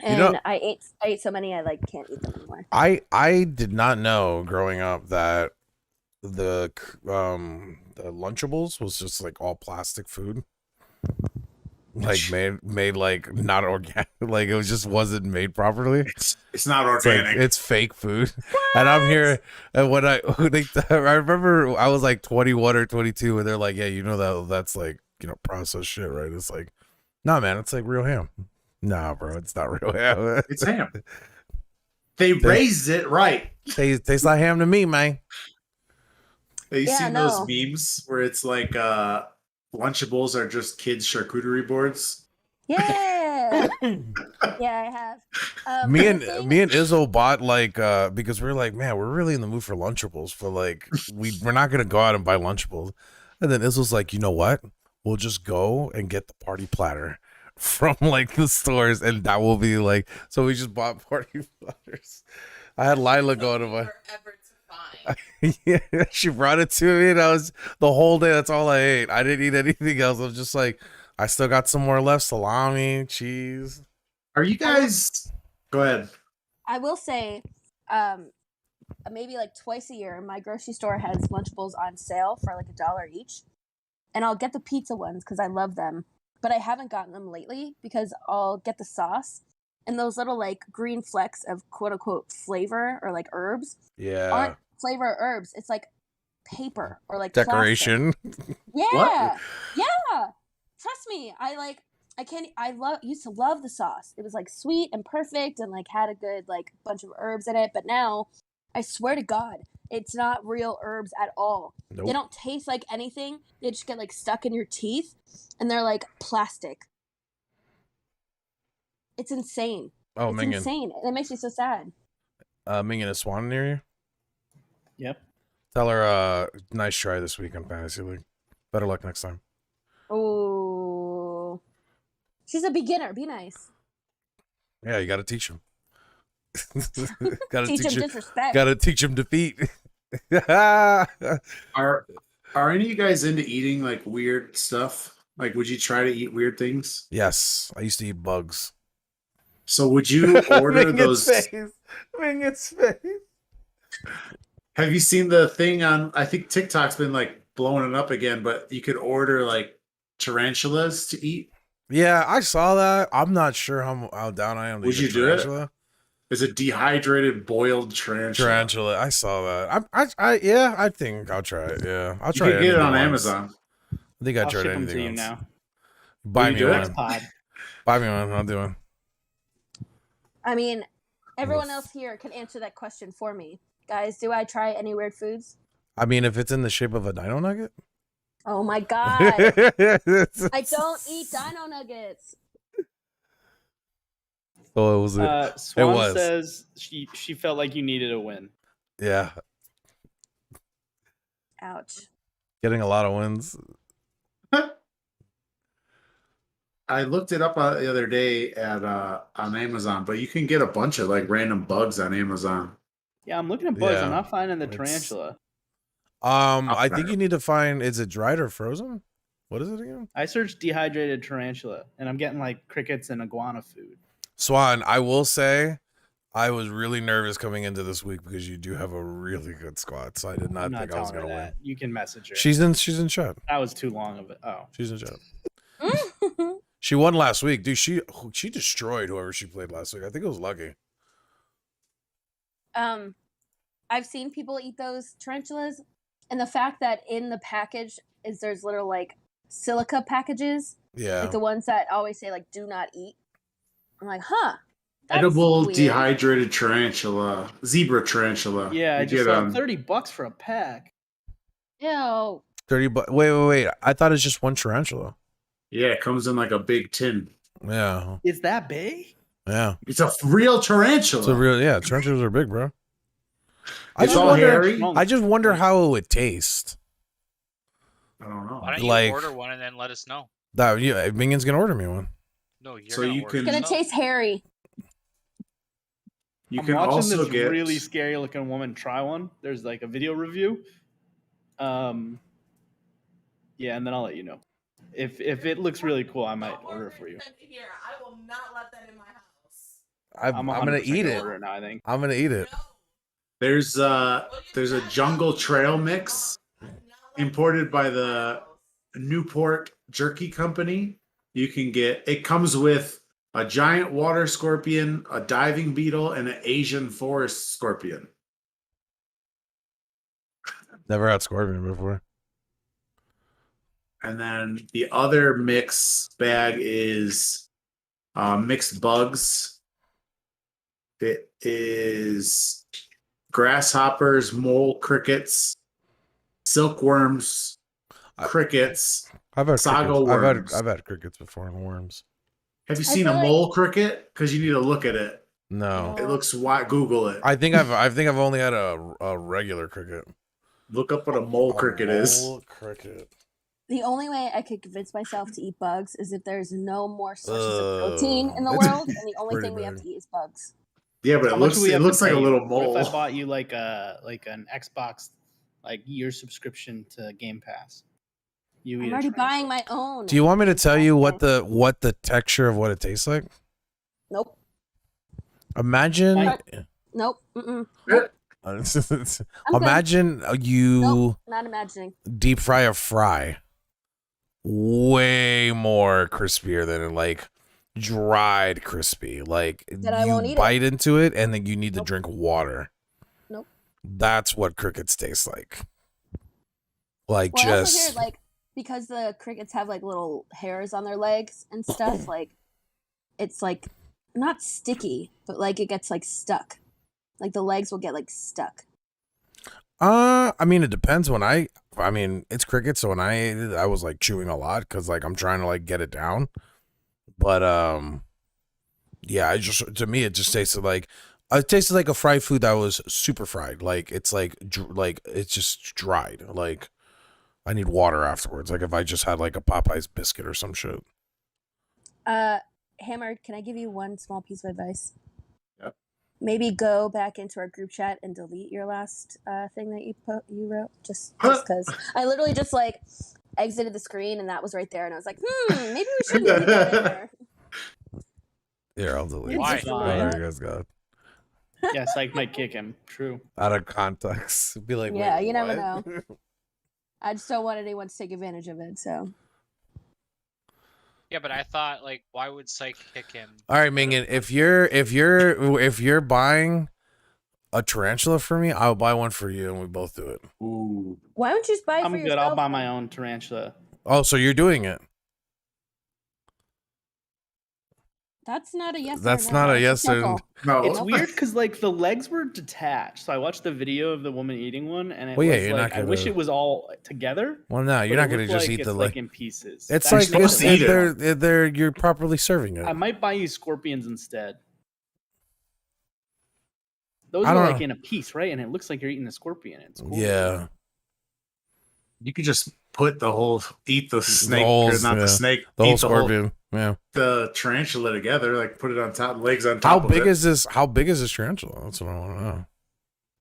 And You know- I ate so many I like can't eat them anymore. I did not know growing up that the Lunchables was just like all plastic food. Like made like not organic, like it was just wasn't made properly. It's not It's like organic. it's fake food. And I'm here, and when I remember I was like 21 or 22, and they're like, "Yeah, you know that's like processed shit, right?" It's like, nah, man, it's like real ham. Nah, bro, it's not real ham. It's ham. They raised it right. Tastes like ham to me, man. Have you Yeah, seen no. those memes where it's like Lunchables are just kids' charcuterie boards? Yeah, yeah, I have. me the and thing- Izzo bought like because we're like, man, we're really in the mood for Lunchables, but like we're not gonna go out and buy Lunchables. And then Izzo's like, you know what? We'll just go and get the party platter from like the stores, and that will be like. So we just bought party platters. I had Lila go to my. Forever to find. Yeah, she brought it to me, and I was the whole day. That's all I ate. I didn't eat anything else. I was just like, I still got some more left: salami, cheese. Are you guys? Go ahead. I will say, maybe like twice a year, my grocery store has Lunchables on sale for like $1 each, and I'll get the pizza ones because I love them. But I haven't gotten them lately because I'll get the sauce and those little like green flecks of quote unquote flavor or like herbs Yeah, aren't flavor or herbs. It's like paper or like plastic. decoration. Yeah, What? yeah. Trust me, used to love the sauce. It was like sweet and perfect and like had a good like bunch of herbs in it. But now, I swear to God, it's not real herbs at all. Nope. They don't taste like anything. They just get like stuck in your teeth, and they're like plastic. It's insane. Oh, It's Minion. insane. It makes me so sad. Minion is Swan near you. Yep. Tell her, nice try this week on Fantasy League. Better luck next time. Oh, she's a beginner. Be nice. Yeah, you got to teach him. Got to Teach him teach him. disrespect. Got to teach him defeat. Are any of you guys into eating like weird stuff? Like, would you try to eat weird things? Yes, I used to eat bugs. So would you order Mingot's those? face. Mingot's face. Have you seen the thing on? I think TikTok's been like blowing it up again, but you could order like tarantulas to eat. Yeah, I saw that. I'm not sure how down I am. To Would eat a you do it? tarantula. It's a dehydrated boiled tarantula. Tarantula. I saw that. Yeah, I think I'll try it. Yeah, I'll You try can get it anything on once. Amazon. I think I I'll tried ship them anything to you once. now. Buy Will me you do it? one. Next pod. Buy me one. I'll do one. I mean, everyone else here can answer that question for me. Guys, do I try any weird foods? I mean, if it's in the shape of a dino nugget. Oh my god. I don't eat dino nuggets. Oh, it was Swan was. says she felt like you needed a win. Yeah, Ouch. getting a lot of wins. I looked it up the other day at on Amazon, but you can get a bunch of like random bugs on Amazon. Yeah, I'm looking at bugs. Yeah, I'm not finding the it's- tarantula. I try think it. you need to find. Is it dried or frozen? What is it again? I searched dehydrated tarantula, and I'm getting like crickets and iguana food. Swan, I will say, I was really nervous coming into this week because you do have a really good squad. So I did not I'm not think I was telling gonna her win. that. You can message her. She's in chat. That was too long of it. Oh, She's in chat. She won last week, dude. She destroyed whoever she played last week. I think it was Lucky. I've seen people eat those tarantulas, and the fact that in the package there's little like silica packages, Yeah. like the ones that always say like "do not eat." I'm like, huh. That's Edible weird. dehydrated tarantula, zebra tarantula. yeah. I You just get, saw $30 for a pack. Ew. 30 bucks. Wait. I thought it's just one tarantula. yeah, it comes in like a big tin. Yeah. Is that big? Yeah. It's a real tarantula. It's a real, yeah, tarantulas are big, bro. It's all hairy. I just wonder how it would taste. I don't know. Why don't you Like- order one and then let us know? That yeah, Minion's gonna order me one. No, you're So gonna you order can- It's us gonna out. taste hairy. You I'm can watching also this get really scary looking woman try one. There's like a video review. Yeah, and then I'll let you know. If it looks really cool, I might order it for you. Here, I will not let that in my house. I'm gonna 100% eat gonna it. Order it now, I think. I'm gonna eat it. No. there's a jungle trail mix I will not let imported by that in my the house. Newport Jerky Company. You can get it comes with a giant water scorpion, a diving beetle, and an Asian forest scorpion. Never had scorpion before. And then the other mix bag is mixed bugs. It is grasshoppers, mole crickets, silkworms, I- crickets. I've had Sago crickets. worms. I've had crickets before and worms. Have you I seen a feel like- mole cricket? Because you need to look at it. No. It looks white. Google it. I think I've only had a regular cricket. Look up what a mole cricket is. Mole cricket. The only way I could convince myself to eat bugs is if there's no more sources of protein in the It's world, and the only pretty thing we have big. to eat is bugs. Yeah, but How it much looks do we it have to looks like a pay? little What mole. if I bought you like an Xbox like year subscription to Game Pass? You I'm eat a already buying tarantula. my own. Do you want me to tell you what the texture of what it tastes like? Nope. Imagine. Nope. Mm-mm. I'm good. Imagine you Nope. Not imagining. deep fry a fry. Way more crispier than like dried crispy. Like Then I you won't eat it. bite into it and then you need to Nope. drink water. Nope. That's what crickets taste like. Like Well, I also just hear like because the crickets have like little hairs on their legs and stuff, like it's like not sticky, but like it gets like stuck. Like the legs will get like stuck. I mean, it depends. I mean, it's crickets, so when I ate it, I was like chewing a lot because like I'm trying to like get it down. But yeah, to me it just tasted like a fried food that was super fried. Like it's like it's just dried. Like I need water afterwards. Like if I just had like a Popeye's biscuit or some shit. Hammer, can I give you one small piece of advice? Yep. Maybe go back into our group chat and delete your last thing that you wrote. Just because I literally just like exited the screen and that was right there, and I was like, maybe we shouldn't keep that in there. Here, I'll delete. Why? it. Whatever you guys got. Yeah, Psych might kick him. True. Out of context. Be like, Yeah, wait, you never what? know. I just don't want anyone to take advantage of it. So Yeah, but I thought like, why would Psych kick him? All right, Mingen, if you're buying a tarantula for me, I'll buy one for you and we both do it. Ooh. why don't you just buy it I'm for good. yourself? I'll buy my then? own tarantula. Oh, so you're doing it. That's not a yes. That's or no. not a It's yes or simple. No. It's weird because like the legs were detached. So I watched the video of the woman eating one, and it Well, yeah, was you're like not I wish gonna- it was all together. Well, no, you're but not it gonna looked just like eat the it's leg. like in pieces. It's You're like supposed to eat it. you're properly serving it. I might buy you scorpions instead. Those I are don't like know. in a piece, right? And it looks like you're eating a scorpion. It's cool. Yeah. You could just put eat the snake, whole- or not yeah, the snake, The whole eat scorpion. Yeah. the tarantula together, like put it on top, legs on How top. big of it. is this? How big is this tarantula? That's what I want to know.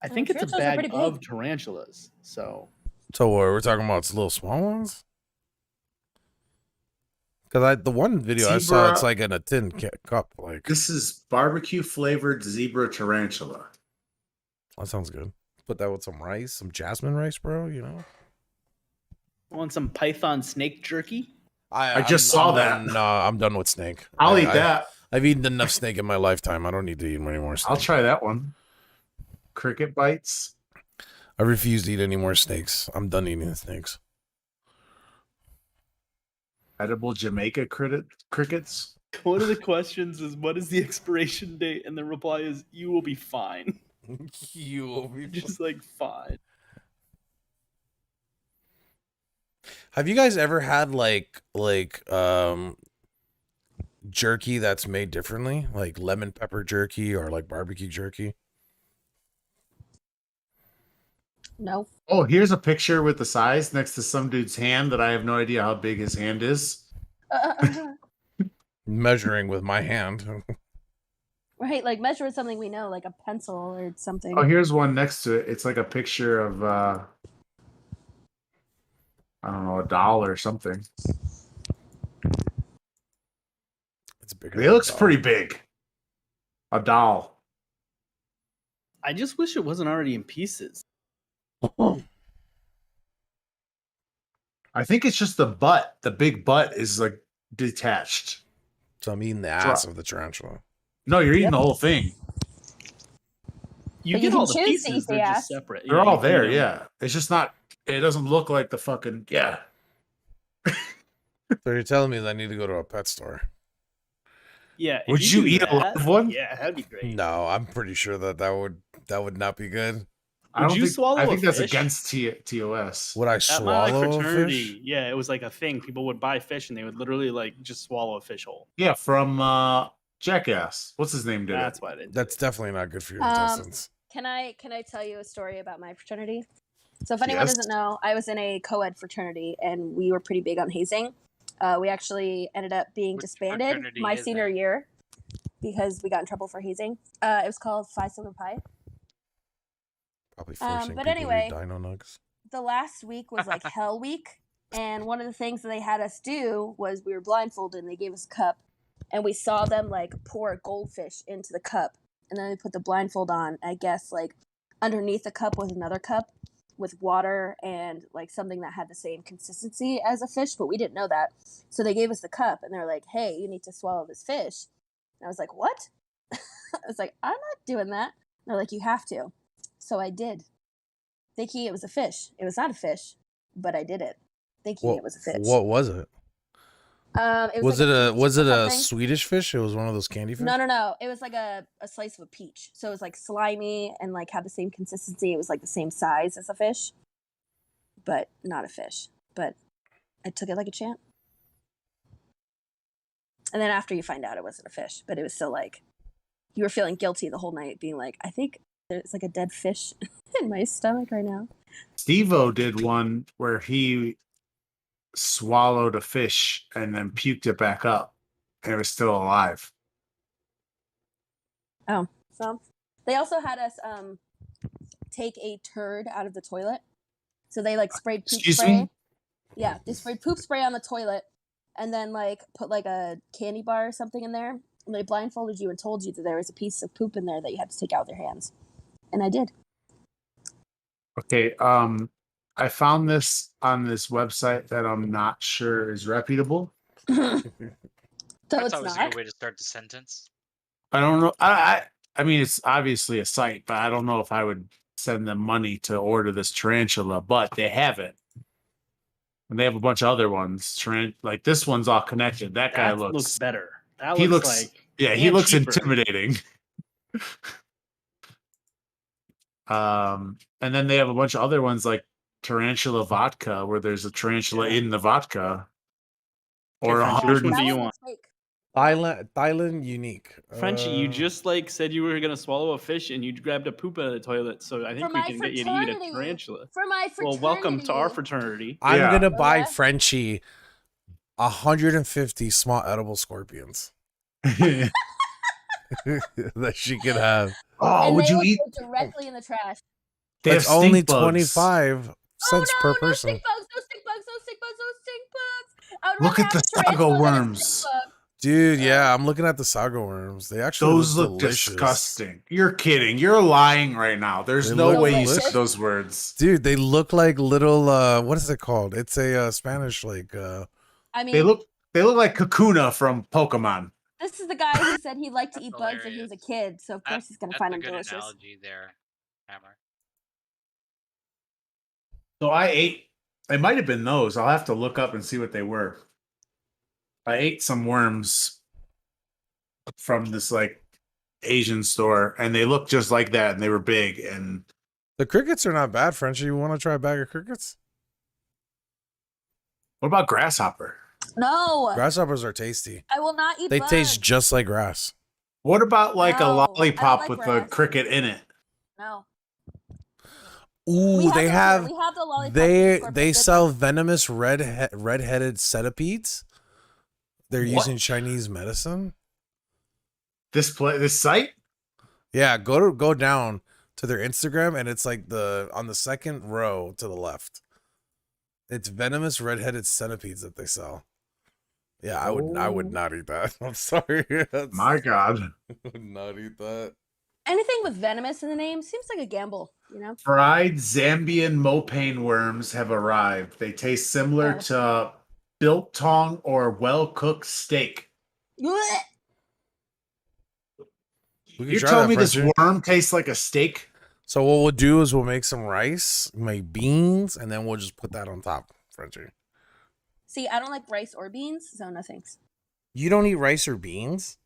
I think it's a tarantulas are bag pretty of big. tarantulas. So So what we're talking about? It's little small ones. Because the one video I saw, Zebra- it's like in a tin cup. Like This is barbecue flavored zebra tarantula. that sounds good. Put that with some rice, some jasmine rice, bro. You know. want some python snake jerky? I just saw that. No, I'm done with snake. I'll eat that. I've eaten enough snake in my lifetime. I don't need to eat any more snake. I'll try that one. Cricket bites. I refuse to eat any more snakes. I'm done eating snakes. Edible Jamaica crickets. One of the questions is, what is the expiration date? And the reply is, you will be fine. You will be Just like fine. Have you guys ever had like jerky that's made differently, like lemon pepper jerky or like barbecue jerky? No. Oh, here's a picture with the size next to some dude's hand that I have no idea how big his hand is. Measuring with my hand. Right, like measure with something we know, like a pencil or something. Oh, here's one next to it. It's like a picture of I don't know, a doll or something. It's bigger. It than looks a doll. pretty big. A doll. I just wish it wasn't already in pieces. I think it's just the butt. The big butt is like detached. So I'm eating the ass of the tarantula. No, you're eating Yep. the whole thing. You But get you all can the choose to eat pieces, the they're ass. just separate. They're Yeah, all you there, can, yeah. It's just not. It doesn't look like the fucking yeah. So you're telling me that I need to go to a pet store? Yeah. if Would you do eat a that, live one? Yeah, that'd be great. No, I'm pretty sure that would not be good. I Would don't you think, swallow I a think that's fish? against TOS. Would I At my like, swallow a fraternity, fish? yeah, it was like a thing. People would buy fish and they would literally like just swallow a fish whole. Yeah, from Jackass. What's his name? Did That's it? why they did That's it. definitely not good for your Um, intestines. Can I tell you a story about my fraternity? So if anyone Yes. doesn't know, I was in a co-ed fraternity and we were pretty big on hazing. We actually ended up being Which disbanded fraternity my is senior that? year because we got in trouble for hazing. It was called Phi Sigma Pi. Probably forcing but people anyway- to eat dino nugs. The last week was like hell week, and one of the things that they had us do was we were blindfolded and they gave us a cup, and we saw them like pour a goldfish into the cup, and then they put the blindfold on. I guess like underneath the cup was another cup with water and like something that had the same consistency as a fish, but we didn't know that. So they gave us the cup and they're like, "Hey, you need to swallow this fish." And I was like, "What?" I was like, "I'm not doing that." And they're like, "You have to." So I did. Thinking it was a fish. It was not a fish, but I did it. Thinking it was a fish. What was it? It Was like it a peach was it or a something. Swedish fish? It was one of those candy fish. No. It was like a slice of a peach. So it was like slimy and like had the same consistency. It was like the same size as a fish, but not a fish. But I took it like a champ. And then after you find out it wasn't a fish, but it was still like you were feeling guilty the whole night, being like, I think There's like a dead fish in my stomach right now. Steve-O did one where he swallowed a fish and then puked it back up, and it was still alive. Oh, so they also had us take a turd out of the toilet. So they like sprayed poop Excuse spray. me? Yeah, they sprayed poop spray on the toilet, and then like put like a candy bar or something in there. And they blindfolded you and told you that there was a piece of poop in there that you had to take out with your hands. And I did. Okay, I found this on this website that I'm not sure is reputable. So That's it's always a not. good way to start the sentence. I don't know. I mean, it's obviously a site, but I don't know if I would send them money to order this tarantula. But they have it, and they have a bunch of other ones. Like this one's all connected. That guy That looks. looks better. That He looks looks. like Yeah, he and looks cheaper. intimidating. And then they have a bunch of other ones like tarantula vodka, where there's a tarantula Yeah. in the vodka, or Okay, a Frenchie, which hundred. one That do you one want? was fake. Thailand unique. Frenchie, you just like said you were gonna swallow a fish and you grabbed a poop out of the toilet, so I think we my can get you to eat a fraternity. tarantula. For my Well, fraternity. welcome to our fraternity. I'm Yeah. gonna buy Okay. Frenchie 150 small edible scorpions that she could have. Oh, And would they you will eat? go directly in the trash. They It's have only stink bugs. 25 cents oh, per no, person. No stink bugs, no stink bugs, no stink bugs, no stink bugs. I would Look rather at have the a tarantula sago than a worms. stink bug. Dude, yeah, I'm looking at the sago worms. They actually Those look look delicious. disgusting. You're kidding. You're lying right now. There's They no look way you delicious. said those words. Dude, they look like little what is it called? It's a Spanish like I mean, They look like Kakuna from Pokemon. this is the guy who said he liked to That's eat bugs when he was a kid, so of course he's gonna That's find a them good delicious. analogy there, Hammer. So I ate. It might have been those. I'll have to look up and see what they were. I ate some worms from this like Asian store, and they looked just like that, and they were big. And the crickets are not bad, Frenchie. You want to try a bag of crickets? what about grasshopper? No, Grasshoppers are tasty. I will not eat They bugs. taste just like grass. What about like No, I a don't lollipop like with a grass. cricket in it? No. Ooh, We they those here. have We have the lollipop they scorpion they good sell ones. venomous red-headed centipedes. They're What? using Chinese medicine. This site? Yeah, go down to their Instagram and it's like on the second row to the left. It's venomous red-headed centipedes that they sell. Yeah, I would Oh. not eat that. I'm sorry. My God. I would not eat that. Anything with venomous in the name seems like a gamble, you know? Fried Zambian mopane worms have arrived. They taste similar Oh. to biltong or well-cooked steak. Blech. We can You're try telling that, me this Frenchie. worm tastes like a steak? So what we'll do is we'll make some rice, make beans, and then we'll just put that on top, Frenchie. See, I don't like rice or beans, so no thanks. You don't eat rice or beans?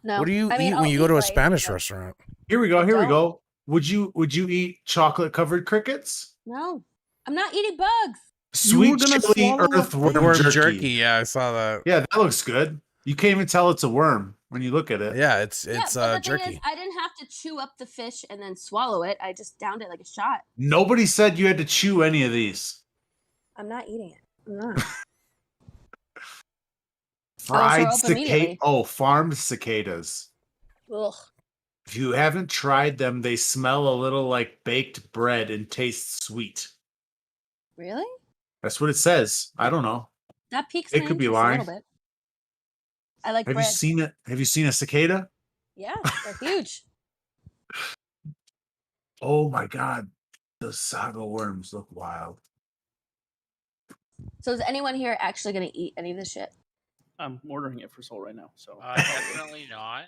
No. What do you I mean, eat I'll when you go to a rice, Spanish but restaurant? Here we go. Here we don't. go. Would you eat chocolate-covered crickets? No. I'm not eating bugs. You were Sweet gonna chili swallow a earthworm Worm jerky. Yeah, I saw that. Yeah, that looks good. You can't even tell it's a worm when you look at it. Yeah, it's but the thing jerky. is, I didn't have to chew up the fish and then swallow it. I just downed it like a shot. Nobody said you had to chew any of these. I'm not eating it. I'm not. Fried throw up cicada. immediately. Oh, farmed cicadas. Ugh. If you haven't tried them, they smell a little like baked bread and taste sweet. Really? That's what it says. I don't know. That piques It my could be interest a lying. little bit. I like Have bread. you seen it? Have you seen a cicada? Yeah, they're huge. Oh my god. Those sago worms look wild. So is anyone here actually gonna eat any of this shit? I'm ordering it for Soul right now. So Definitely not.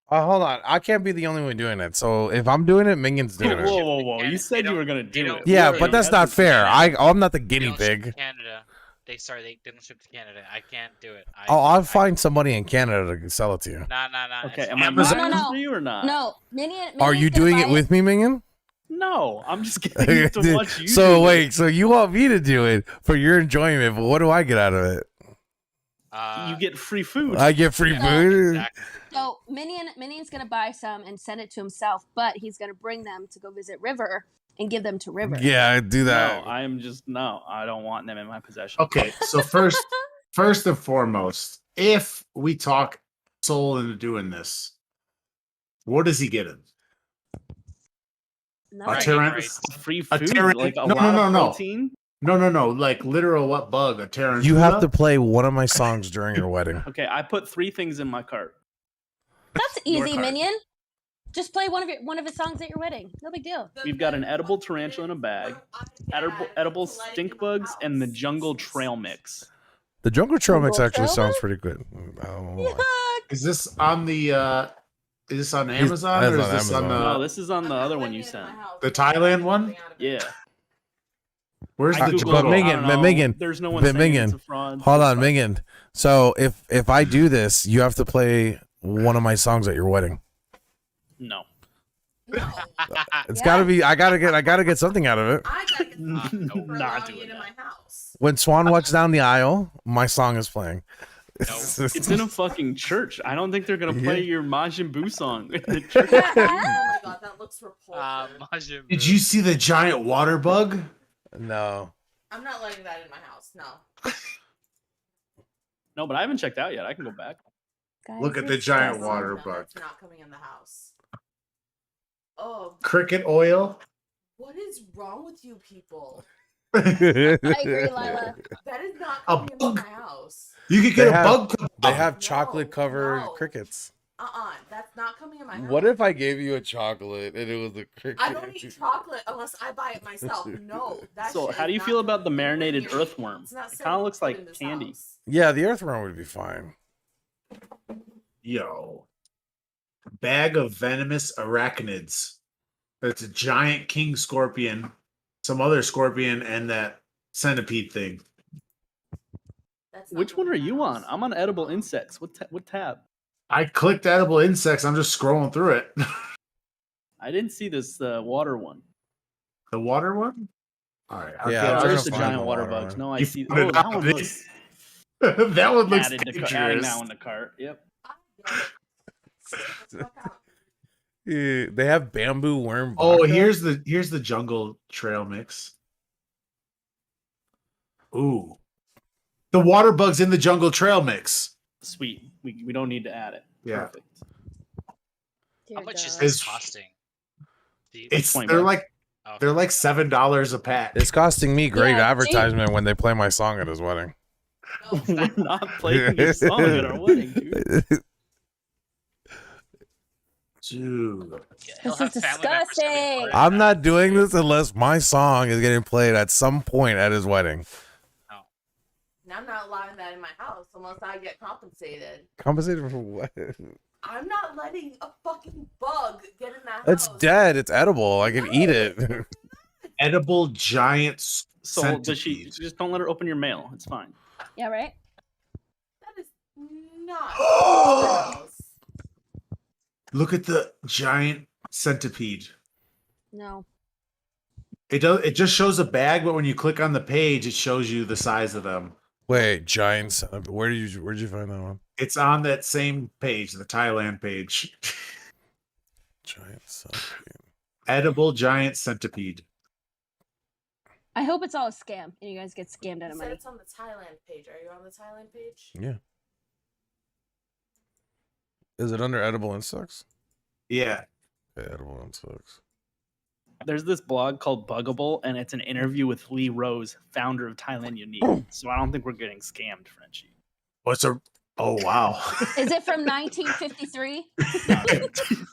Hold on. I can't be the only one doing it. So if I'm doing it, Minion's doing whoa, it. whoa, whoa! They You said you don't- were gonna they do don't- it. Yeah, We but already that's had not this fair. discussion. I'm not the They guinea don't ship to pig. Canada. They don't ship to Canada. I can't do it. I'll find somebody in Canada to sell it to you. Nah. Okay, it's am I Amazon- buying No, this no, for you or not? No, Minion. Are you doing it with me, Minion? No, I'm just getting you to watch you. So do wait, it. so you want me to do it for your enjoyment, but what do I get out of it? You get free food. I get free Yeah, food. Exactly. So Minion's gonna buy some and send it to himself, but he's gonna bring them to go visit River and give them to River. Yeah, do that. No, I don't want them in my possession. Okay, so first and foremost, if we talk Soul into doing this, what is he getting? Nothing. Tyrant- Free A food, Tyrant- like a no, lot no, of no. protein. No, like literal what bug? A tarantula? You have to play one of my songs during your wedding. Okay, I put 3 things in my cart. That's Your easy, card. Minion. Just play one of his songs at your wedding. No big deal. We've got an edible tarantula in a bag, edible stink bugs, and the jungle trail mix. The Jungle Trail mix Jungle actually Trail sounds mix? pretty good. I don't know why. Yuck. Is this on the is this on Amazon it's or is on this on Amazon. No, this is on the other one you sent. The Thailand one? Yeah. Where's I the Googled but it. jungle? Megan- I don't know. Megan- There's no one but saying Megan, it's a fraud. Hold It's on, fine. Megan. So if I do this, you have to play one of my songs at your wedding. No. No. It's Yeah. gotta be. I gotta get something out of it. I gotta get Not for allowing doing you to that. my house. When Swan walks down the aisle, my song is playing. It's in a fucking church. I don't think they're gonna play Yeah. your Majin Buu song in the church. Oh my god, that looks repulsive. Majin Did Buu. you see the giant water bug? No. I'm not letting that in my house. No. No, but I haven't checked out yet. I can go back. Guys, Look at the it's giant just- water No, bug. that's not coming in the house. Oh, Cricket oil? what is wrong with you people? I agree, Lila. That is not A coming into bug. my house. You could They get a have- bug. They have No, chocolate covered no. crickets. That's not coming in my house. What if I gave you a chocolate and it was a cricket? I don't eat chocolate unless I buy it myself. No. That So, shit how is do you not feel about the coming marinated here. earthworm? It's not It set kind of up looks to put like in this candy. house. Yeah, the earthworm would be fine. Yo. Bag of venomous arachnids. It's a giant king scorpion, some other scorpion, and that centipede thing. That's not Which one coming are in my you on? house. I'm on edible insects. What tab? I clicked edible insects. I'm just scrolling through it. I didn't see this water one. The water one? All right. Yeah, okay, I'm Oh, trying just to the find giant the water water bugs. one. No, I You see. found it Oh, that out. one looks that one looks adding that dangerous. now in the cart. Yep. Let's fuck out. Yeah, they have bamboo worm. Oh, vodka? here's the jungle trail mix. Ooh. The water bugs in the jungle trail mix. Sweet. We don't need to add it. Yeah. Perfect. Dear How much is God. this Is- costing? The- It's 20 they're bucks. like oh, they're like $7 a pack. It's costing me great Yeah, advertisement when they play my song at his wedding. No, We're not playing your song at our wedding, dude. Dude. he'll This is have family members coming disgusting. for it. I'm not doing this unless my song is getting played at some point at his wedding. And I'm not allowing that in my house unless I get compensated. Compensated for what? I'm not letting a fucking bug get in that It's house. dead. It's edible. I can eat it. Edible giant So does she centipede. just don't let her open your mail? It's fine. Yeah, right? That is not my house. Look at the giant centipede. No. It just shows a bag, but when you click on the page, it shows you the size of them. Wait, giant. Where'd you find that one? It's on that same page, the Thailand page. Giant centipede. Edible giant centipede. I hope it's all a scam and you guys get scammed out You of said money. it's on the Thailand page. Are you on the Thailand page? Yeah. Is it under edible insects? Yeah. Okay, edible insects. There's this blog called Buggable, and it's an interview with Lee Rose, founder of Thailand Unique. So I don't think we're getting scammed, Frenchie. What's a? Oh wow. Is it from 1953?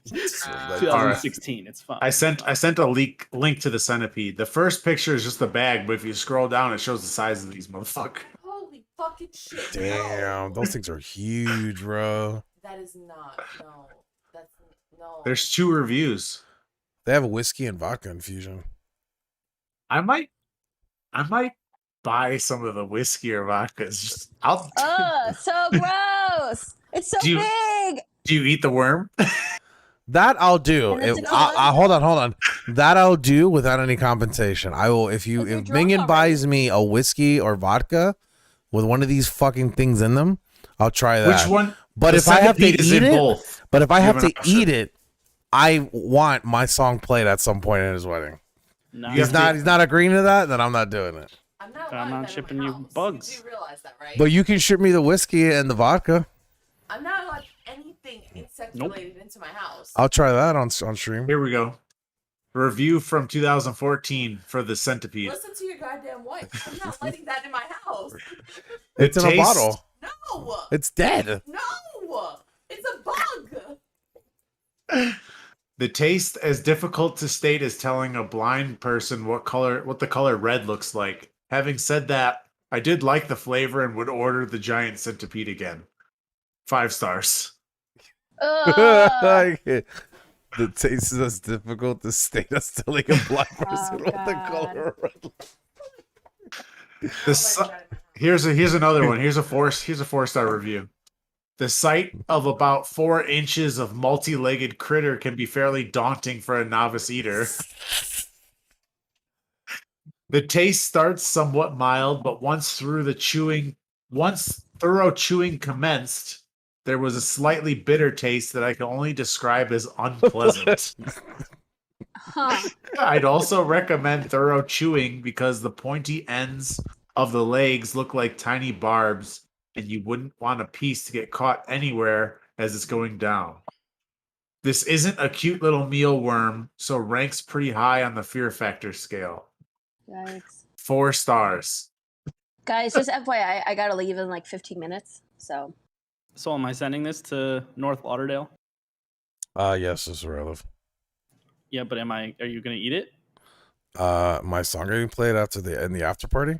2016. It's fine. I sent a link to the centipede. The first picture is just the bag, but if you scroll down, it shows the size of these motherfuckers. Holy fucking shit. Damn, No. those things are huge, bro. That is not. No. That's no. There's 2 reviews. They have a whiskey and vodka infusion. I might buy some of the whiskey or vodkas. Just, I'll. Oh, so gross. It's so Do you- big. Do you eat the worm? That I'll do. And it's If- a good hold on. That I'll do without any compensation. I will if But you're if drunk Minion already. buys me a whiskey or vodka with one of these fucking things in them, I'll try that. Which one? But the if I have to centipede is eat in it, both. but if I You have have an to option. eat it, I want my song played at some point in his wedding. No, You He's have not. to- He's not agreeing to that. Then I'm not doing it. I'm not. I'm allowing not that in shipping my you house. bugs. You do realize that, right? But you can ship me the whiskey and the vodka. I'm not allowed anything insect Nope. related into my house. I'll try that on stream. Here we go. Review from 2014 for the centipede. Listen to your goddamn wife. I'm not letting that in my house. It's in a taste- bottle. No. It's dead. No. It's a bug. The taste as difficult to state as telling a blind person what the color red looks like. Having said that, I did like the flavor and would order the giant centipede again. 5 stars. Ugh. The taste is as difficult to state as telling a blind person what the God. color red. The I'm si- not letting that in my house. here's another one. Here's a 4-star review. The sight of about 4 inches of multi-legged critter can be fairly daunting for a novice eater. The taste starts somewhat mild, but once thorough chewing commenced, there was a slightly bitter taste that I can only describe as unpleasant. Huh. I'd also recommend thorough chewing because the pointy ends of the legs look like tiny barbs, and you wouldn't want a piece to get caught anywhere as it's going down. This isn't a cute little mealworm, so ranks pretty high on the fear factor scale. Yikes. 4 stars. Guys, just FYI, I gotta leave in like 15 minutes. So So am I sending this to North Lauderdale? Yes, this is where I live. Yeah, but are you gonna eat it? My song getting played after in the after party.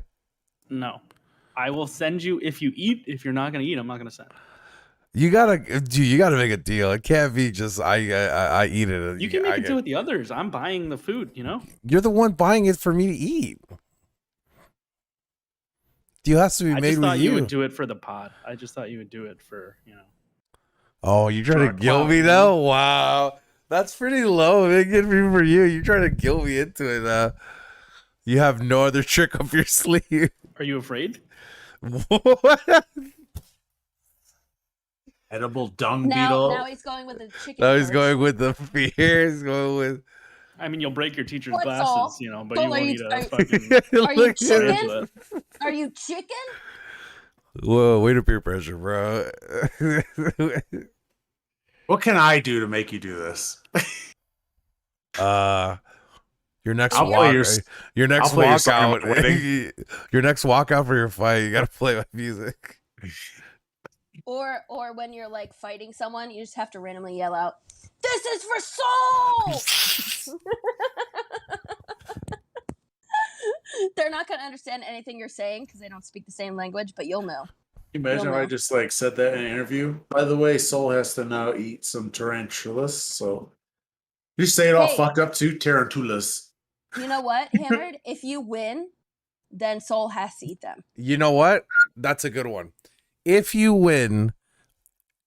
No. I will send you if you eat. If you're not gonna eat, I'm not gonna send. You gotta make a deal. It can't be just I eat it. You can make I it do with the others. I'm buying the food, you know? You're the one buying it for me to eat. Deal has to be I made just with thought you. you would do it for the pod. I just thought you would do it for, you know. Oh, you trying to Draw a guilt clout, me you now? know? Wow, that's pretty low. Big good for you. You trying to guilt me into it now? You have no other trick up your sleeve. Are you afraid? What? Edible dung now beetle. he's going with the chicken. Now he's first. going with the fear. He's going with. I mean, you'll break your teacher's What's glasses, all? you know, but Don't you won't worry, eat a are- fucking Are you Look at chicken? tarantula. Are you chicken? Whoa, way to peer pressure, bro. What can I do to make you do this? Your next I'll play walk, your- your next I'll play your song at walkout, my wedding. your next walkout for your fight. You gotta play my music. Or when you're like fighting someone, you just have to randomly yell out, "This is for soul!" They're not gonna understand anything you're saying because they don't speak the same language, but you'll know. Can you imagine if I know. just like said that in an interview? By the way, Soul has to now eat some tarantulas, so you say it all Hey. fucked up too, tarantulas. You know what, Hammered? If you win, then Soul has to eat them. You know what? That's a good one. If you win,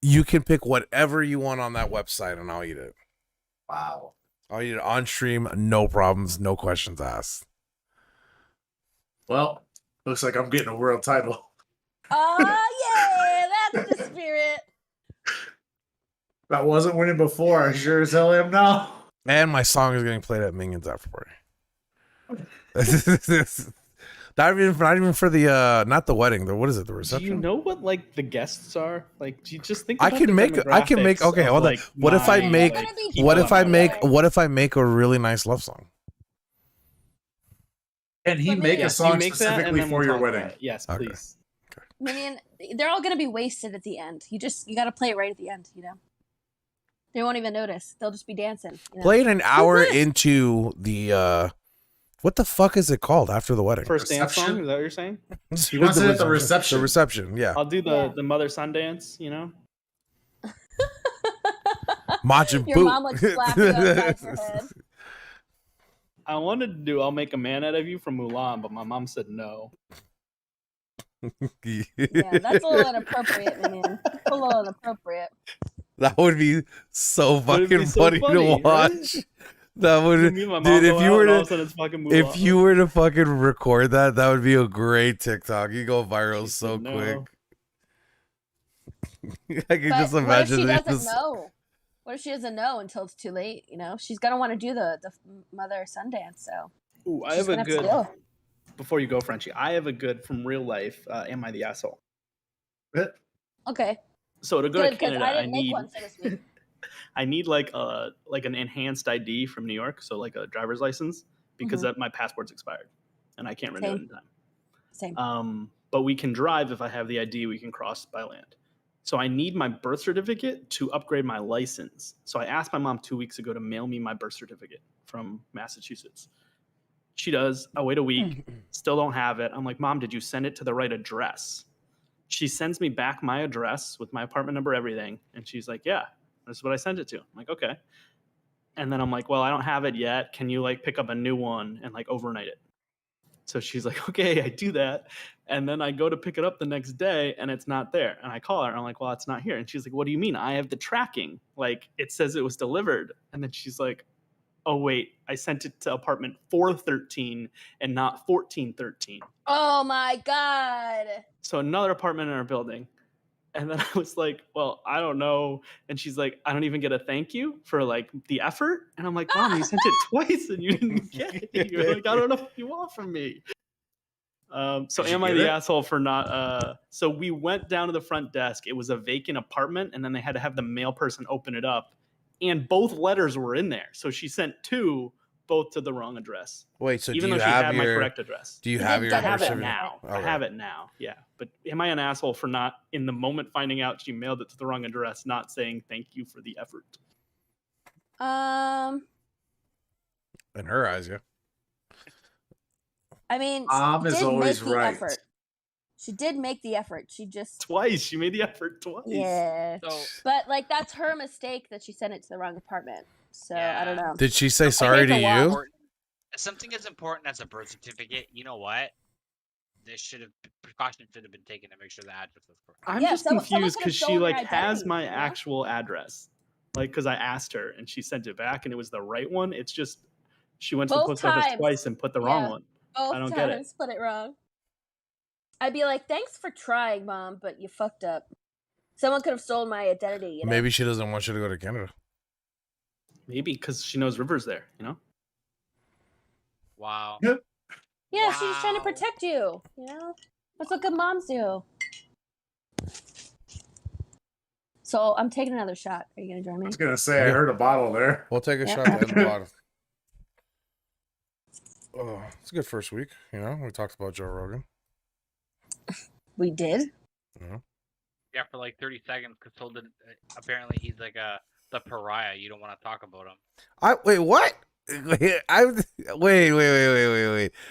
you can pick whatever you want on that website, and I'll eat it. Wow. I'll eat it on stream, no problems, no questions asked. Well, looks like I'm getting a world title. Oh yeah, that's the spirit. If I wasn't winning before, I sure as hell am now. And my song is getting played at Minions after party. not even for the not the wedding. What is it? The Do reception. you know what like the guests are? Like, do you just think I about can the make. demographics Okay, of, hold on. like, What if I my, make? They're gonna be people What if I on my make? wedding. What if I make a really nice love song? Can he But make maybe- a Yes, you song make that, and specifically then for we'll your talk wedding? about it. Yes, Okay. please. Minion, they're all gonna be wasted at the end. You got to play it right at the end. You know, they won't even notice. They'll just be dancing. You know? Play it an hour into the. What the fuck is it called after the wedding? First dance Reception? song? Is that what you're saying? He wants it at the reception. The reception, yeah. I'll do Yeah. the mother son dance. You know. Majin Your Buu. mom like slapping you upside your head. I wanted to do "I'll Make a Man Out of You" from Mulan, but my mom said no. Yeah, that's a little inappropriate, Minion. That's a little inappropriate. That would be so Would it fucking be so funny, funny, to right? watch. That would, Me and my mom dude. go If you out were and all of to, a sudden it's fucking Mulan. if you were to fucking record that, that would be a great TikTok. You go viral She so said no. quick. I can But just what if imagine she they doesn't just- know? What if she doesn't know until it's too late? You know, she's gonna want to do the mother son dance. So Ooh, I she's have a gonna have to good. deal. Before you go, Frenchie, I have a good from real life. Am I the asshole? Okay, So to go good to because Canada, I I didn't make need one for this week. I need like an enhanced ID from New York, so like a driver's license, because Mhm. that my passport's expired and I can't renew Same. it in time. Same. But we can drive if I have the ID. We can cross by land. So I need my birth certificate to upgrade my license. So I asked my mom 2 weeks ago to mail me my birth certificate from Massachusetts. She does. I wait a week, still don't have it. I'm like, Mom, did you send it to the right address? She sends me back my address with my apartment number, everything. And she's like, yeah, that's what I sent it to. I'm like, okay. And then I'm like, well, I don't have it yet. Can you like pick up a new one and like overnight it? So she's like, okay, I do that. And then I go to pick it up the next day and it's not there. And I call her and I'm like, well, it's not here. And she's like, what do you mean? I have the tracking. Like it says it was delivered. And then she's like, oh, wait, I sent it to apartment 413 and not 1413. Oh my god. So another apartment in our building. And then I was like, well, I don't know. And she's like, I don't even get a thank you for like the effort. And I'm like, Mom, you sent it twice and you didn't get it. You're like, I don't know what you want from me. So Did you am I get the it? asshole for not? So we went down to the front desk. It was a vacant apartment, and then they had to have the mail person open it up, and both letters were in there. So she sent two, both to the wrong address, Wait, so even do though you she have had your my correct address. do you You have did your get I have birth it certificate? now. I Okay. have it now. Yeah, but am I an asshole for not, in the moment, finding out she mailed it to the wrong address, not saying thank you for the effort? In her eyes, yeah. I mean, Mom she is did always make the right. effort. She did make the effort. She just Twice. She made the effort twice. yeah. So But like that's her mistake that she sent it to the wrong apartment. So I don't Yeah. know. Did she say think sorry it's to a lot. you? important- something as important as a birth certificate, you know what? This should have precaution should have been taken to make sure the address was correct. I'm Yeah, just someone confused could have because she stolen your like has identity, my you know? actual address, like because I asked her and she sent it back and it was the right one. It's just she went to the Both post office times. twice and put the wrong Yeah. one. Both I don't get it. times put it wrong. I'd be like, thanks for trying, Mom, but you fucked up. Someone could have stolen my identity, you know? Maybe she doesn't want you to go to Canada. Maybe because she knows River's there, you know. Wow. Yeah, she's just trying to Wow. protect you, you know? That's what good moms do. So I'm taking another shot. Are you gonna join I me? was gonna say I Yeah. heard a bottle there. We'll take a Yeah. shot at the end of the bottom. Oh, it's a good first week. You know, we talked about Joe Rogan. We did? Yeah, for like 30 seconds, because told that apparently he's like the pariah. You don't want to talk about him. Wait, what? Wait. Are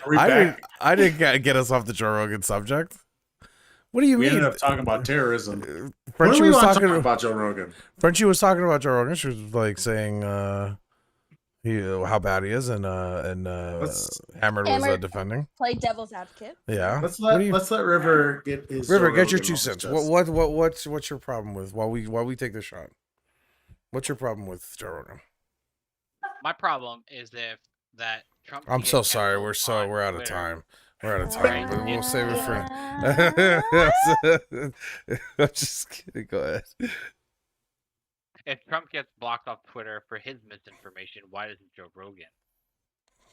we back? I didn't get us off the Joe Rogan subject. What do you We mean? ended up talking about terrorism. What do Frenchie we was want to talking talk about Joe Rogan? Frenchie was talking about Joe Rogan. She was like saying how bad he is, and Let's- Hammered was Hammered. defending. Play devil's advocate. Yeah. Let's What let do you- River get his. River, Joe get your Rogan 2 off his cents. chest. What's your problem with while we take the shot? What's your problem with Joe Rogan? My problem is that Trump. I'm can so get sorry. canceled on We're out of Twitter. time. We're out of Alright, time, but we'll it's save it for. I'm just kidding. Go ahead. If Trump gets blocked off Twitter for his misinformation, why doesn't Joe Rogan?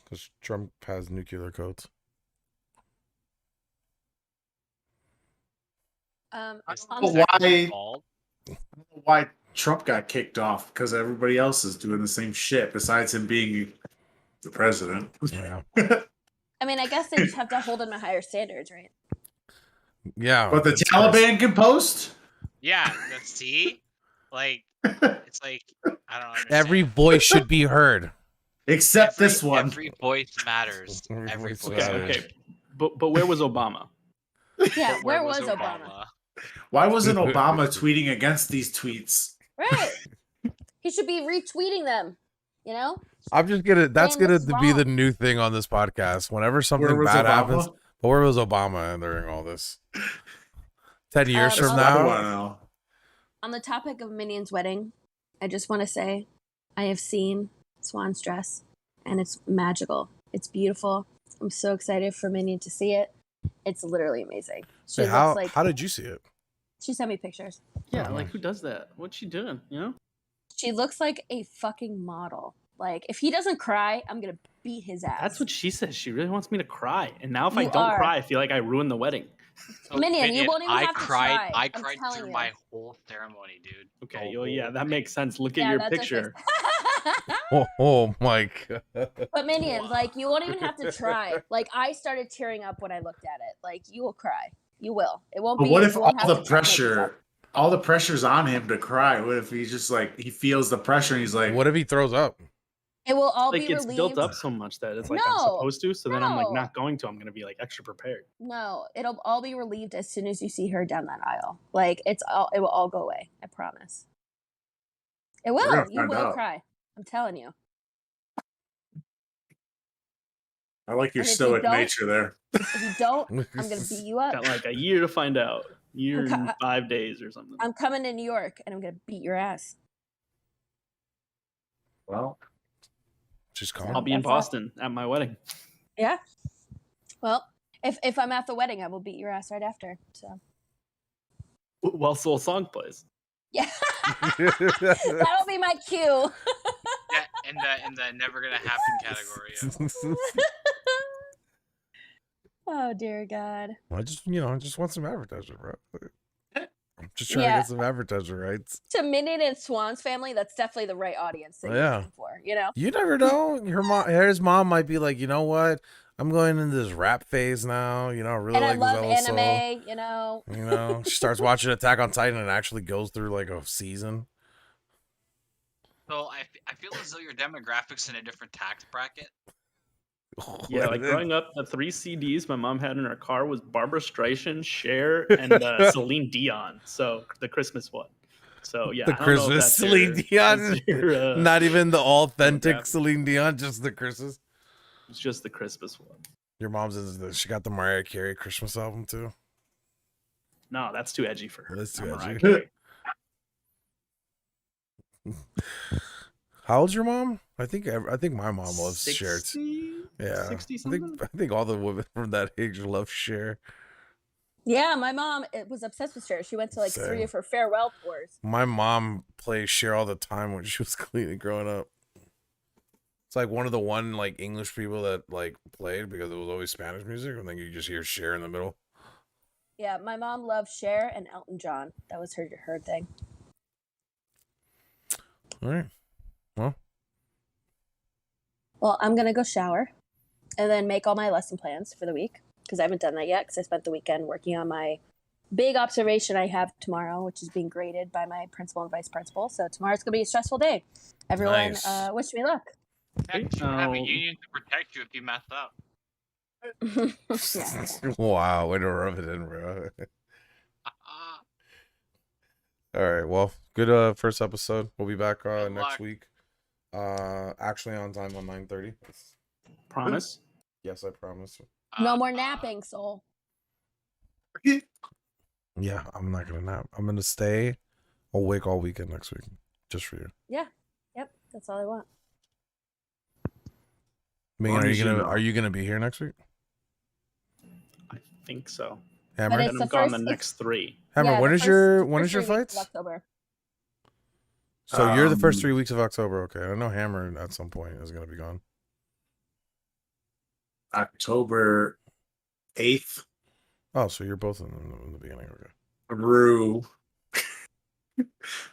Because Trump has nuclear codes. On Is the- Well, that why- involved? Why Trump got kicked off? Because everybody else is doing the same shit besides him being the president. Yeah. I mean, I guess they just have to hold him to higher standards, right? Yeah. But the it's Taliban can post. Yeah, let's see. Like, it's like I don't understand. Every voice should be heard. Except Every- this one. Every voice matters. Every Every voice voice Okay, matters. matters. okay. But where was Obama? Yeah, But where was Obama? Why wasn't Obama tweeting against these tweets? Right. He should be retweeting them, you know? I'm just gonna. That's Saying gonna what's be the wrong. new thing on this podcast. Whenever something Where was bad Obama? happens, but where was Obama during all this? 10 years Um, from I'll- I now, want to know. On the topic of Minion's wedding, I just want to say I have seen Swan's dress and it's magical. It's beautiful. I'm so excited for Minion to see it. It's literally amazing. She Hey, looks like how did you see it? She sent me pictures. Yeah, Oh, like nice. who does that? What's she doing? You know? She looks like a fucking model. Like, if he doesn't cry, I'm gonna beat his ass. That's what she says. She really wants me to cry. And now if I You don't are. cry, I feel like I ruined the wedding. Oh, Minion, you won't even I have to cried. try. I I'm cried telling through you. my whole ceremony, dude. Okay, The well, yeah, whole that thing. makes sense. Look at Yeah, your that's what picture. Oh my god. But Minions, like, you won't even have to try. Like, I started tearing up when I looked at it. Like, you will cry. You will. It won't But be. what if you all won't have the to try to make yourself- pressure, all the pressure's on him to cry? What if he's just like he feels the pressure and he's like, What if he throws up? It will all Like be it's relieved. built up so much that it's like I'm No, supposed to. So then I'm like no. not going to. I'm gonna be like extra prepared. No, it'll all be relieved as soon as you see her down that aisle. Like, it will all go away. I promise. It We're will. gonna You find will out. cry. I'm telling you. I like your And if you stoic don't- nature there. If you don't, I'm gonna beat you up. Got like a year to find out. Year Okay, and 5 days or something. I'm coming to New York and I'm gonna beat your ass. Well, She's I'll calm. be in That's all. Boston at my wedding. Yeah. Well, if I'm at the wedding, I will beat your ass right after. So While Soul Song plays. yeah, that'll be my cue. Yeah, in the never gonna happen category. Yeah. Oh dear God. I just want some advertising, bro. I'm just trying Yeah. to get some advertising rights. To Minion and Swan's family, that's definitely the right audience that you're Yeah. looking for. You know. You never know. His mom might be like, you know what? I'm going into this rap phase now. You know, I really And I like love this LSO. anime. You know. You know, she starts watching Attack on Titan and actually goes through like a season. So I feel as though your demographics in a different tax bracket. Yeah, like growing up, the 3 CDs my mom had in her car was Barbara Streisand, Cher, and Celine Dion. So the Christmas one. So yeah, the I don't know if Christmas that's Celine Dion, that's your, not even the authentic demographic. Celine Dion, just the Christmas. It's just the Christmas one. Your mom's she got the Mariah Carey Christmas album too. No, that's too edgy for her. That's too Mariah edgy. Carey. How old's your mom? I think my mom loves Cher. 60? Yeah, 60 I something? think all the women from that age love Cher. Yeah, my mom was obsessed with Cher. She went to like 3 Same. of her farewell tours. My mom plays Cher all the time when she was cleaning growing up. It's like one of the like English people that like played because it was always Spanish music, and then you just hear Cher in the middle. Yeah, my mom loved Cher and Elton John. That was her thing. All right. Well, I'm gonna go shower, and then make all my lesson plans for the week because I haven't done that yet because I spent the weekend working on my big observation I have tomorrow, which is being graded by my principal and vice principal. So tomorrow's gonna be a stressful day. Everyone, Nice. wish me luck. Heck, you should have a Oh. union to protect you if you mess up. Yeah. Wow, way to rub it in, bro. All right, well, good first episode. We'll be back Good next luck. week. Actually on time on 9:30. Promise. Yes, I promise. No more napping, soul. Yeah, I'm not gonna nap. I'm gonna stay awake all weekend next week, just for you. Yep, that's all I want. Megan, Long are as you you gonna know. are you gonna be here next week? I think so. Hammer, But And it's I'm the gone first- the it's- next 3. Hammer, Yeah, when the is first- your the when first is your 3 weeks fights? of October. So you're the first Um, 3 weeks of October. Okay, I know Hammer at some point is gonna be gone. October 8th Oh, so you're both in the beginning. Okay. through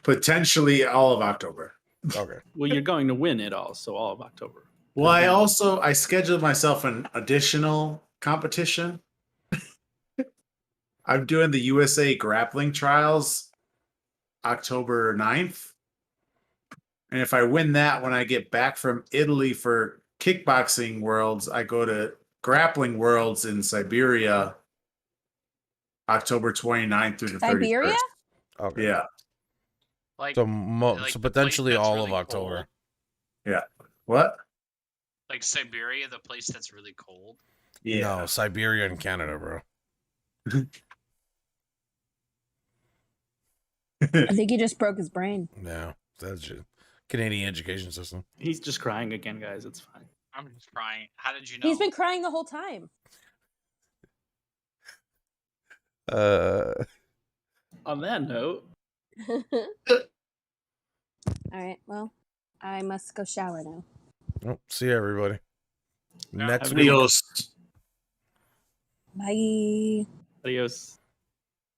potentially all of October. Okay. Well, you're going to win it all, so all of October. Well, I scheduled myself an additional competition. I'm doing the USA grappling trials October 9th. And if I win that when I get back from Italy for kickboxing worlds, I go to grappling worlds in Siberia October 29th through the 31st. Siberia? Okay. Yeah. Like, So like so the place potentially that's all really of October. What? like Siberia, the place that's really cold. Yeah. No, Siberia and Canada, bro. I think he just broke his brain. Yeah, that's just Canadian education system. He's just crying again, guys. It's fine. I'm just crying. How did you know? He's been crying the whole time. On that note, All right. Well, I must go shower now. Oh, see you, everybody. Yeah, Next have a good week. one. Adios. Bye. Adios.